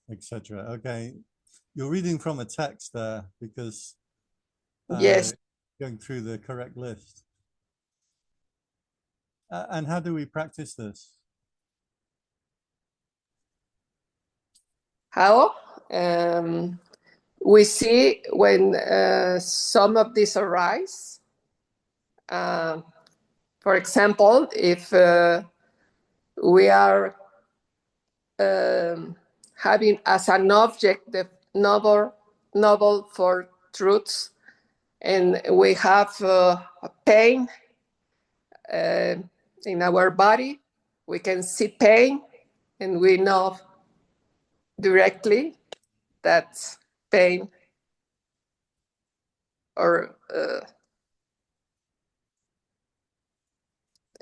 S1: Etc. Okay. You're reading from a text there because
S8: Yes.
S1: going through the correct list. And how do we practice this?
S8: How? We see when some of these arise. For example, if we are having as an object the noble 4 truths, and we have pain in our body, we can see pain, and we know directly that pain or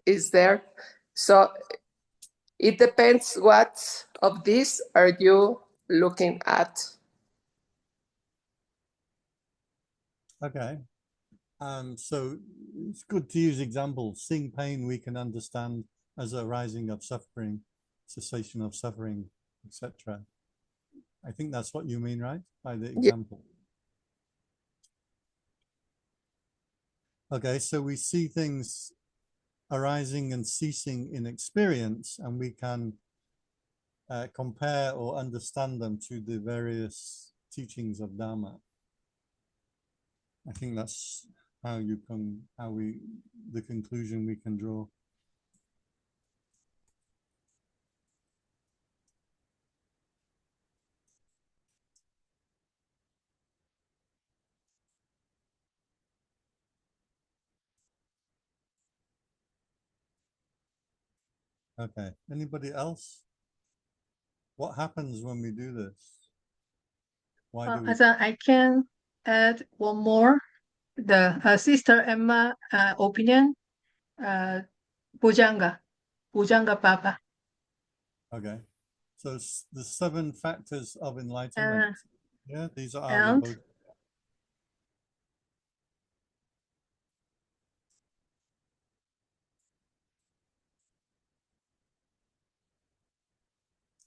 S8: is there. So it depends what of these are you looking at.
S1: Okay. So it's good to use examples. Seeing pain we can understand as a rising of suffering, cessation of suffering, etc. I think that's what you mean, right? By the example. Yeah. Okay, so we see things arising and ceasing in experience, and we can compare or understand them to the various teachings of Dhamma. I think that's how the conclusion we can draw. Okay, anybody else? What happens when we do this? Why do we?
S3: I can add one more. The Sister Emma opinion, Bujanga Papa.
S1: Okay, so the 7 factors of enlightenment. Yeah, these are
S3: and
S1: both.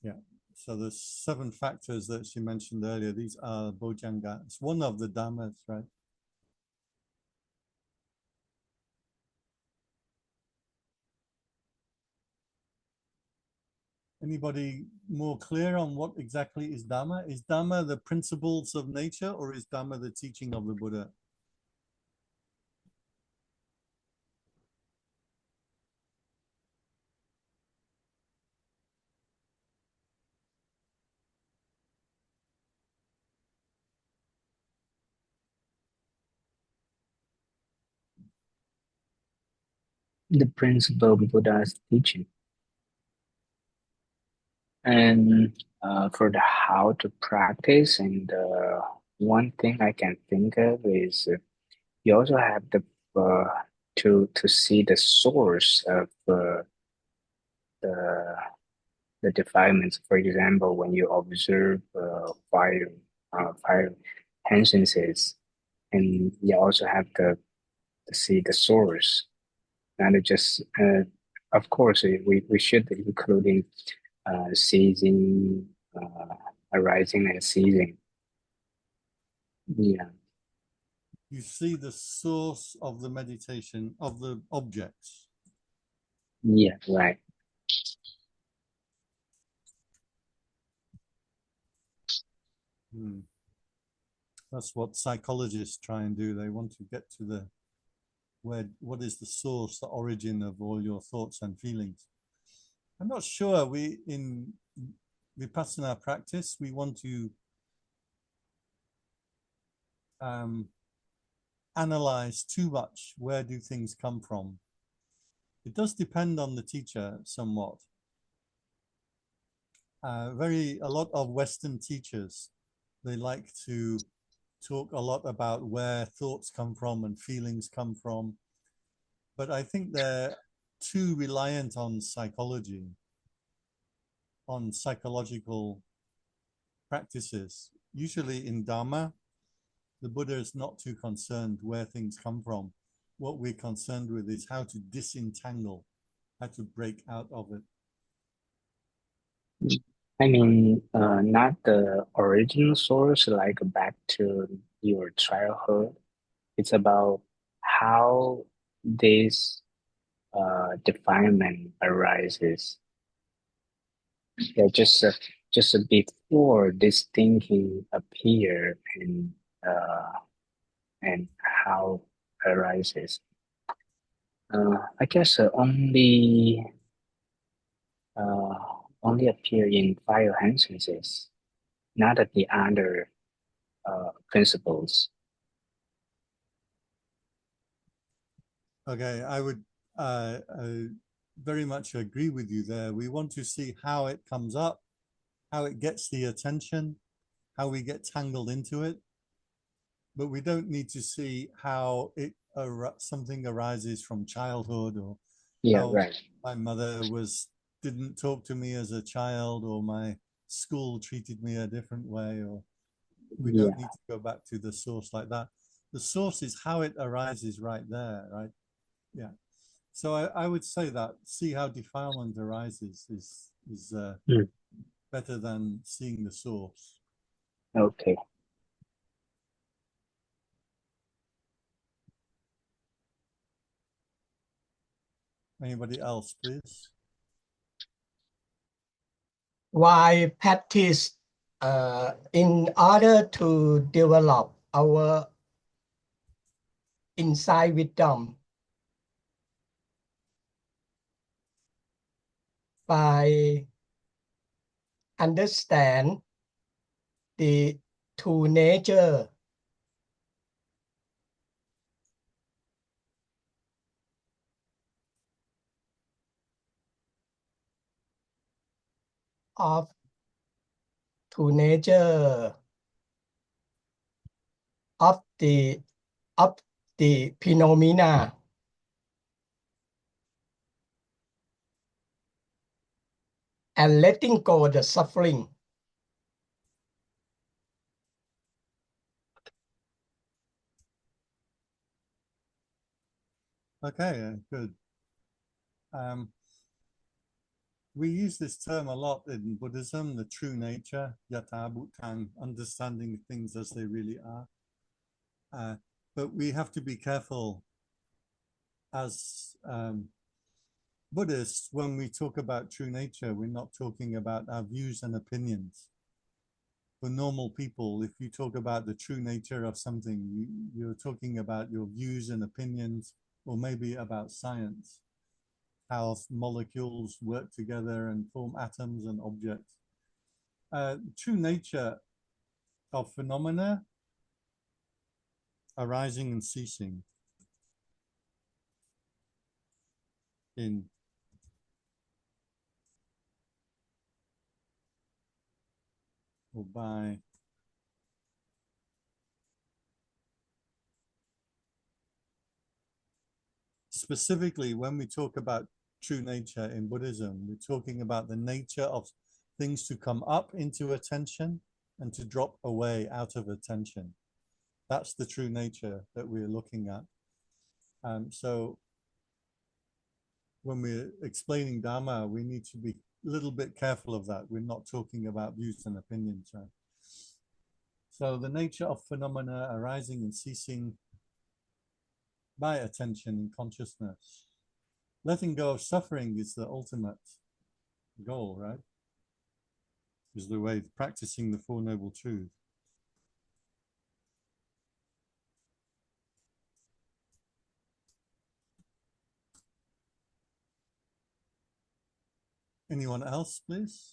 S1: Yeah. So the 7 factors that she mentioned earlier, these are Bojjhanga. It's one of the dhammas, right? Anybody more clear on what exactly is Dhamma? Is Dhamma the principles of nature, or is Dhamma the teaching of the Buddha?
S4: The principle of Buddha's teaching. And for the how to practice, and one thing I can think of is you also have uh, to see the source of the defilements. For example, when you observe five tendencies, and you also have to see the source, not just of course we should including ceasing, arising and ceasing. Yeah.
S1: You see the source of the meditation, of the objects.
S4: Yeah, right.
S1: That's what psychologists try and do. They want to get to the what is the source, the origin of all your thoughts and feelings. I'm not sure we in Vipassana practice, we want to analyze too much. Where do things come from? It does depend on the teacher somewhat. A lot of Western teachers, they like to talk a lot about where thoughts come from and feelings come from. But I think they're too reliant on psychology, on psychological practices. Usually in Dharma, the Buddha is not too concerned where things come from. What we're concerned with is how to disentangle, how to break out of it.
S4: I mean, not the original source, like back to your childhood. It's about how this defilement arises. Yeah, just before this thinking appear, and how arises. I guess uh, only appear in bioenhances, not at the other principles.
S1: Okay, I would very much agree with you there. We want to see how it comes up, how it gets the attention, how we get tangled into it. But we don't need to see how something arises from childhood, or
S4: Yeah,
S1: how
S4: right.
S1: my mother didn't talk to me as a child, or my school treated me a different way, or we
S4: Yeah.
S1: don't need to go back to the source like that. The source is how it arises right there, right? Yeah. So I would say that see how defilement arises is better than seeing the source.
S4: Okay.
S1: Anybody else, please?
S6: Why practice in order to develop our insight wisdom by understand the true nature of true nature of the phenomena and letting go the suffering.
S1: Okay, good. we use this term a lot in Buddhism, the true nature, yatha bhutang, understanding things as they really are. But we have to be careful as Buddhists, when we talk about true nature, we're not talking about our views and opinions. For normal people, if you talk about the true nature of something, you're talking about your views and opinions, or maybe about science, how molecules work together and form atoms and objects. True nature of phenomena arising and ceasing in or by specifically, when we talk about true nature in Buddhism, we're talking about the nature of things to come up into attention and to drop away out of attention. That's the true nature that we're looking at. So when we're explaining Dharma, we need to be a little bit careful of that. We're not talking about views and opinions. Right? So the nature of phenomena arising and ceasing by attention and consciousness. Letting go of suffering is the ultimate goal, right? Is the way of practicing the Four Noble Truths. Anyone else, please?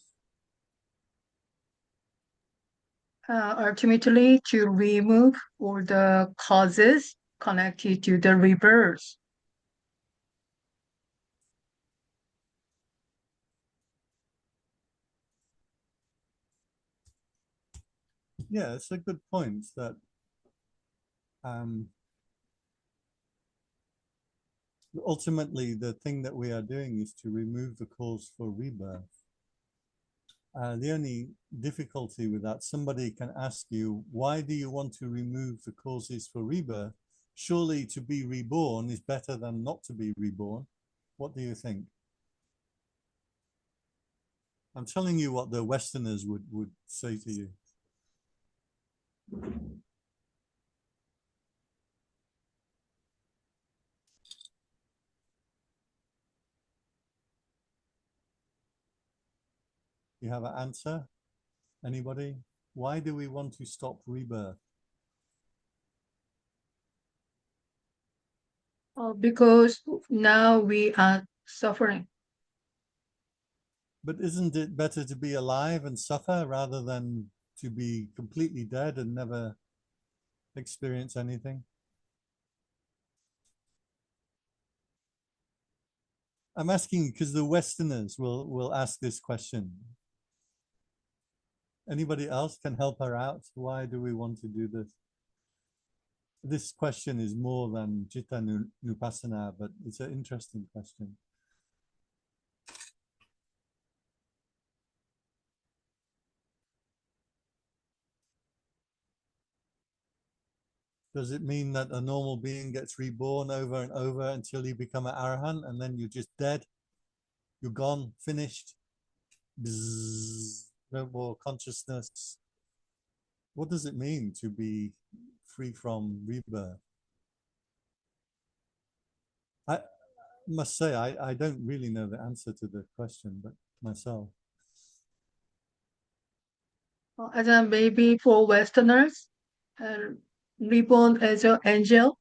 S3: Ultimately, to remove all the causes connected to the rebirth.
S1: Yeah, it's a good point that ultimately the thing that we are doing is to remove the cause for rebirth. The only difficulty with that, somebody can ask you, why do you want to remove the causes for rebirth? Surely to be reborn is better than not to be reborn. What do you think? I'm telling you what the Westerners would say to you. You have an answer? Anybody? Why do we want to stop rebirth?
S3: Because now we are suffering.
S1: But isn't it better to be alive and suffer rather than to be completely dead and never experience anything? I'm asking because the Westerners will ask this question. Anybody else can help her out? Why do we want to do this? This question is more than Citta Nupassana, but it's an interesting question. Does it mean that a normal being gets reborn over and over until you become an arahant and then you're just dead? You're gone, finished. Bzzz, no more consciousness. What does it mean to be free from rebirth? I must say, I don't really know the answer to the question, but myself.
S3: As a maybe for Westerners, reborn as an angel.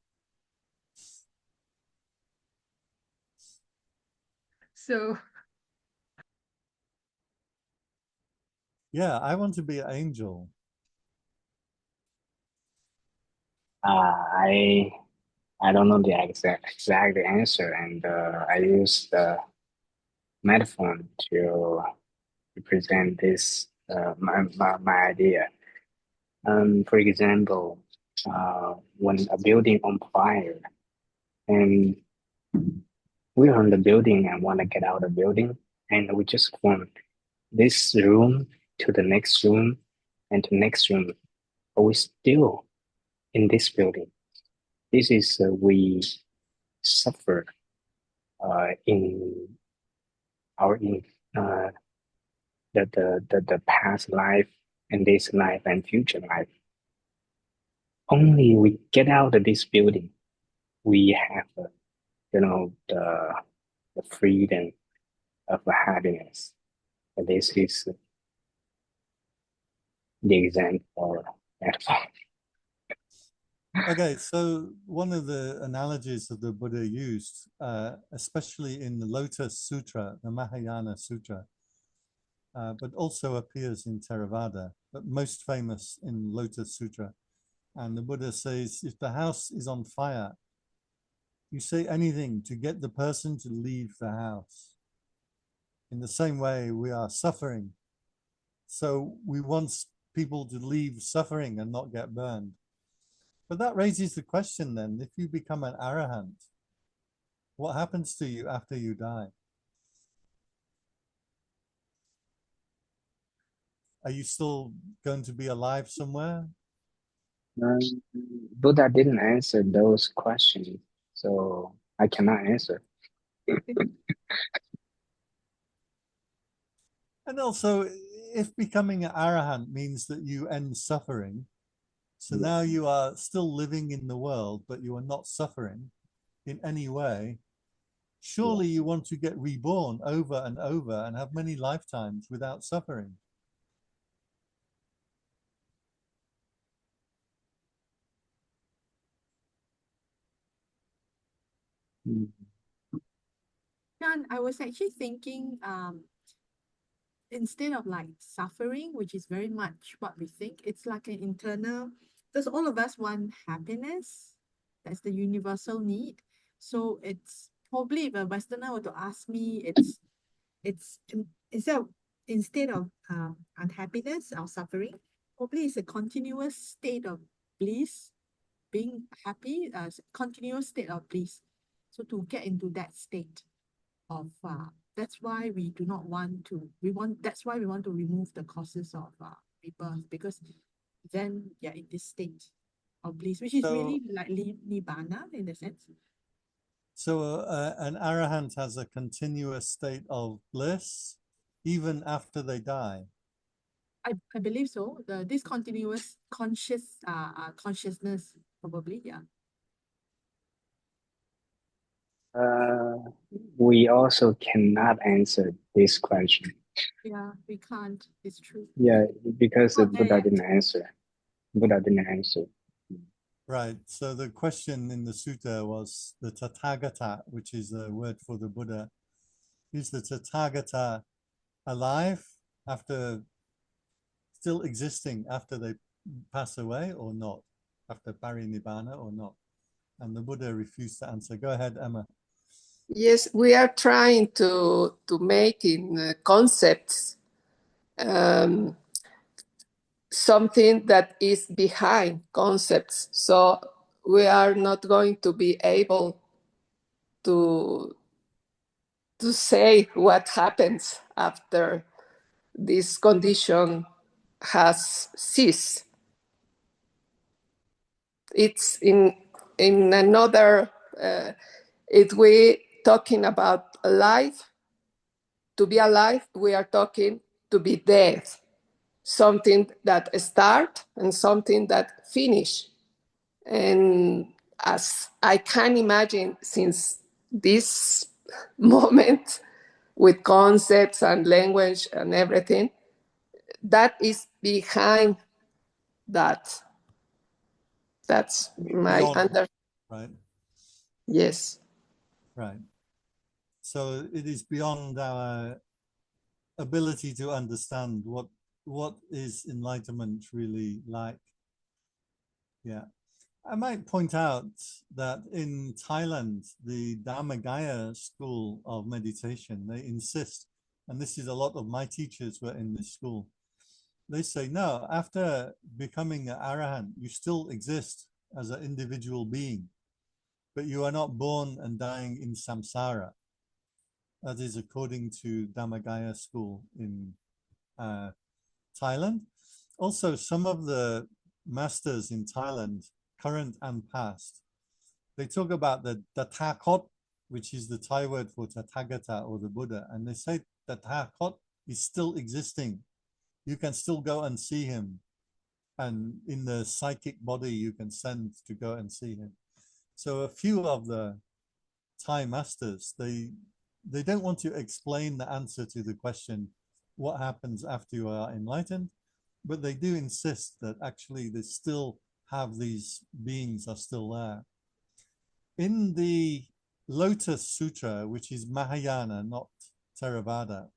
S3: So
S1: Yeah, I want to be an angel.
S4: I don't know the exact answer, and I use the metaphor to represent this my idea. For example, when a building on fire, and we're on the building and want to get out of the building, and we just want this room to the next room and to next room, but we're still in this building. This is we suffer in our the past life and this life and future life. Only we get out of this building, we have the freedom of happiness. And this is the example or metaphor.
S1: Okay, so one of the analogies that the Buddha used, especially in the Lotus Sutra, the Mahayana Sutra, but also appears in Theravada, but most famous in Lotus Sutra. And the Buddha says, if the house is on fire, you say anything to get the person to leave the house. In the same way, we are suffering. So we want people to leave suffering and not get burned. But that raises the question then, if you become an arahant, what happens to you after you die? Are you still going to be alive somewhere?
S4: Buddha didn't answer those questions, so I cannot answer.
S1: And also, if becoming an arahant means that you end suffering, so
S4: Yeah.
S1: now you are still living in the world, but you are not suffering in any way, surely you want to get reborn over and over and have many lifetimes without suffering.
S5: John, I was actually thinking, instead of like suffering, which is very much what we think, it's like an internal, because all of us want happiness. That's the universal need. So it's probably, if a Westerner were to ask me, instead of unhappiness or suffering, probably it's a continuous state of bliss, being happy, continuous state of bliss. So to get into that state of that's why we do not want to, that's why we want to remove the causes of rebirth, because then you're in this state of bliss, which is really like nibbana in a sense.
S1: So an arahant has a continuous state of bliss even after they die.
S5: I believe so. This continuous consciousness, probably, yeah.
S4: We also cannot answer this question.
S5: Yeah, we can't. It's true.
S4: Yeah, because
S5: Not
S4: Buddha
S5: there
S4: didn't
S5: yet.
S4: answer. Buddha didn't answer.
S1: Right. So the question in the sutta was the Tathagata, which is the word for the Buddha. Is the Tathagata alive after, still existing after they pass away or not? After parinibbana or not? And the Buddha refused to answer. Go ahead, Emma.
S8: Yes, we are trying to make in concepts something that is behind concepts. So we are not going to be able to say what happens after this condition has ceased. It's in another, if we talking about life, to be alive, we are talking to be dead. Something that start and something that finish. And as I can imagine, since this moment with concepts and language and everything, that is behind that. That's my
S1: Beyond, right?
S8: Yes.
S1: Right. So it is beyond our ability to understand what is enlightenment really like. Yeah. I might point out that in Thailand, the Dhammayaya school of meditation, they insist, and this is a lot of my teachers were in this school, they say, no, after becoming an arahant, you still exist as an individual being, but you are not born and dying in samsara. That is according to Dhammayaya school in Thailand. Also, some of the masters in Thailand, current and past, they talk about the Tathakot, which is the Thai word for Tathagata or the Buddha, and they say Tathagata is still existing. You can still go and see him. And in the psychic body, you can send to go and see him. So a few of the Thai masters, they don't want to explain the answer to the question, what happens after you are enlightened? But they do insist that actually they still have these beings are still there. In the Lotus Sutra, which is Mahayana, not Theravada,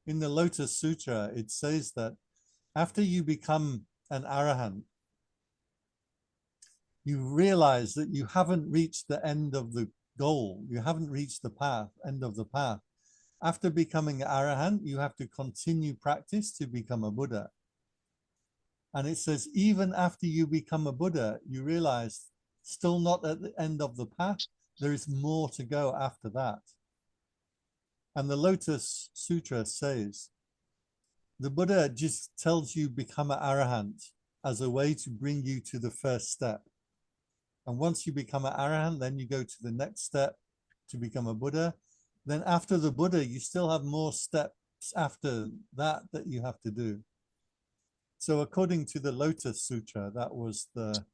S1: in the Lotus Sutra, it says that after you become an arahant, you realize that you haven't reached the end of the goal. You haven't reached the path, end of the path. After becoming an arahant, you have to continue practice to become a Buddha. And it says, even after you become a Buddha, you realize still not at the end of the path. There is more to go after that. And the Lotus Sutra says, the Buddha just tells you become an arahant as a way to bring you to the first step. And once you become an arahant, then you go to the next step to become a Buddha. Then after the Buddha, you still have more steps after that you have to do. So according to the Lotus Sutra, that was the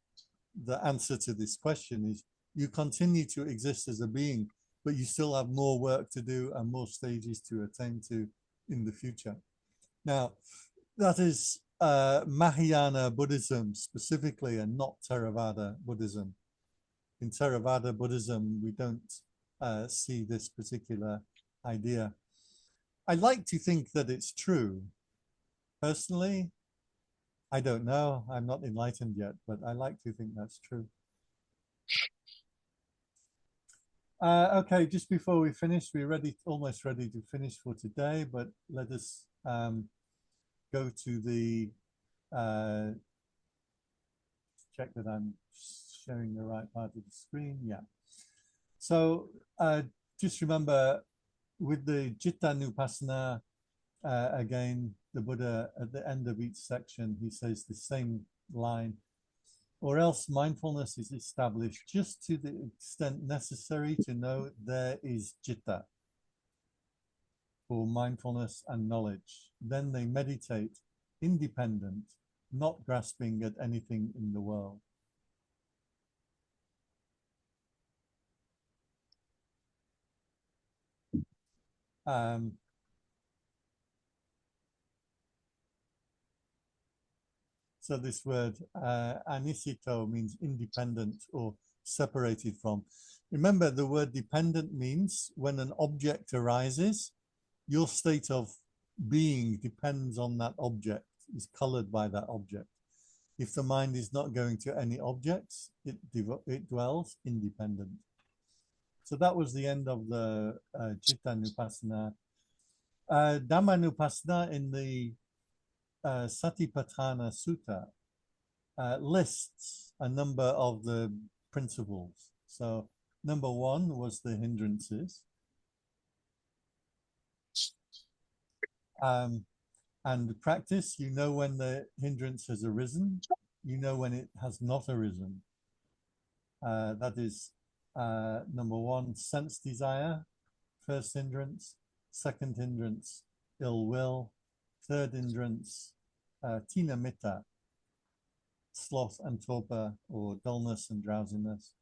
S1: answer to this question is you continue to exist as a being, but you still have more work to do and more stages to attain to in the future. Now, that is Mahayana Buddhism specifically and not Theravada Buddhism. In Theravada Buddhism, we don't see this particular idea. I like to think that it's true. Personally, I don't know. I'm not enlightened yet, but I like to think that's true. Okay, just before we finish, we're almost ready to finish for today, but let us go to the check that I'm showing the right part of the screen. Yeah. So just remember with the Cittanupassana, again, the Buddha at the end of each section, he says the same line, or else mindfulness is established just to the extent necessary to know there is citta for mindfulness and knowledge. Then they meditate independent, not grasping at anything in the world. So this word anisito means independent or separated from. Remember, the word dependent means when an object arises, your state of being depends on that object, is colored by that object. If the mind is not going to any objects, it dwells independent. So that was the end of the Cittanupassana. Dhammanupassana in the Satipatthana Sutta lists a number of the principles. So number one was the hindrances. And practice, you know when the hindrance has arisen, you know when it has not arisen. That is number one, sense desire, first hindrance. Second hindrance, ill will. Third hindrance, tina mitta, sloth and torpor, or dullness and drowsiness.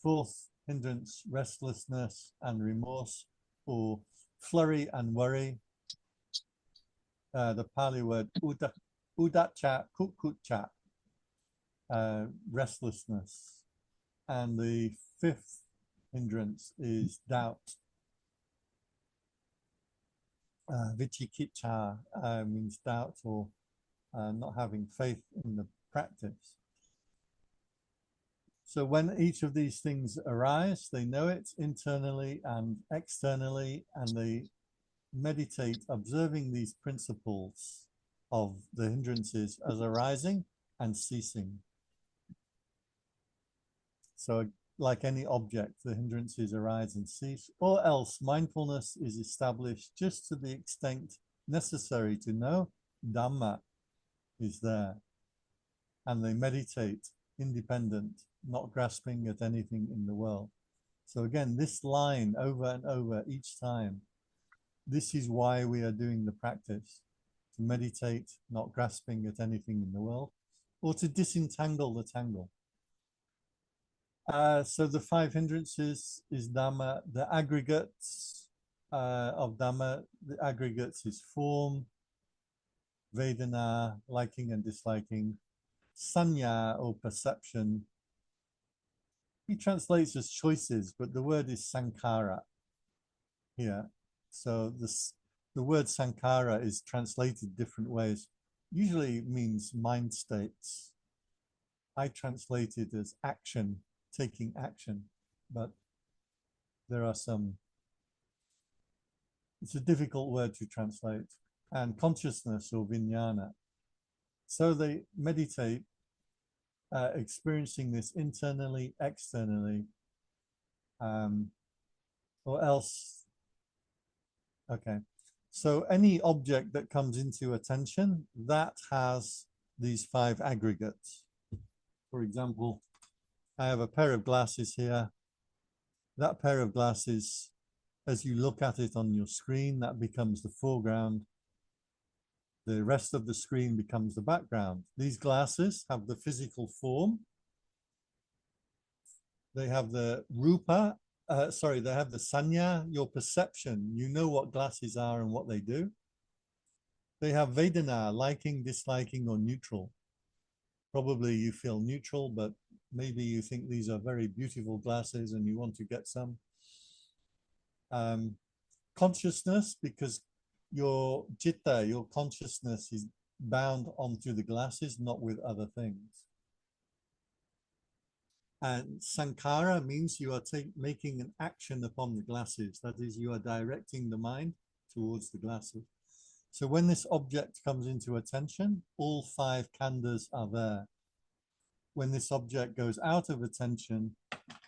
S1: Fourth hindrance, restlessness and remorse, or flurry and worry. The Pali word udacha kukucha, restlessness. And the fifth hindrance is doubt. Vicikiccha means doubt or not having faith in the practice. So when each of these things arise, they know it internally and externally, and they meditate observing these principles of the hindrances as arising and ceasing. So like any object, the hindrances arise and cease, or else mindfulness is established just to the extent necessary to know Dhamma is there. And they meditate independent, not grasping at anything in the world. So again, this line over and over each time, this is why we are doing the practice, to meditate, not grasping at anything in the world, or to disentangle the tangle. So the 5 hindrances is Dhamma. The aggregates of Dhamma, the aggregates is form, Vedana, liking and disliking, Sanya or perception. He translates as choices, but the word is Sankhara here. So the word Sankhara is translated different ways. Usually it means mind states. I translate it as action, taking action, but there are some, it's a difficult word to translate, and consciousness or vijnana. So they meditate, experiencing this internally, externally, or else, okay. So any object that comes into attention, that has these 5 aggregates. For example, I have a pair of glasses here. That pair of glasses, as you look at it on your screen, that becomes the foreground. The rest of the screen becomes the background. These glasses have the physical form. They have the rupa, they have the sanya, your perception. You know what glasses are and what they do. They have vedana, liking, disliking, or neutral. Probably you feel neutral, but maybe you think these are very beautiful glasses and you want to get some. Consciousness, because your citta, your consciousness is bound onto the glasses, not with other things. And sankhara means you are making an action upon the glasses. That is, you are directing the mind towards the glasses. So when this object comes into attention, all 5 khandhas are there. When this object goes out of attention,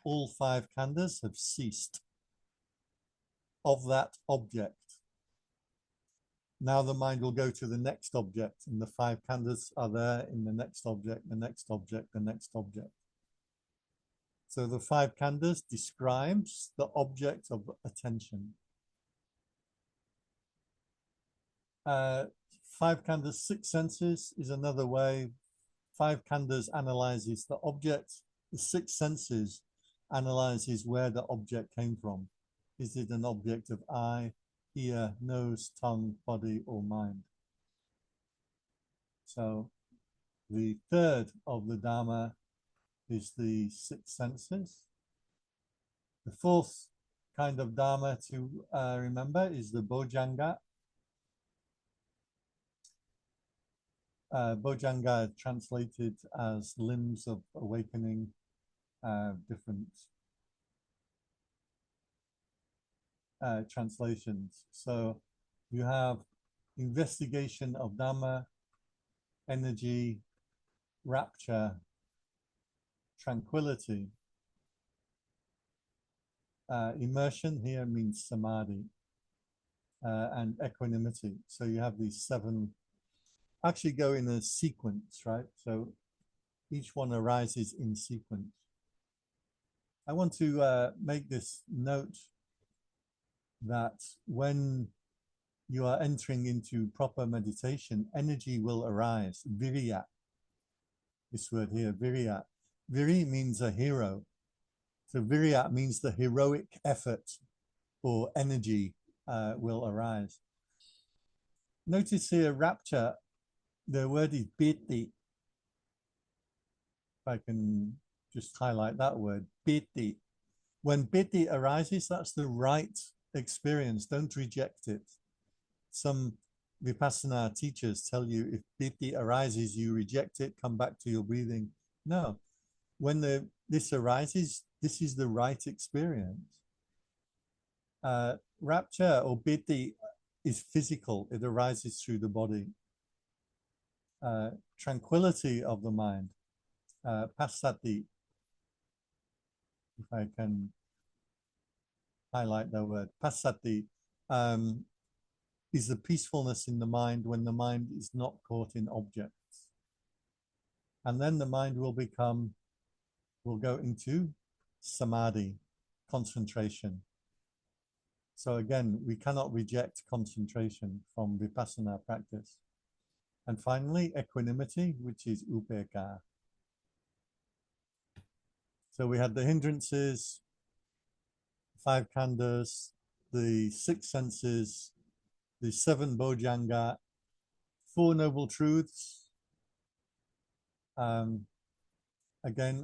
S1: all 5 khandhas have ceased of that object. Now the mind will go to the next object, and the 5 khandhas are there in the next object, the next object, the next object. So the 5 khandhas describes the object of attention. 5 khandhas, 6 senses is another way. 5 khandhas analyzes the object. The 6 senses analyzes where the object came from. Is it an object of eye, ear, nose, tongue, body, or mind? So the third of the Dhamma is the 6 senses. The 4th kind of Dhamma to remember is the Bojjhanga. Bojjhanga translated as limbs of awakening, different translations. So you have investigation of Dhamma, energy, rapture, tranquility. Immersion here means samadhi, and equanimity. So you have these 7, actually go in a sequence, right? So each one arises in sequence. I want to make this note that when you are entering into proper meditation, energy will arise, virya. This word here, virya. Viri means a hero. So virya means the heroic effort or energy will arise. Notice here, rapture, the word is piti. If I can just highlight that word, piti. When piti arises, that's the right experience. Don't reject it. Some Vipassana teachers tell you if piti arises, you reject it, come back to your breathing. No, when this arises, this is the right experience. Rapture or piti is physical. It arises through the body. Tranquility of the mind, passati, if I can highlight that word, passati, is the peacefulness in the mind when the mind is not caught in objects. And then the mind will go into samadhi, concentration. So again, we cannot reject concentration from vipassana practice. And finally, equanimity, which is upekkha. So we had the hindrances, 5 khandhas, the 6 senses, the 7 bojjhanga, 4 noble truths. Again,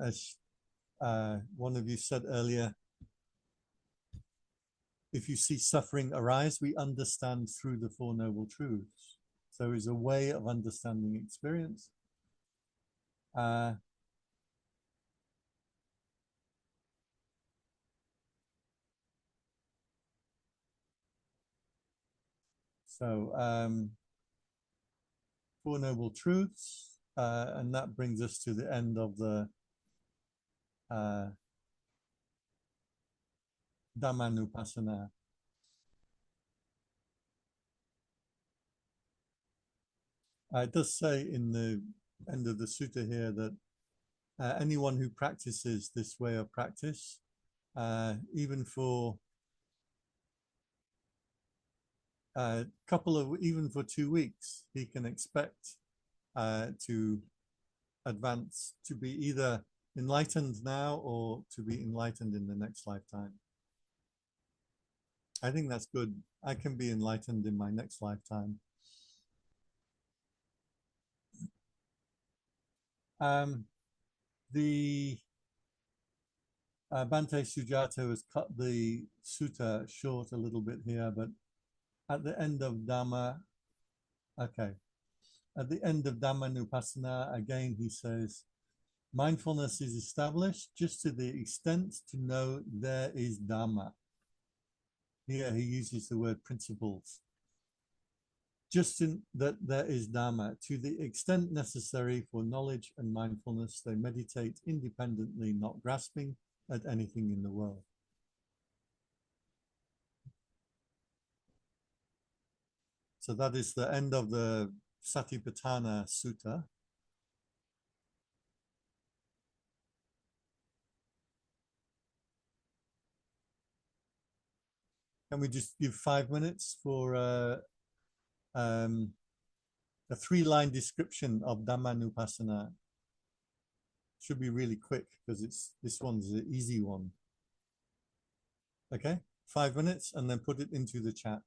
S1: as one of you said earlier, if you see suffering arise, we understand through the 4 noble truths. So it's a way of understanding experience. So 4 noble truths, and that brings us to the end of the Dhammanupassana. It does say in the end of the sutta here that anyone who practices this way of practice, even for even for 2 weeks, he can expect to advance to be either enlightened now or to be enlightened in the next lifetime. I think that's good. I can be enlightened in my next lifetime. The Bhante Sujata has cut the sutta short a little bit here, but at the end of Dhamma, okay, at the end of Dhammanupassana, again, he says, mindfulness is established just to the extent to know there is Dhamma. Here he uses the word principles. Just in that there is Dhamma, to the extent necessary for knowledge and mindfulness, they meditate independently, not grasping at anything in the world. So that is the end of the Satipatthana Sutta. Can we just give 5 minutes for a 3-line description of Dhammanupassana? Should be really quick because this one's the easy one. Okay, 5 minutes and then put it into the chat.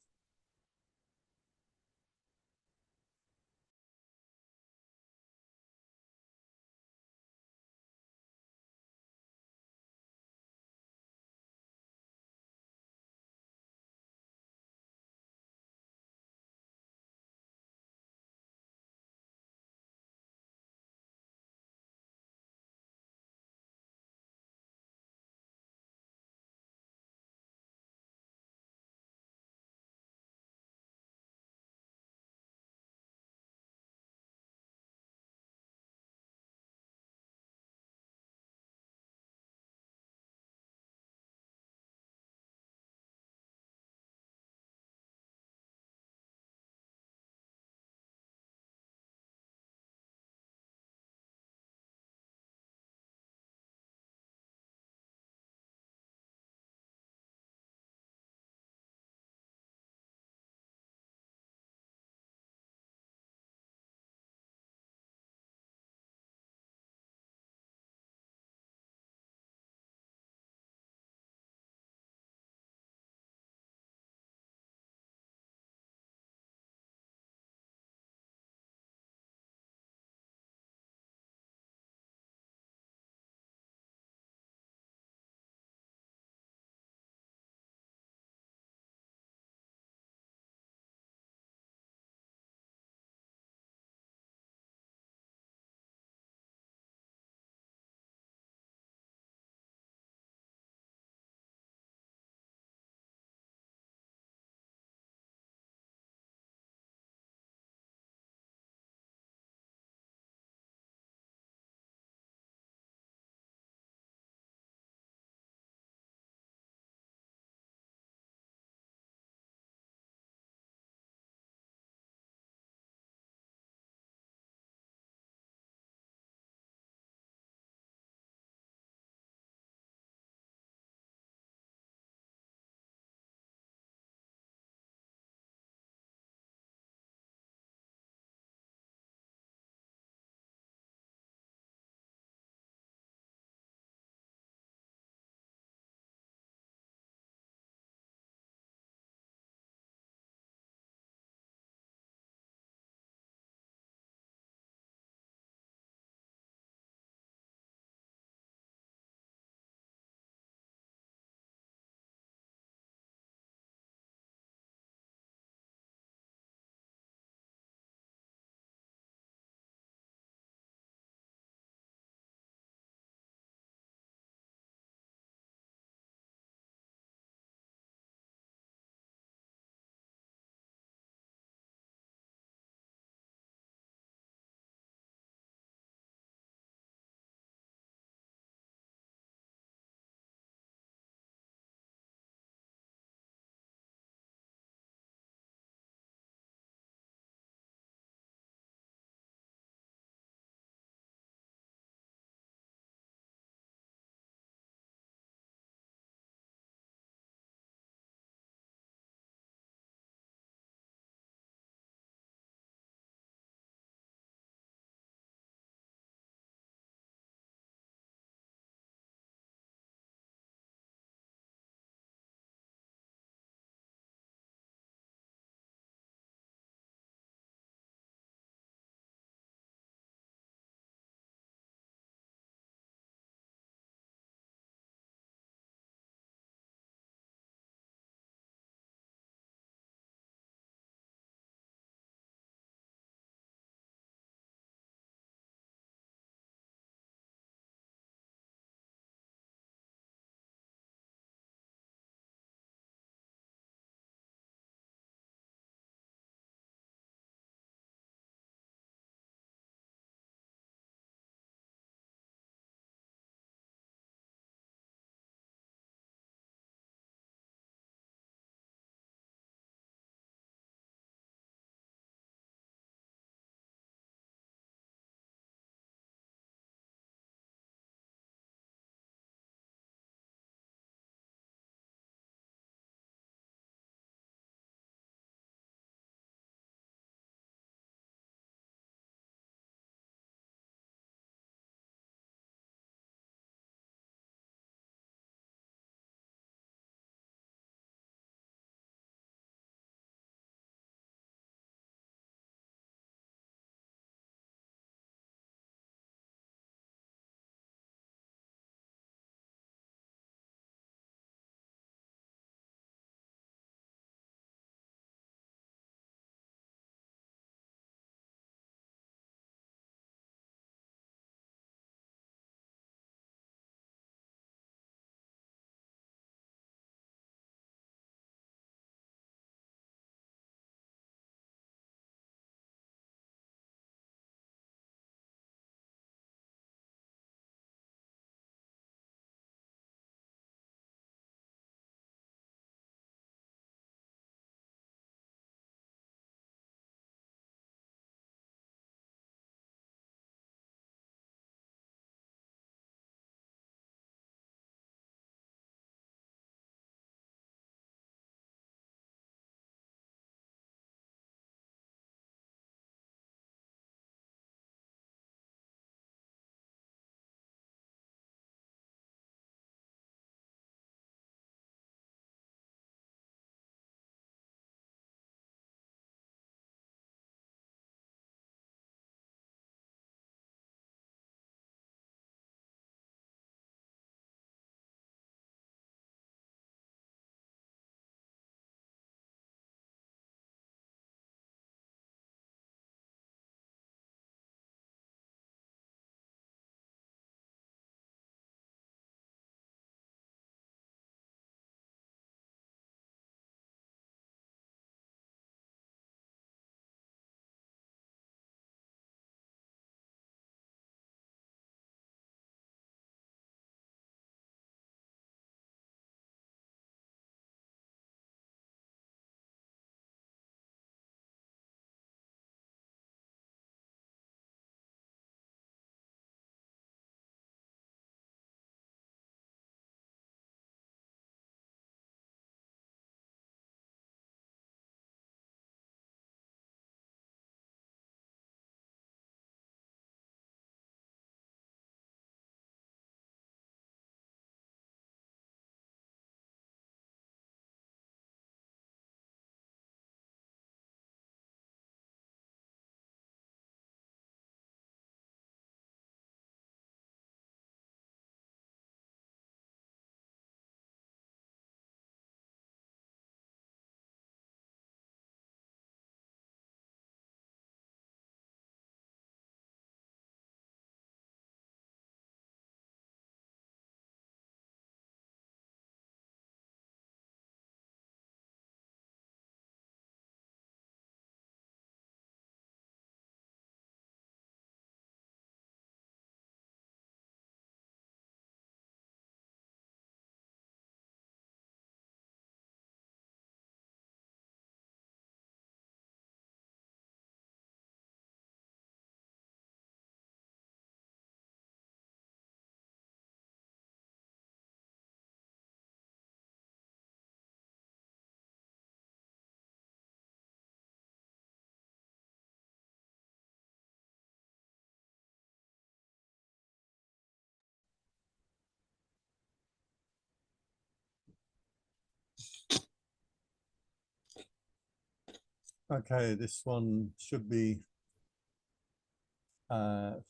S1: Okay, this one should be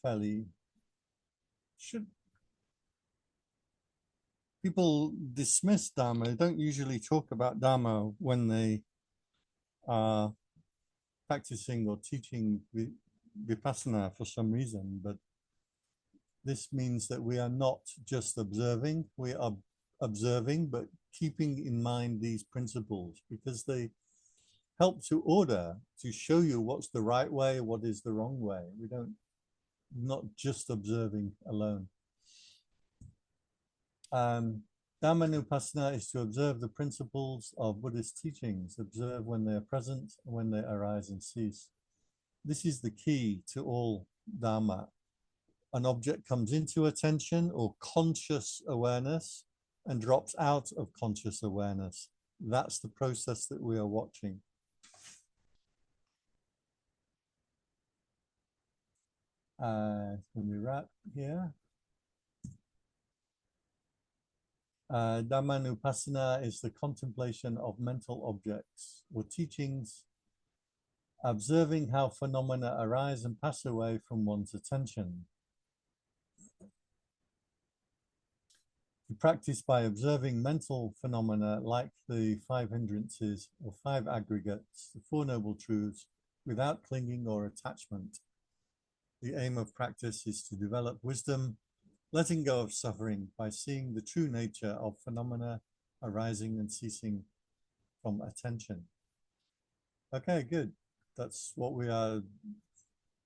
S1: fairly, people dismiss Dharma. They don't usually talk about Dharma when they are practicing or teaching Vipassana for some reason, but this means that we are not just observing, we are observing, but keeping in mind these principles because they help to order, to show you what's the right way, what is the wrong way. We don't, not just observing alone. Dhammanupassana is to observe the principles of Buddhist teachings, observe when they are present, when they arise and cease. This is the key to all Dharma. An object comes into attention or conscious awareness and drops out of conscious awareness. That's the process that we are watching. When we wrap here, Dhammanupassana is the contemplation of mental objects or teachings, observing how phenomena arise and pass away from one's attention. To practice by observing mental phenomena like the 5 hindrances or 5 aggregates, the 4 noble truths, without clinging or attachment. The aim of practice is to develop wisdom, letting go of suffering by seeing the true nature of phenomena arising and ceasing from attention. Okay, good. That's what we are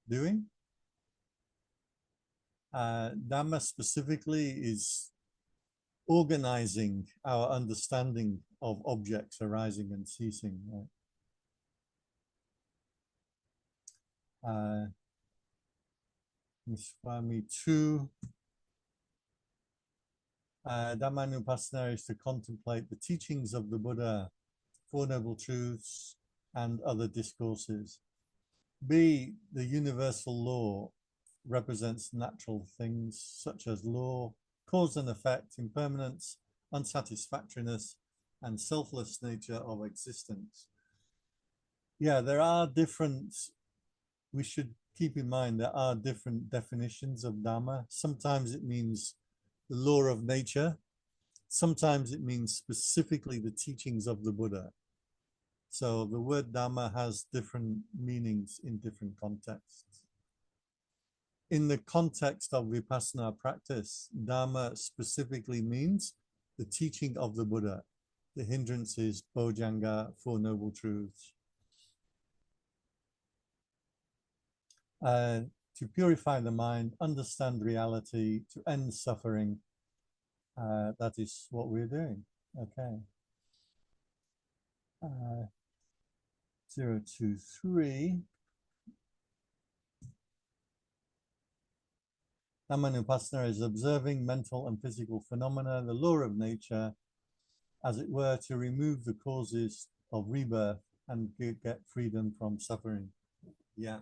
S1: doing. Dhamma specifically is organizing our understanding of objects arising and ceasing. Right? Swami 2. Dhammanupassana is to contemplate the teachings of the Buddha, 4 noble truths, and other discourses. B, the universal law represents natural things such as law, cause and effect, impermanence, unsatisfactoriness, and selfless nature of existence. Yeah, there are different, we should keep in mind there are different definitions of Dhamma. Sometimes it means the law of nature. Sometimes it means specifically the teachings of the Buddha. So the word Dhamma has different meanings in different contexts. In the context of Vipassana practice, Dhamma specifically means the teaching of the Buddha, the hindrances, Bojjhanga, 4 noble truths. To purify the mind, understand reality, to end suffering. That is what we're doing. Okay. 023. Dhammanupassana is observing mental and physical phenomena, the law of nature, as it were, to remove the causes of rebirth and get freedom from suffering. Yeah.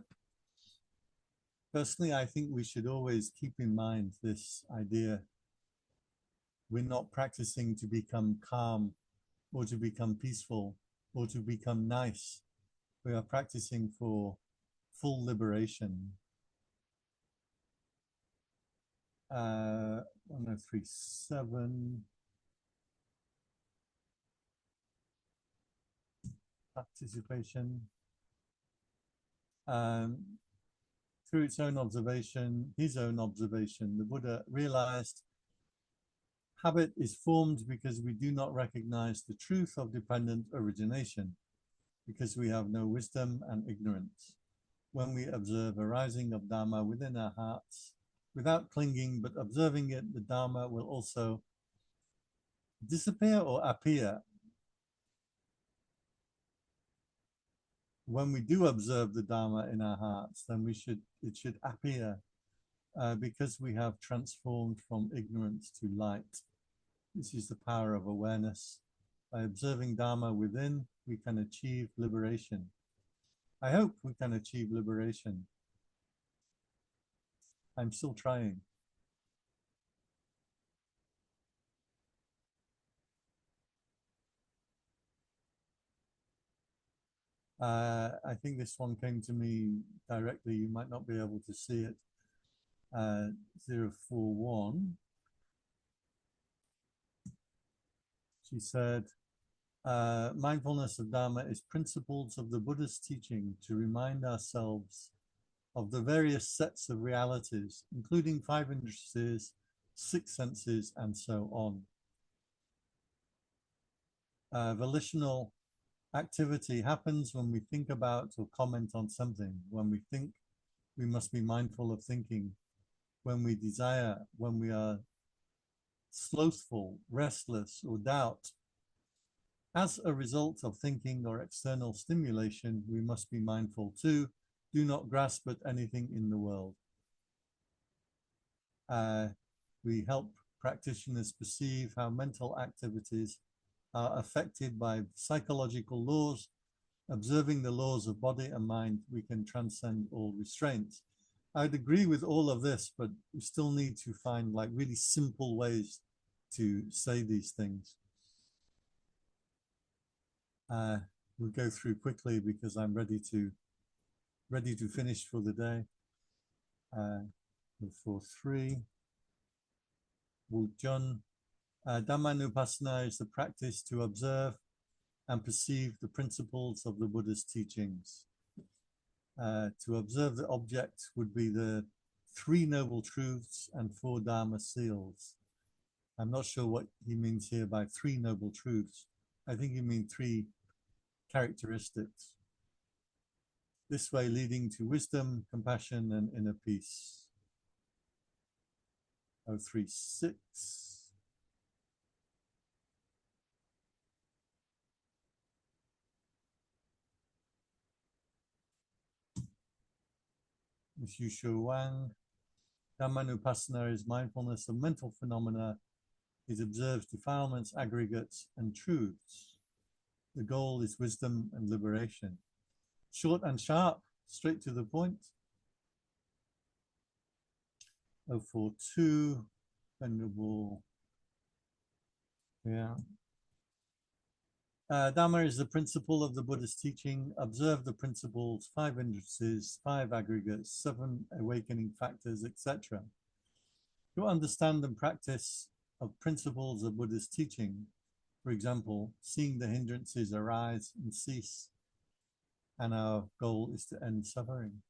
S1: Personally, I think we should always keep in mind this idea. We're not practicing to become calm or to become peaceful or to become nice. We are practicing for full liberation. 1037. Participation. Through its own observation, his own observation, the Buddha realized habit is formed because we do not recognize the truth of dependent origination, because we have no wisdom and ignorance. When we observe arising of Dharma within our hearts, without clinging but observing it, the Dharma will also disappear or appear. When we do observe the Dharma in our hearts, then it should appear because we have transformed from ignorance to light. This is the power of awareness. By observing Dharma within, we can achieve liberation. I hope we can achieve liberation. I'm still trying. I think this one came to me directly. You might not be able to see it. 041. She said, mindfulness of Dharma is principles of the Buddha's teaching to remind ourselves of the various sets of realities, including 5 interests, 6 senses, and so on. Volitional activity happens when we think about or comment on something. When we think, we must be mindful of thinking. When we desire, when we are slothful, restless, or doubt, as a result of thinking or external stimulation, we must be mindful too. Do not grasp at anything in the world. We help practitioners perceive how mental activities are affected by psychological laws. Observing the laws of body and mind, we can transcend all restraints. I'd agree with all of this, but we still need to find like really simple ways to say these things. We'll go through quickly because I'm ready to finish for the day. For 3, Wujun. Dhammanupassana is the practice to observe and perceive the principles of the Buddha's teachings. To observe the object would be the 3 noble truths and 4 Dharma seals. I'm not sure what he means here by 3 noble truths. I think he means 3 characteristics. This way leading to wisdom, compassion, and inner peace. 036. Ms. Yushu Wang. Dhammanupassana is mindfulness of mental phenomena. It observes defilements, aggregates, and truths. The goal is wisdom and liberation. Short and sharp, straight to the point. 042. Venerable. Yeah. Dhamma is the principle of the Buddha's teaching. Observe the principles, 5 interests, 5 aggregates, 7 awakening factors, etc. To understand and practice of principles of Buddha's teaching, for example, seeing the hindrances arise and cease, and our goal is to end suffering.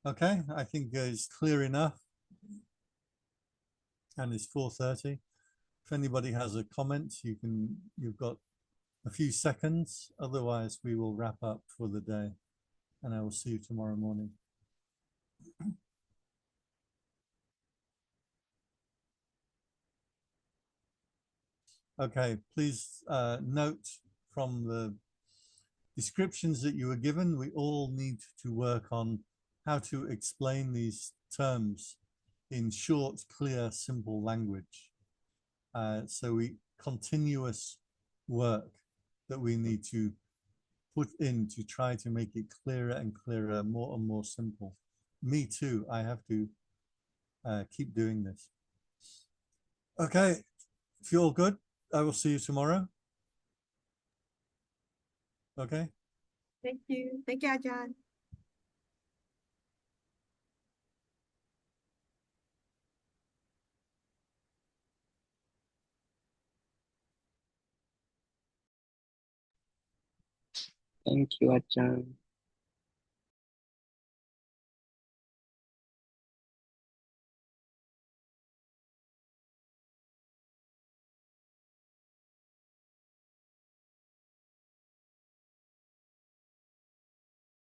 S1: Okay, I think it's clear enough. And it's 4:30. If anybody has a comment, you've got a few seconds. Otherwise, we will wrap up for the day, and I will see you tomorrow morning. Okay, please note from the descriptions that you were given, we all need to work on how to explain these terms in short, clear, simple language. So continuous work that we need to put in to try to make it clearer and clearer, more and more simple. Me too, I have to keep doing this. Okay, if you're all good, I will see you tomorrow. Okay.
S5: Thank you. Thank you, Ajahn.
S4: Thank you, Ajahn.